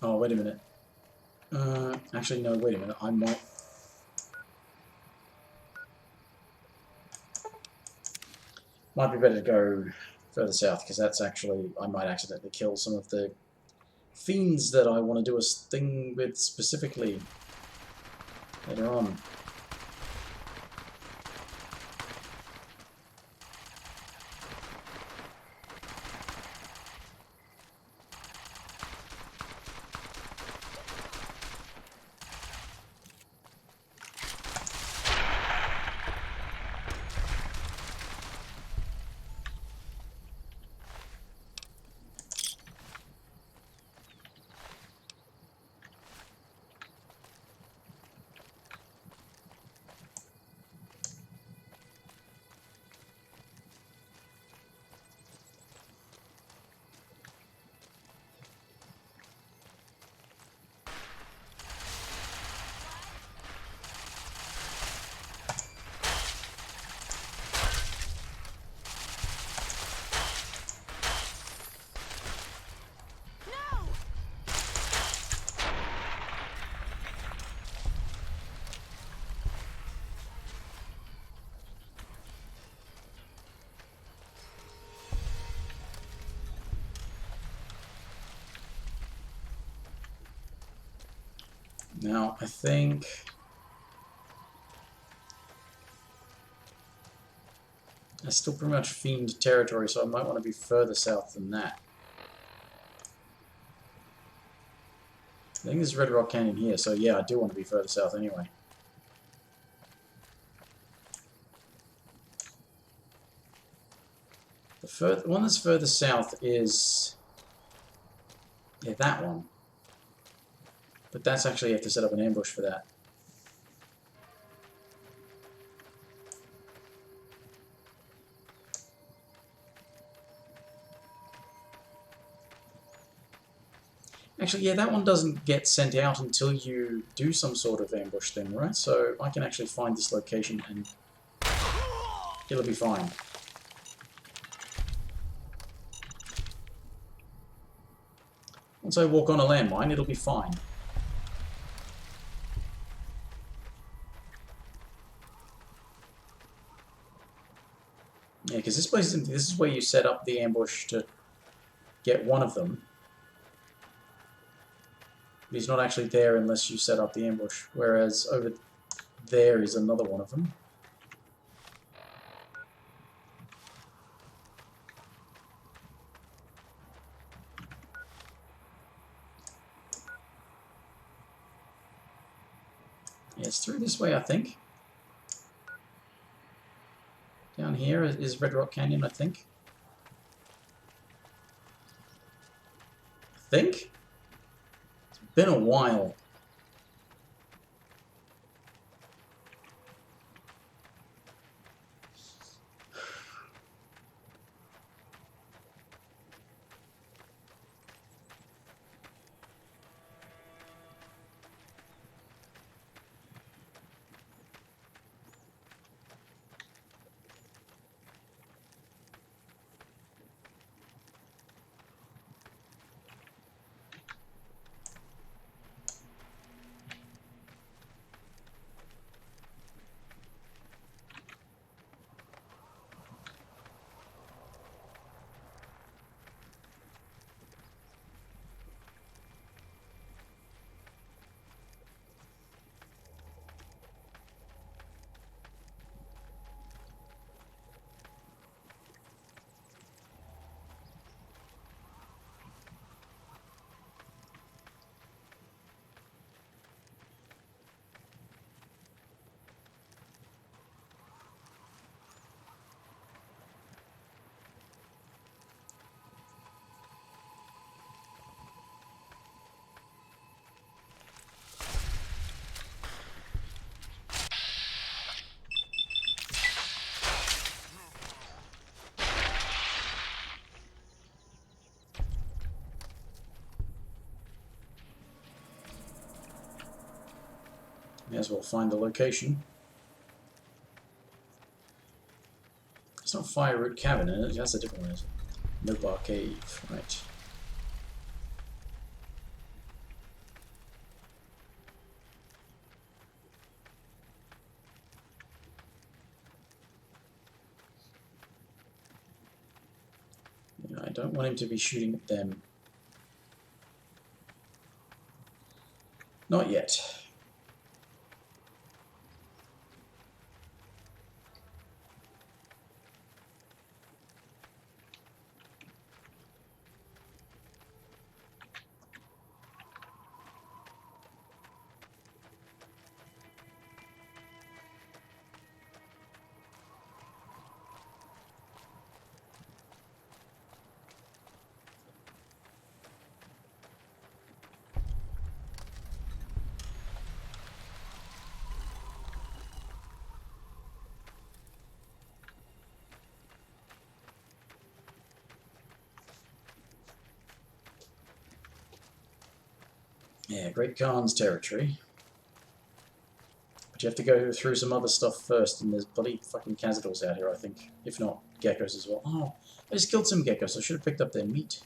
Speaker 1: Oh, wait a minute. Actually, no, wait a minute. I might... Might be better to go further south, because that's actually... I might accidentally kill some of the Fiends that I want to do a thing with specifically later on. Now, I think... That's still pretty much Fiend territory, so I might want to be further south than that. I think there's Red Rock Canyon here, so yeah, I do want to be further south anyway. The one that's further south is... yeah, that one. But that's actually, you have to set up an ambush for that. Actually, yeah, that one doesn't get sent out until you do some sort of ambush thing, right? So I can actually find this location and it'll be fine. Once I walk on a landmine, it'll be fine. Yeah, because this place isn't, this is where you set up the ambush to get one of them. He's not actually there unless you set up the ambush, whereas over there is another one of them. Yeah, it's through this way, I think. Down here is Red Rock Canyon, I think. It's been a while. May as well find the location. It's not Fireroot Cavern, is it? That's a different one, is it? No Bar Cave, right. Yeah, I don't want him to be shooting at them. Not yet. Yeah, Great Khan's territory. But you have to go through some other stuff first, and there's bloody fucking Khazadors out here, I think. If not, geckos as well. Oh, I just killed some geckos. I should have picked up their meat.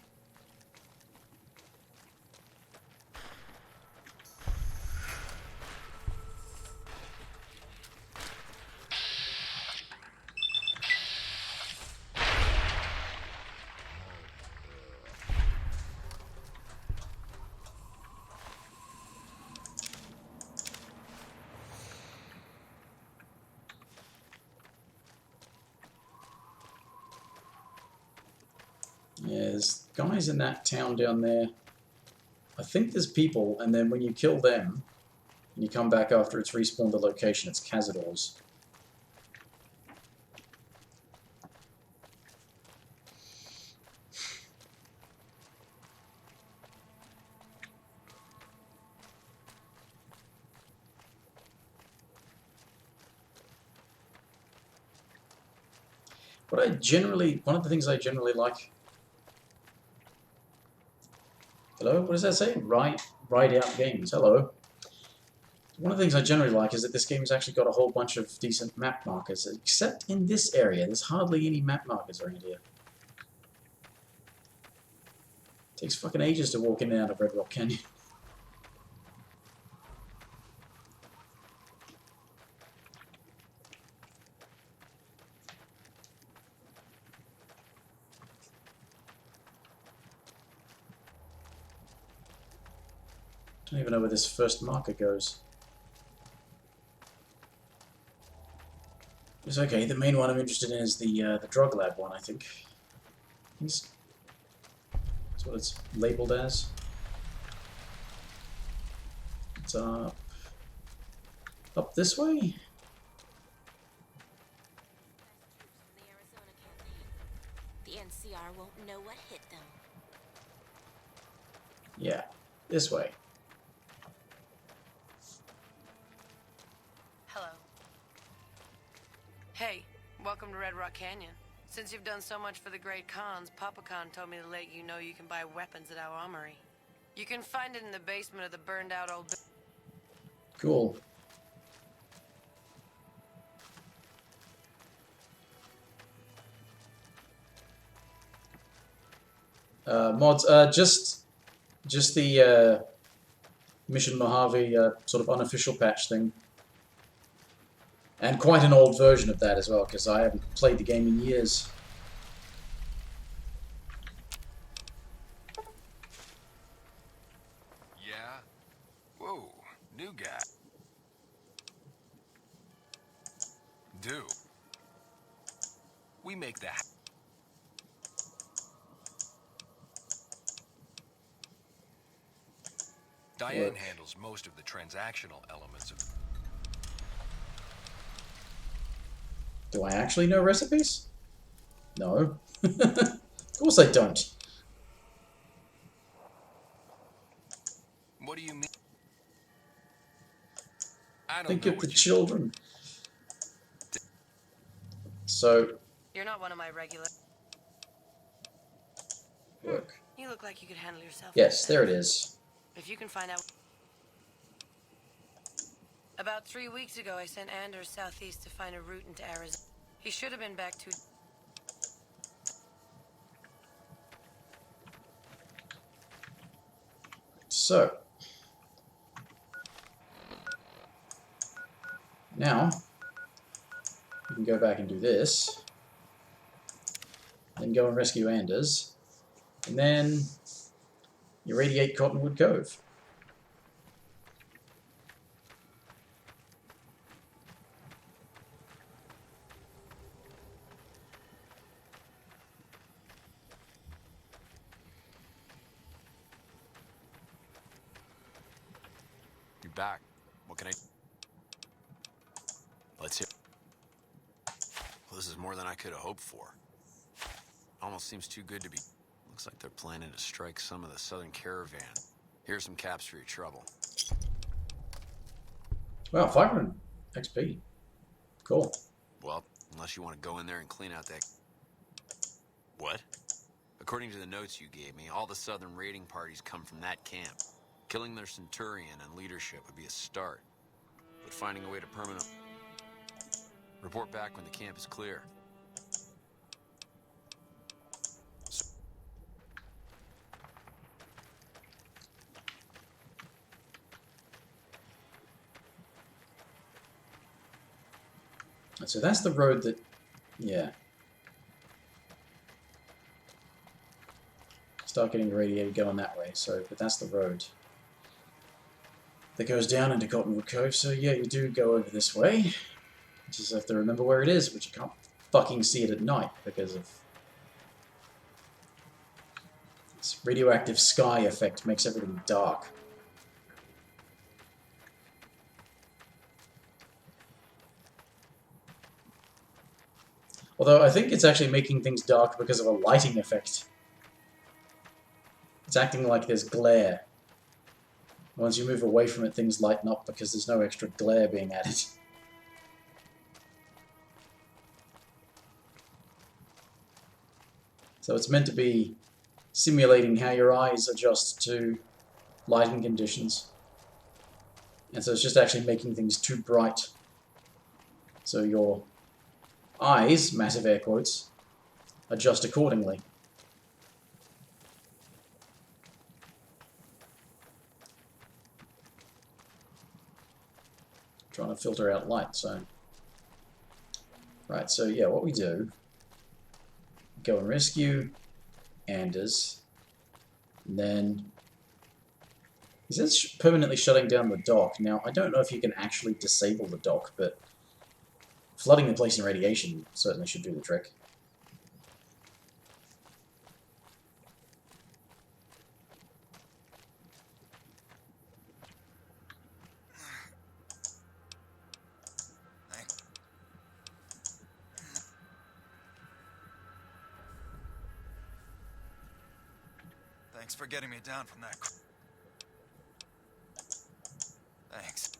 Speaker 1: there's guys in that town down there. I think there's people, and then when you kill them, and you come back after it's respawned the location, it's Cazadors. One of the things I generally like. Hello, what does that say? Ride out games. Hello. One of the things I generally like is that this game has actually got a whole bunch of decent map markers, except in this area. There's hardly any map markers around here. It takes fucking ages to walk in and out of Red Rock Canyon. Don't even know where this first marker goes. It's okay. The main one I'm interested in is the drug lab one, I think. That's what it's labeled as. It's up this way.
Speaker 10: The NCR won't know what hit them.
Speaker 1: Yeah, this way.
Speaker 2: Hello. Hey, welcome to Red Rock Canyon. Since you've done so much for the Great Khans, Papa Khan told me to let you know you can buy weapons at our armory. You can find it in the basement of the burned out old...
Speaker 1: Cool. Mods, just the Mission Mojave sort of unofficial patch thing. And quite an old version of that as well, because I haven't played the game in years.
Speaker 4: Yeah? Whoa, new guy. Do. We make that. Diane handles most of the transactional elements of...
Speaker 1: Do I actually know recipes? No. Of course I don't.
Speaker 4: What do you mean? I don't
Speaker 1: Think
Speaker 4: know
Speaker 1: of the
Speaker 4: what you...
Speaker 1: children. So...
Speaker 2: You're not one of my regular...
Speaker 1: Work.
Speaker 2: You look like you could handle yourself.
Speaker 1: Yes, there it is.
Speaker 2: If you can find out... About 3 weeks ago, I sent Anders southeast to find a route into Arizona. He should have been back 2...
Speaker 1: So... Now... You can go back and do this. Then go and rescue Anders. And then... irradiate Cottonwood Cove.
Speaker 7: You're back. What can I... Let's hear... Well, this is more than I could have hoped for. Almost seems too good to be... Looks like they're planning to strike some of the southern caravan. Here's some caps for your trouble.
Speaker 1: Wow, 500 XP. Cool.
Speaker 7: Well, unless you want to go in there and clean out that... What? According to the notes you gave me, all the southern raiding parties come from that camp. Killing their centurion and leadership would be a start. But finding a way to permanent... Report back when the camp is clear.
Speaker 1: So that's the road that... Yeah. Start getting irradiated going that way, so... But that's the road that goes down into Cottonwood Cove, so yeah, you do go over this way. You just have to remember where it is, but you can't fucking see it at night because of This radioactive sky effect makes everything dark. Although I think it's actually making things dark because of a lighting effect. It's acting like there's glare. Once you move away from it, things lighten up because there's no extra glare being added. So it's meant to be simulating how your eyes adjust to lighting conditions. And so it's just actually making things too bright. So your eyes, massive air quotes, adjust accordingly. Trying to filter out light, so... Right, so yeah, what we do... Go and rescue Anders. And then... Is this permanently shutting down the dock? Now, I don't know if you can actually disable the dock, but... Flooding the place in radiation certainly should do the trick.
Speaker 8: Thanks for getting me down from that. Thanks.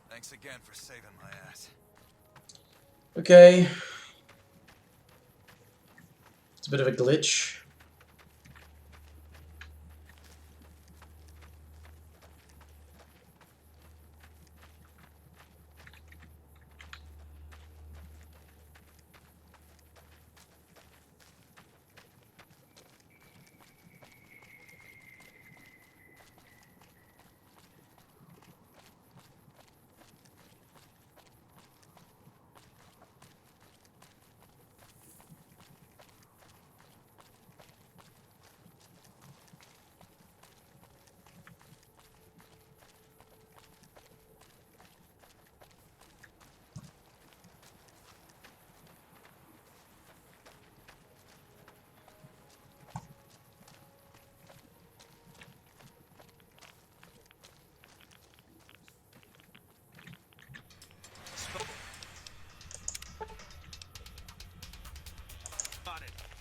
Speaker 8: Thanks again for saving my ass.
Speaker 1: Okay. It's a bit of a glitch.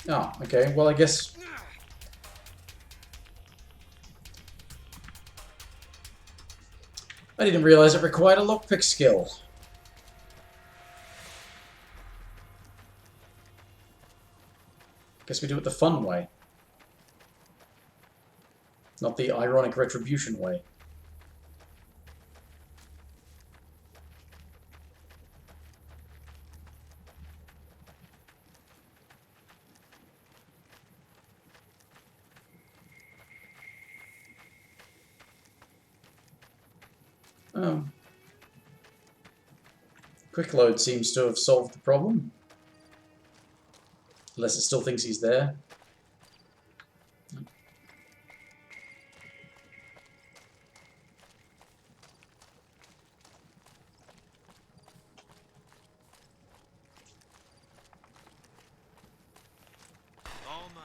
Speaker 1: Oh, okay. Well, I guess... I didn't realize it required a lockpick skill. Guess we do it the fun way. Not the ironic retribution way. Oh. Quick load seems to have solved the problem. Unless it still thinks he's there.
Speaker 8: All mine.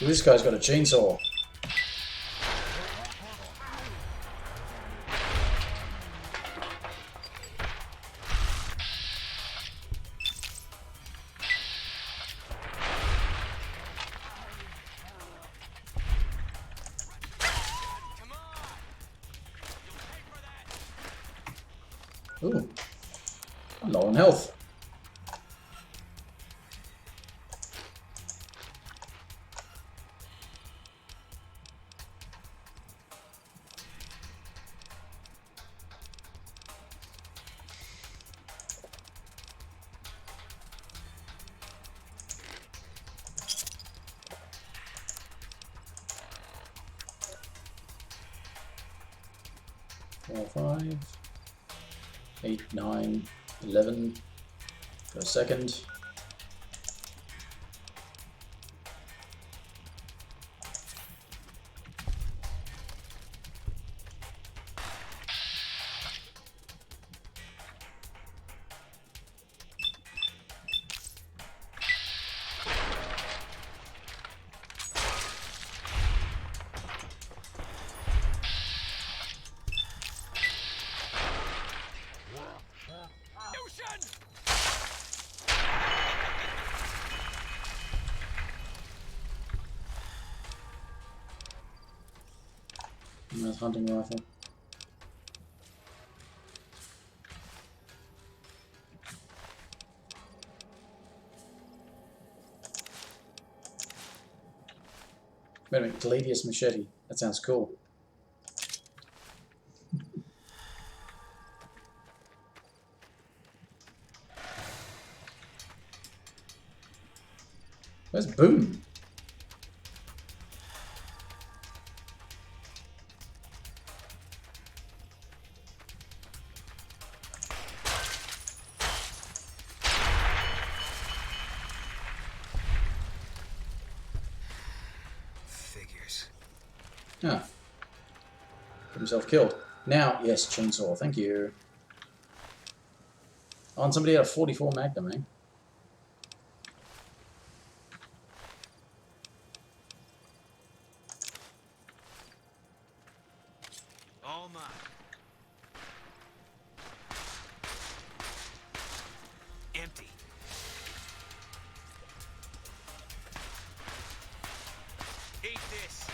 Speaker 1: This guy's got a chainsaw. Ooh, I'm low on health. Four, 5, 8, 9, 11. For a second. Nice hunting rifle. Wait a minute, Gladius machete. That sounds cool. Where's Boone?
Speaker 15: Figures.
Speaker 1: Ah. Got himself killed. Now, yes, chainsaw. Thank you. Oh, and somebody had a 44 Magnum, eh?
Speaker 15: All mine. Empty. Eat this.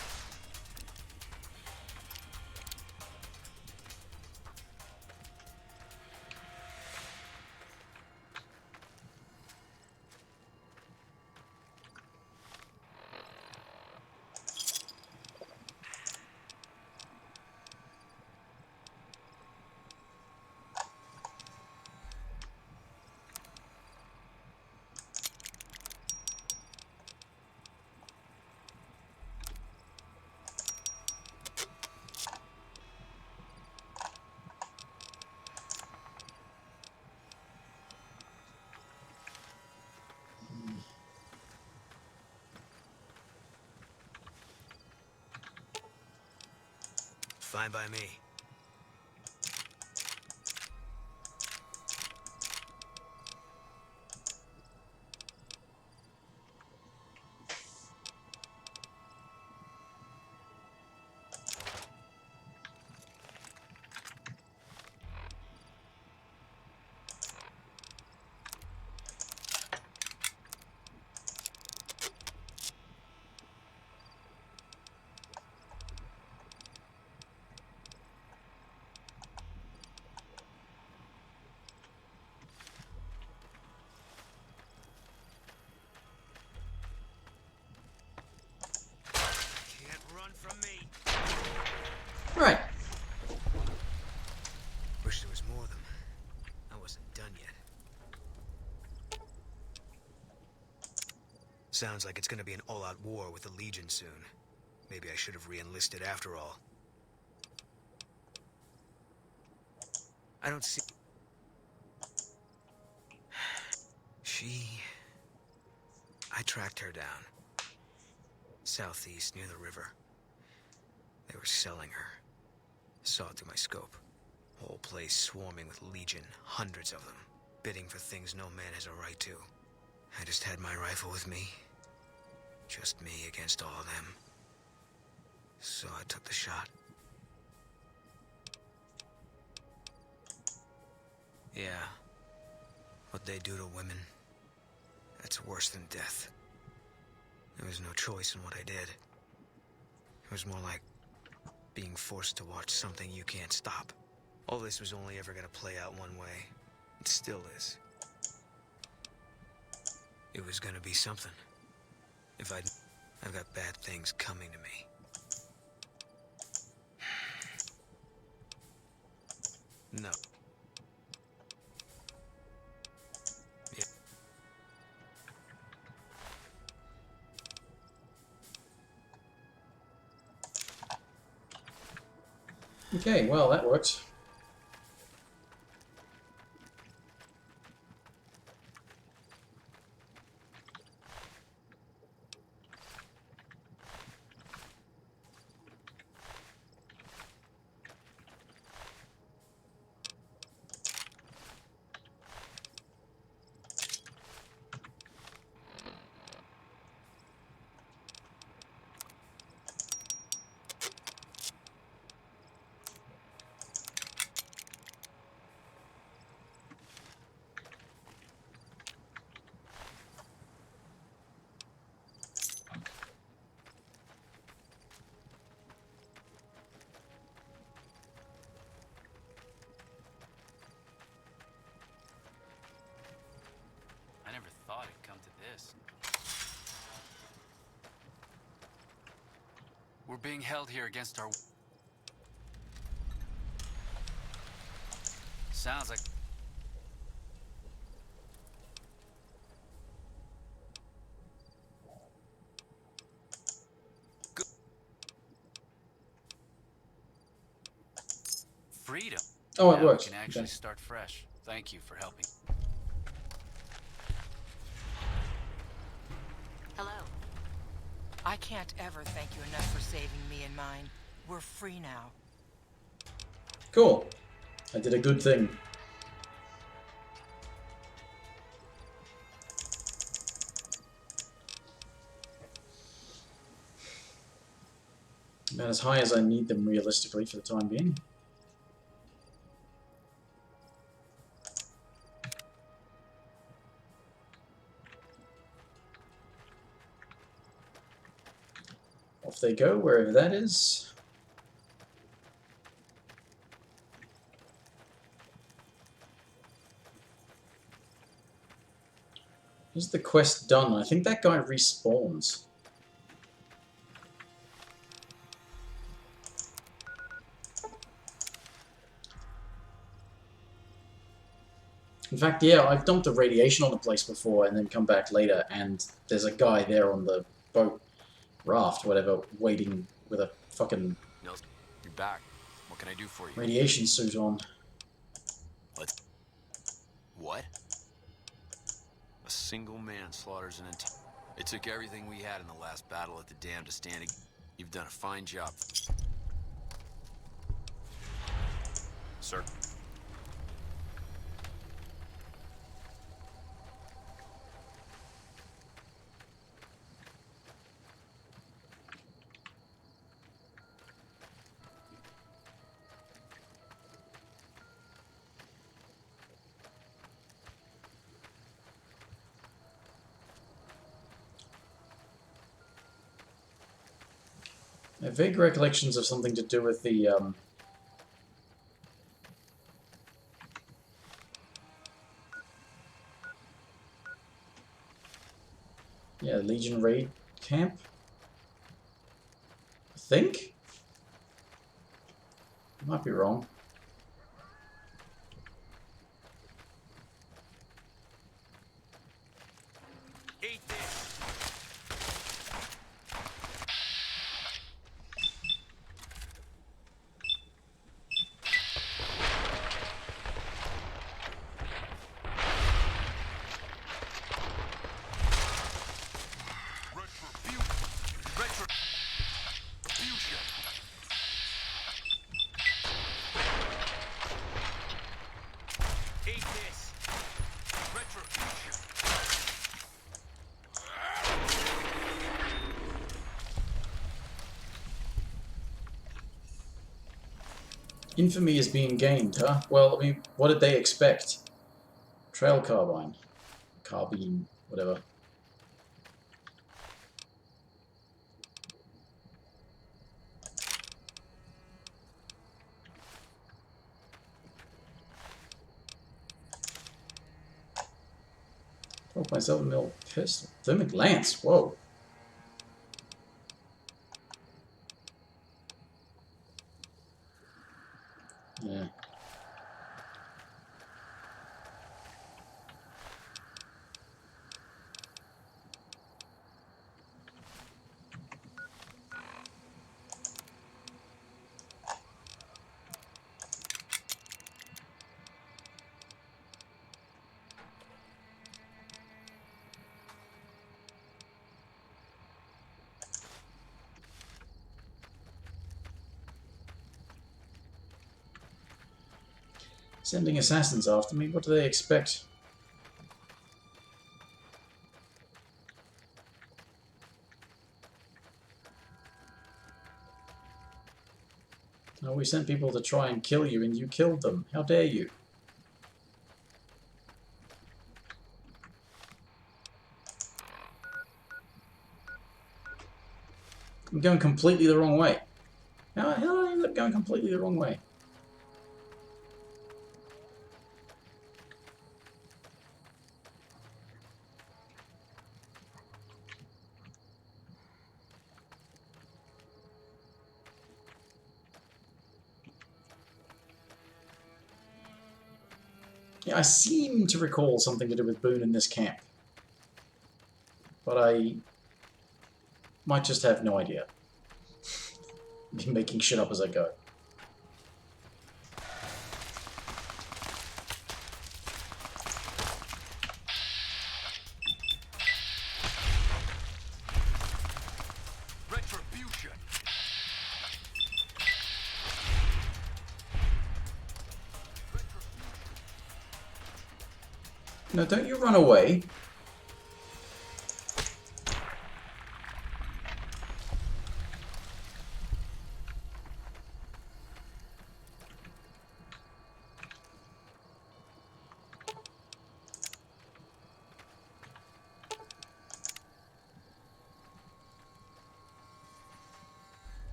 Speaker 15: Fine by me. From me.
Speaker 1: Right.
Speaker 15: Wish there was more of them. I wasn't done yet. Sounds like it's gonna be an all-out war with the Legion soon. Maybe I should have re-enlisted after all. I don't see... I tracked her down. Southeast, near the river. They were selling her. Saw it through my scope. Whole place swarming with Legion, hundreds of them, bidding for things no man has a right to. I just had my rifle with me. Just me against all of them. So I took the shot. Yeah. What they do to women, that's worse than death. There was no choice in what I did. It was more like being forced to watch something you can't stop. All this was only ever gonna play out one way. It still is. It was gonna be something. I've got bad things coming to me. No. Yeah.
Speaker 1: Okay, well, that works.
Speaker 7: I never thought it'd come to this. We're being held here against our... Sounds like... Good. Freedom.
Speaker 1: Oh, it
Speaker 7: Now
Speaker 1: works.
Speaker 7: we can actually
Speaker 1: Okay.
Speaker 7: start fresh. Thank you for helping.
Speaker 2: Hello.
Speaker 9: I can't ever thank you enough for saving me and mine. We're free now.
Speaker 1: Cool. I did a good thing. About as high as I need them realistically for the time being. Off they go, wherever that is. Is the quest done? I think that guy respawns. In fact, yeah, I've dumped a radiation on the place before and then come back later, and there's a guy there on the boat, raft, whatever, waiting with a fucking
Speaker 7: Nelson, you're back. What can I do for you?
Speaker 1: radiation suit on.
Speaker 7: Let's... What? A single man slaughters an entire... It took everything we had in the last battle at the dam to stand against. You've done a fine job. Sir.
Speaker 1: I have vague recollections of something to do with the, yeah, Legion raid camp? I think? I might be wrong.
Speaker 14: Eat this. Eat this. Retribution.
Speaker 1: Infamy is being gained, huh? Well, I mean, what did they expect? Trail carbine. Carbine, whatever. .7mm pistol. Thermic lance, whoa. Yeah. Sending assassins after me? What do they expect? Oh, we sent people to try and kill you and you killed them. How dare you? I'm going completely the wrong way. How did I end up going completely the wrong way? Yeah, I seem to recall something to do with Boone in this camp. But I might just have no idea. Be making shit up as I go.
Speaker 14: Retribution.
Speaker 1: No, don't you run away.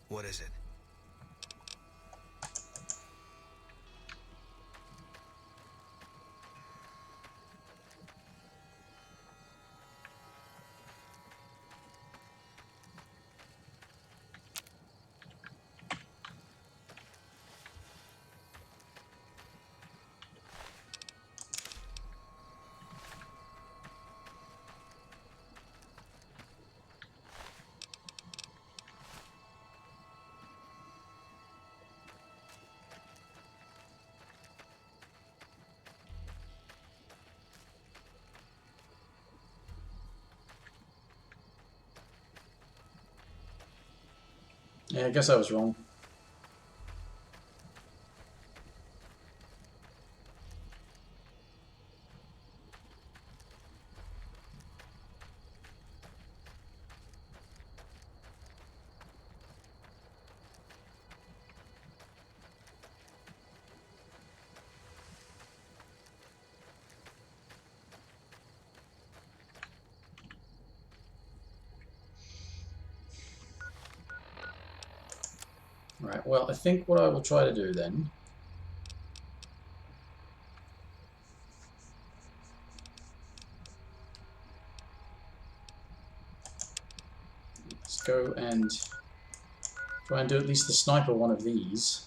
Speaker 15: What is it?
Speaker 1: Yeah, I guess I was wrong. Right, well, I think what I will try to do then is go and try and do at least the sniper one of these.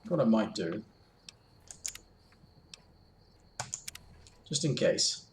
Speaker 1: What I might do just in case.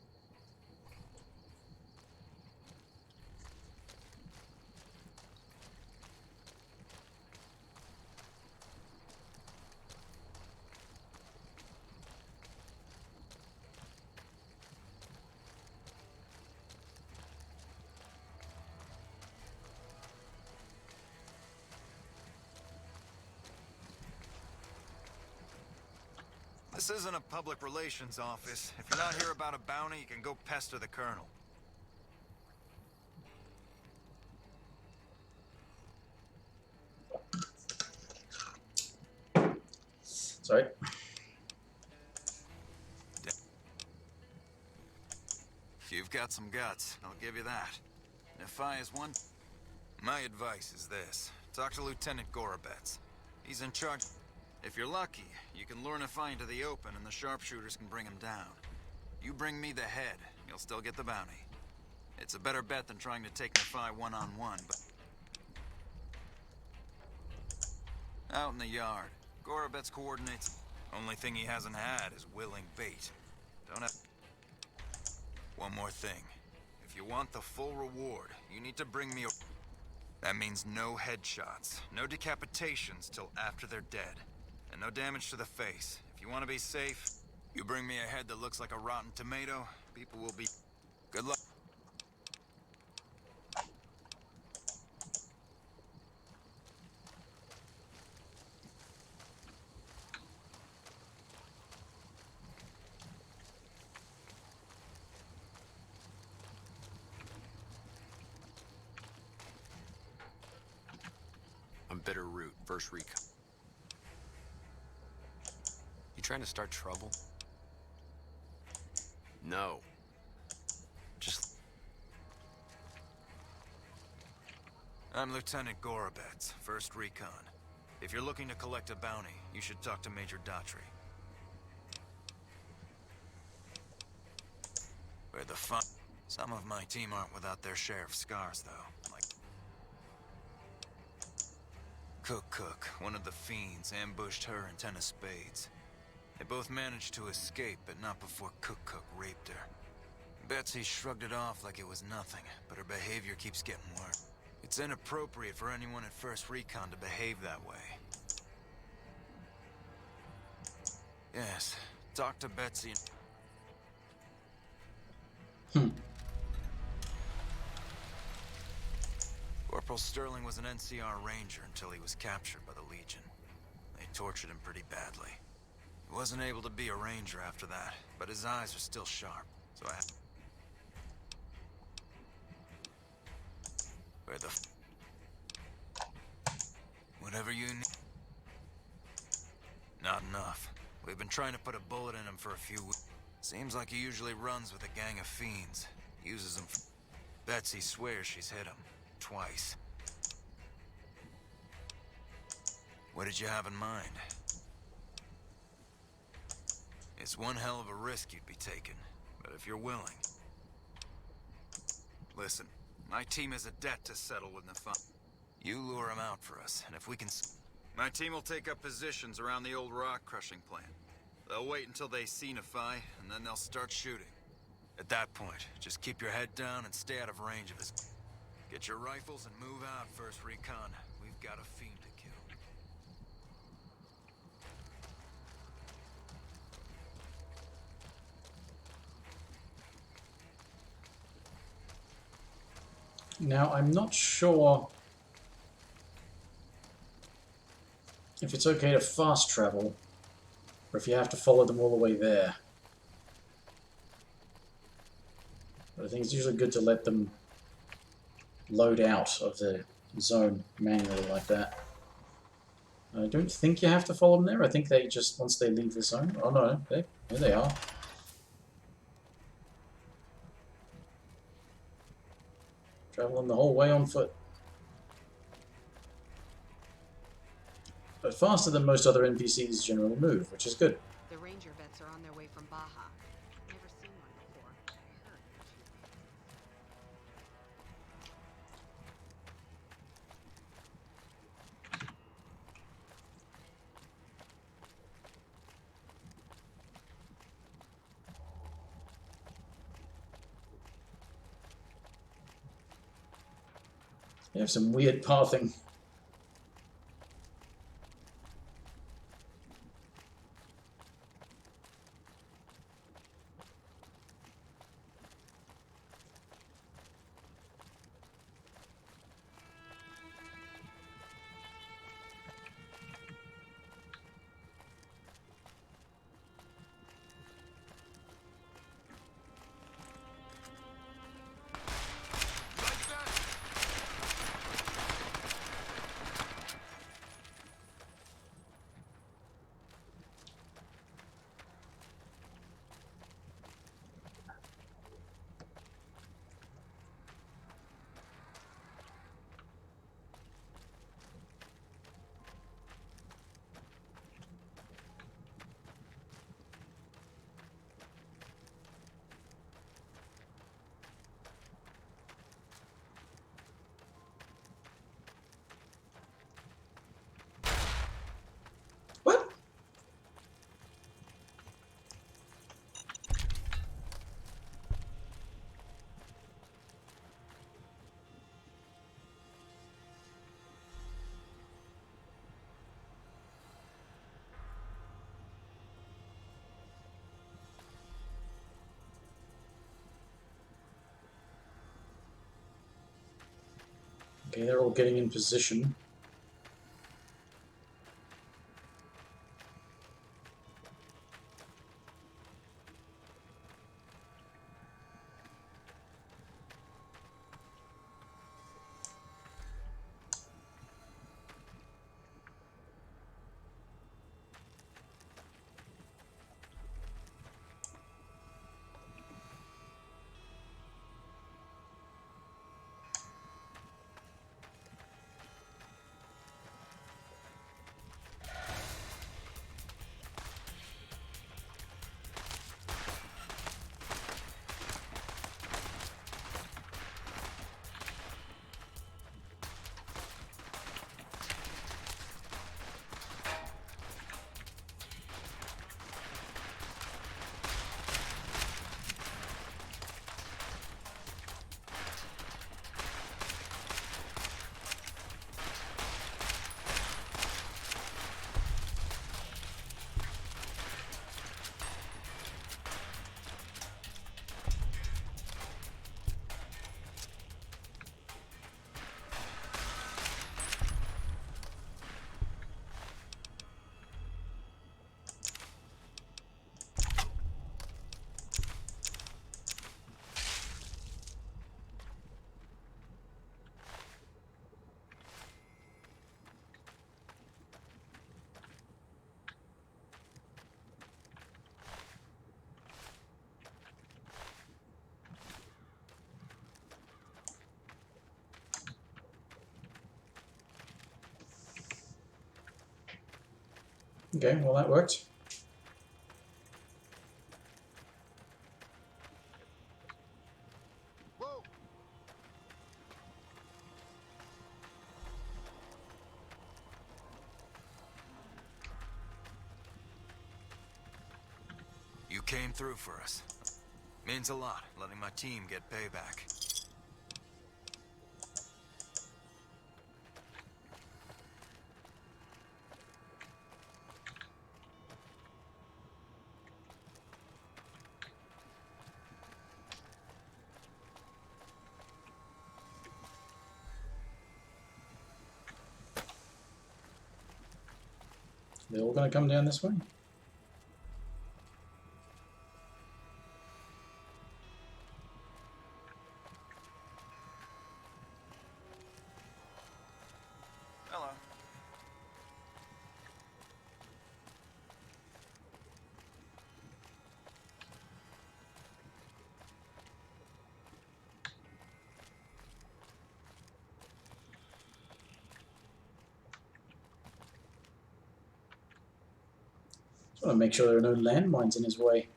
Speaker 8: This isn't a public relations office. If you're not here about a bounty, you can go pester the colonel.
Speaker 1: Sorry.
Speaker 8: You've got some guts, I'll give you that. If I is one... My advice is this. Talk to Lieutenant Gorobets. He's in charge. If you're lucky, you can lure Nephi into the open and the sharpshooters can bring him down. You bring me the head, you'll still get the bounty. It's a better bet than trying to take Nephi one-on-one, but... Out in the yard. Gorobets coordinates. Only thing he hasn't had is willing bait. Don't have... One more thing. If you want the full reward, you need to bring me a... That means no headshots, no decapitations till after they're dead, and no damage to the face. If you want to be safe, you bring me a head that looks like a rotten tomato, people will be... Good luck.
Speaker 7: I'm Bitter Root, first recon. You trying to start trouble? No. Just...
Speaker 8: I'm Lieutenant Gorobets, first recon. If you're looking to collect a bounty, you should talk to Major Daughtry. We're the fun... Some of my team aren't without their share of scars, though. Like... Cook, one of the Fiends, ambushed her and 10 of Spades. They both managed to escape, but not before Cook raped her. Betsy shrugged it off like it was nothing, but her behavior keeps getting worse. It's inappropriate for anyone at First Recon to behave that way. Yes, talk to Betsy. Corporal Sterling was an NCR Ranger until he was captured by the Legion. They tortured him pretty badly. He wasn't able to be a Ranger after that, but his eyes are still sharp, so I... Where the... Whatever you need... Not enough. We've been trying to put a bullet in him for a few weeks. Seems like he usually runs with a gang of Fiends. Uses them for... Betsy swears she's hit him. Twice. What did you have in mind? It's one hell of a risk you'd be taking, but if you're willing... Listen, my team has a debt to settle with Nephi. You lure him out for us, and if we can... My team will take up positions around the old rock crushing plant. They'll wait until they see Nephi, and then they'll start shooting. At that point, just keep your head down and stay out of range of his... Get your rifles and move out, First Recon. We've got a fiend to kill.
Speaker 1: Now, I'm not sure if it's okay to fast travel, or if you have to follow them all the way there. But I think it's usually good to let them load out of the zone manually like that. I don't think you have to follow them there. I think they just, once they leave the zone... Oh no, there they are. Traveling the whole way on foot. But faster than most other NPCs generally move, which is good.
Speaker 2: The ranger vets are on their way from Baja. Never seen one before. I heard they're too big.
Speaker 1: They have some weird pathing. What? Okay, they're all getting in position. Okay, well that worked.
Speaker 8: You came through for us. Means a lot, letting my team get payback.
Speaker 1: They're all going to come down this way.
Speaker 8: Hello.
Speaker 1: Just want to make sure there are no landmines in his way.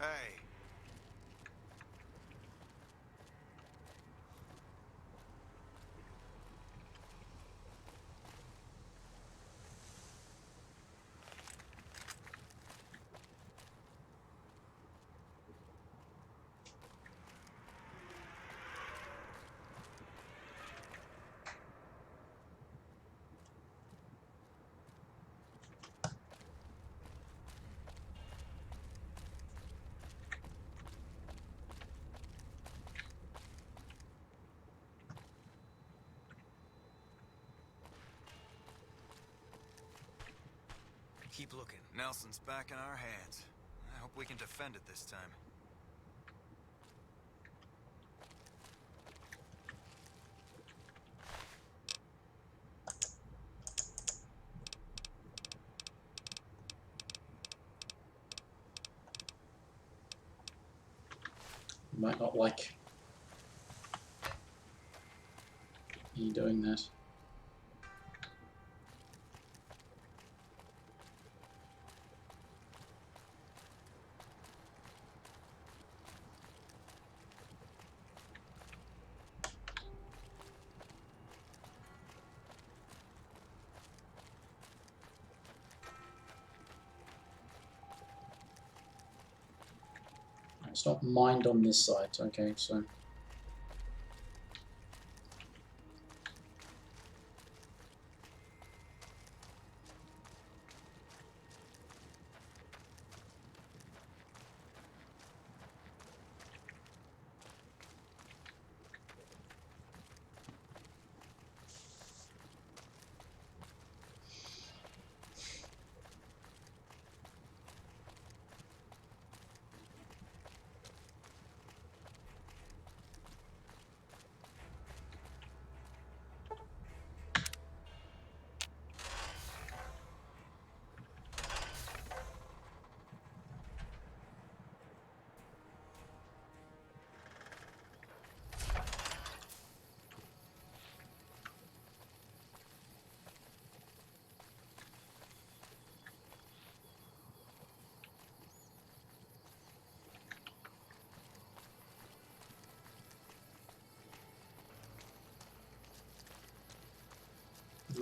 Speaker 8: Hey.
Speaker 15: Keep looking.
Speaker 8: Nelson's back in our hands. I hope we can defend it this time.
Speaker 1: You might not like me doing that. It's not mined on this side, okay, so...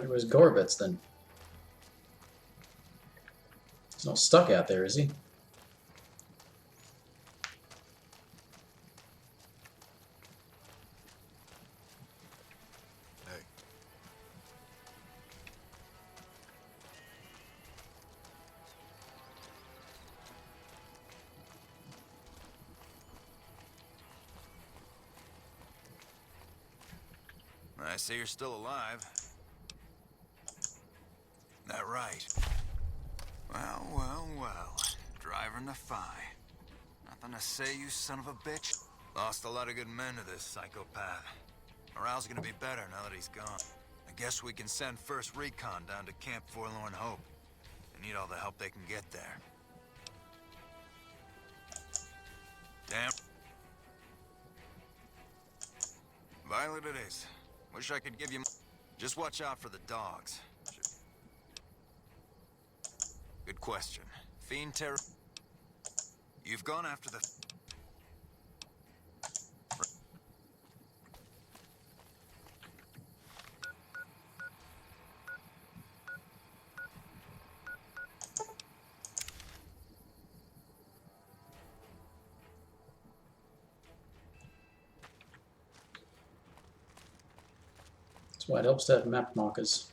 Speaker 1: Where's Gorbets then? He's not stuck out there, is he?
Speaker 3: Hey.
Speaker 8: I see you're still alive. That right. Well, well, well. Driving the Phi. Nothing to say, you son of a bitch. Lost a lot of good men to this psychopath. Morale's gonna be better now that he's gone. I guess we can send first recon down to Camp Forlorn Hope. They need all the help they can get there. Damn. Violet it is. Wish I could give you... Just watch out for the dogs. Good question. Fiend terror... You've gone after the...
Speaker 1: That's why it helps to have map markers.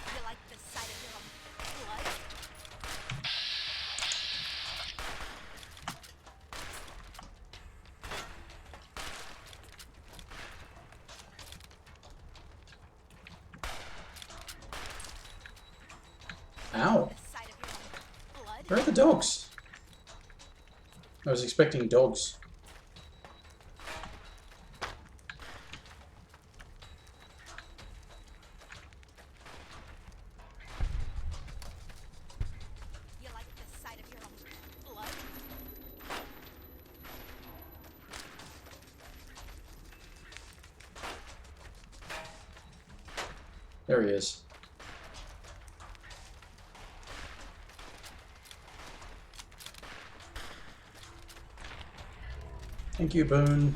Speaker 10: You like the sight of your own blood?
Speaker 1: Ow!
Speaker 10: The sight of your own blood?
Speaker 1: Where are the dogs? I was expecting dogs.
Speaker 10: You like the sight of your own blood?
Speaker 1: There he is. Thank you, Boone.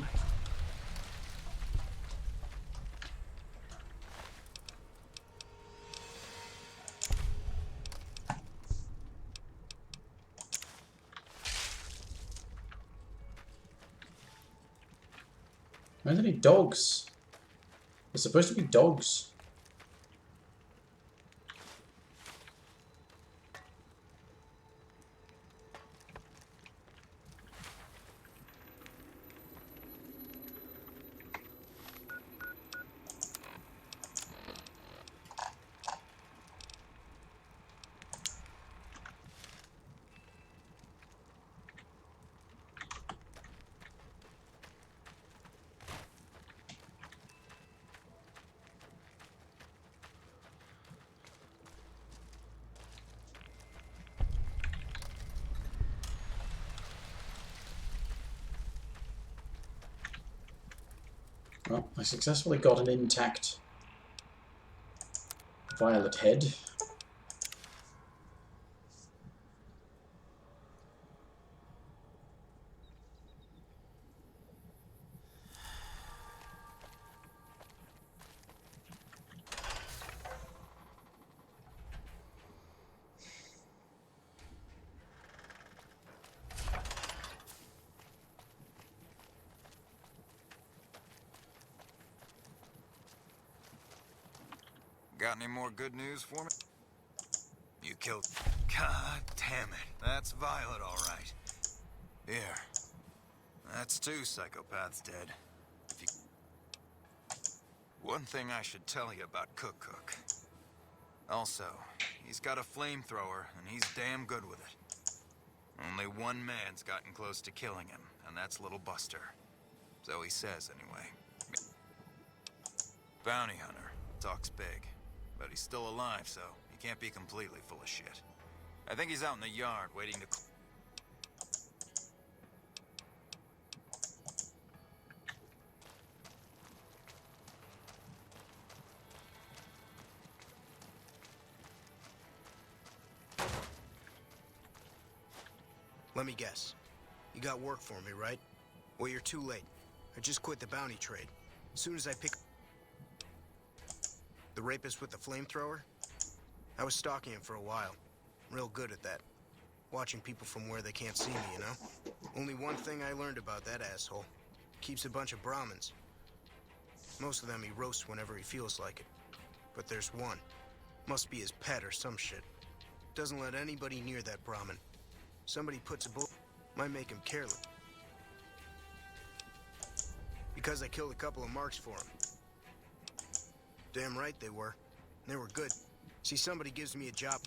Speaker 1: Why are there any dogs? There's supposed to be dogs. Well, I successfully got an intact violet head.
Speaker 8: Got any more good news for me? You killed... God damn it. That's Violet, all right. Here. That's 2 psychopaths dead. If you... One thing I should tell you about Cook. Also, he's got a flamethrower, and he's damn good with it. Only one man's gotten close to killing him, and that's little Buster. So he says, anyway. Bounty hunter. Talks big. But he's still alive, so he can't be completely full of shit. I think he's out in the yard, waiting to...
Speaker 15: Let me guess. You got work for me, right? Well, you're too late. I just quit the bounty trade. As soon as I pick... The rapist with the flamethrower? I was stalking him for a while. Real good at that. Watching people from where they can't see me, you know? Only one thing I learned about that asshole. Keeps a bunch of Brahmins. Most of them he roasts whenever he feels like it. But there's one. Must be his pet or some shit. Doesn't let anybody near that Brahmin. Somebody puts a bullet, might make him careless. Because I killed a couple of marks for him. Damn right they were. They were good. See, somebody gives me a job.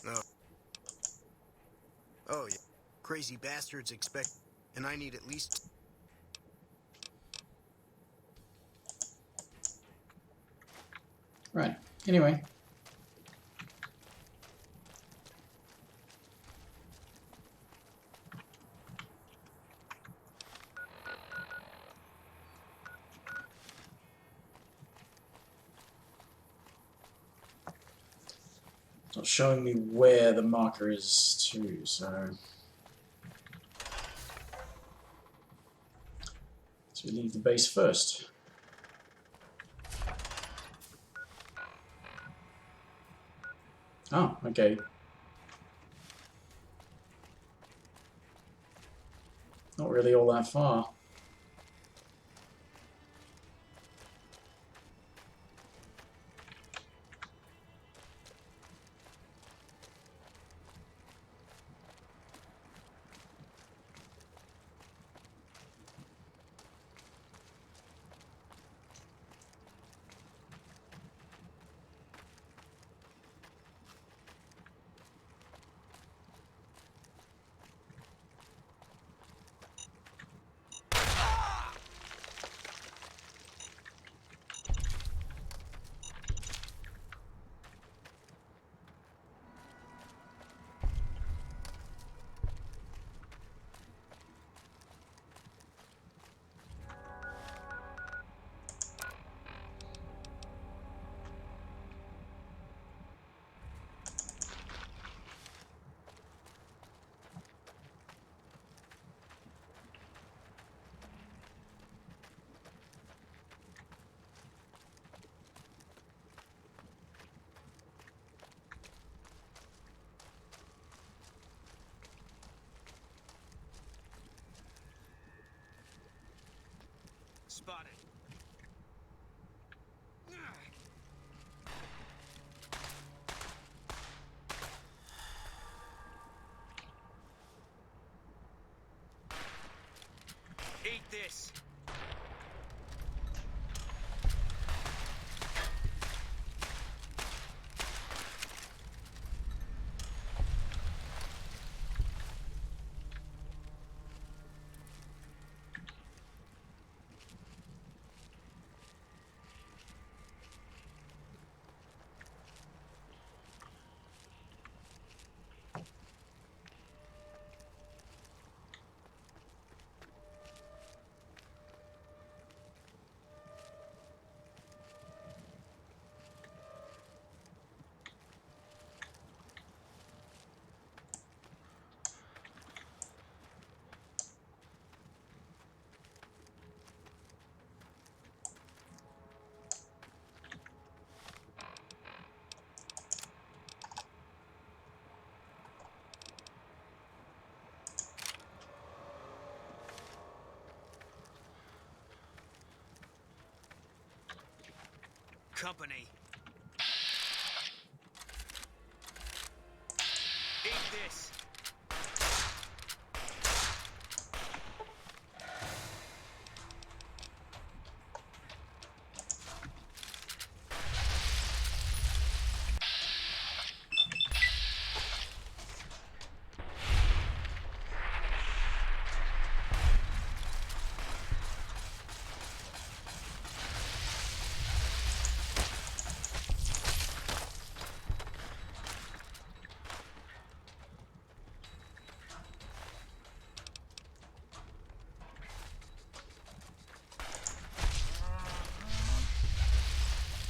Speaker 15: Oh. Oh, yeah. Crazy bastards expect... And I need at least...
Speaker 1: Right. Anyway. It's not showing me where the marker is too, so... So we leave the base first. Oh, okay. Not really all that far.
Speaker 15: Spotted. Eat this. Company. Eat this.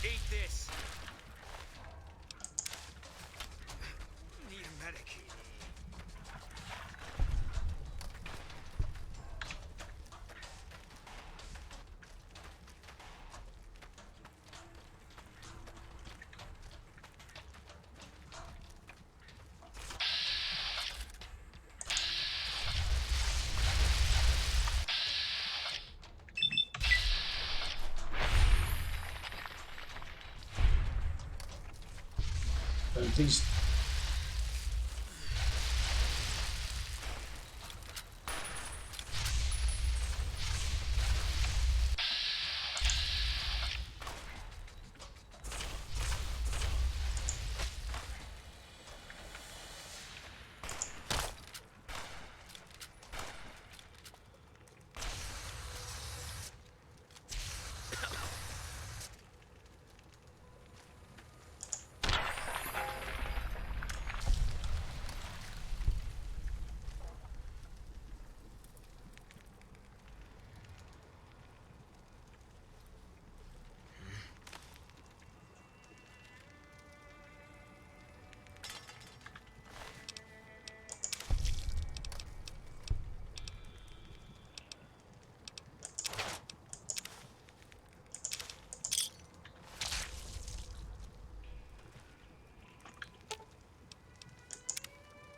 Speaker 15: Eat this. Need a medic.
Speaker 1: Please.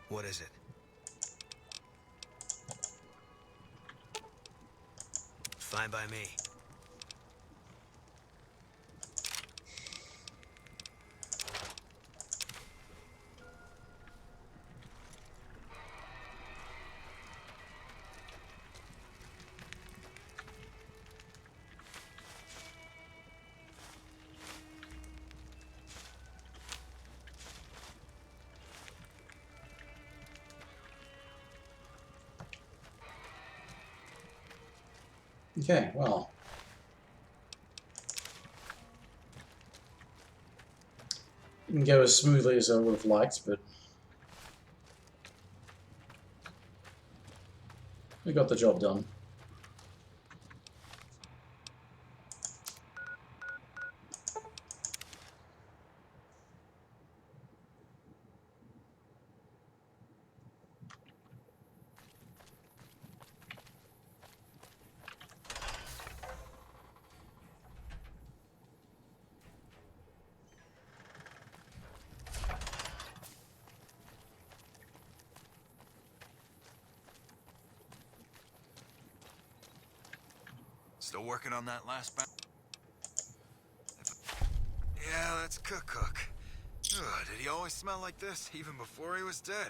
Speaker 15: What is it? Fine by me.
Speaker 1: Okay, well. Didn't go as smoothly as I would have liked, but we got the job done.
Speaker 8: Still working on that last Yeah, that's Cook. Ugh, did he always smell like this, even before he was dead?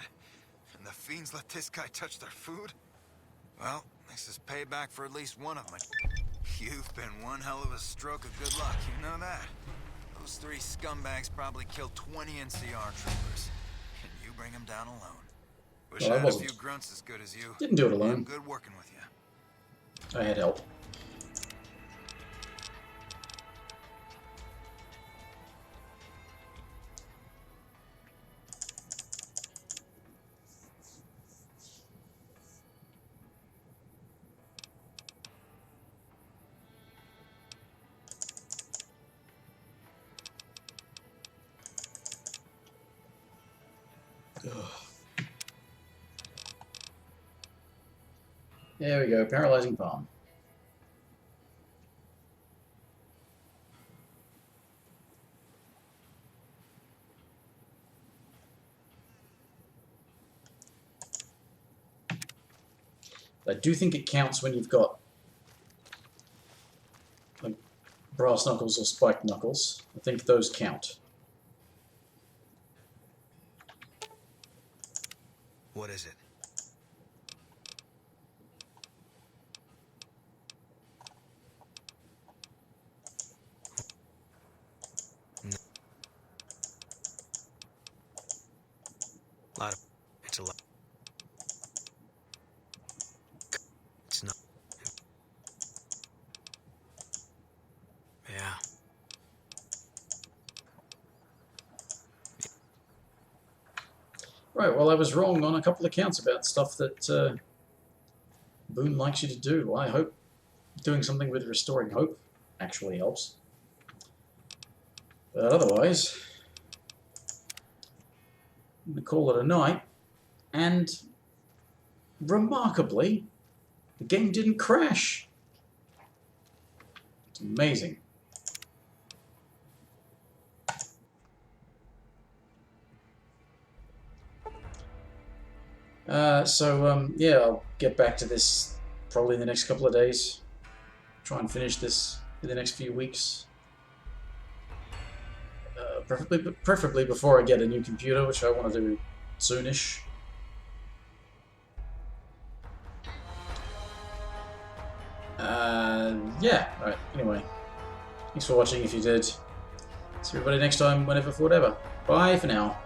Speaker 8: And the Fiends let this guy touch their food? Well, this is payback for at least one of my... You've been one hell of a stroke of good luck, you know that? Those 3 scumbags probably killed 20 NCR troopers. And you bring them down alone. Wish
Speaker 1: Well,
Speaker 8: I
Speaker 1: I
Speaker 8: had a
Speaker 1: wasn't.
Speaker 8: few grunts as good as you.
Speaker 1: Didn't do it alone.
Speaker 8: Damn good working with you.
Speaker 1: I had help. There we go, paralyzing palm. I do think it counts when you've got like brass knuckles or spiked knuckles. I think those count.
Speaker 15: What is it? No. It's a lot. It's not. Yeah.
Speaker 1: Right, well, I was wrong on a couple of counts about stuff that Boone likes you to do. I hope doing something with restoring hope actually helps. But otherwise, I'm going to call it a night. And remarkably, the game didn't crash. It's amazing. Yeah, I'll get back to this probably in the next couple of days. Try and finish this in the next few weeks. Preferably before I get a new computer, which I want to do soonish. Yeah, right, anyway. Thanks for watching if you did. See everybody next time, whenever, for whatever. Bye for now.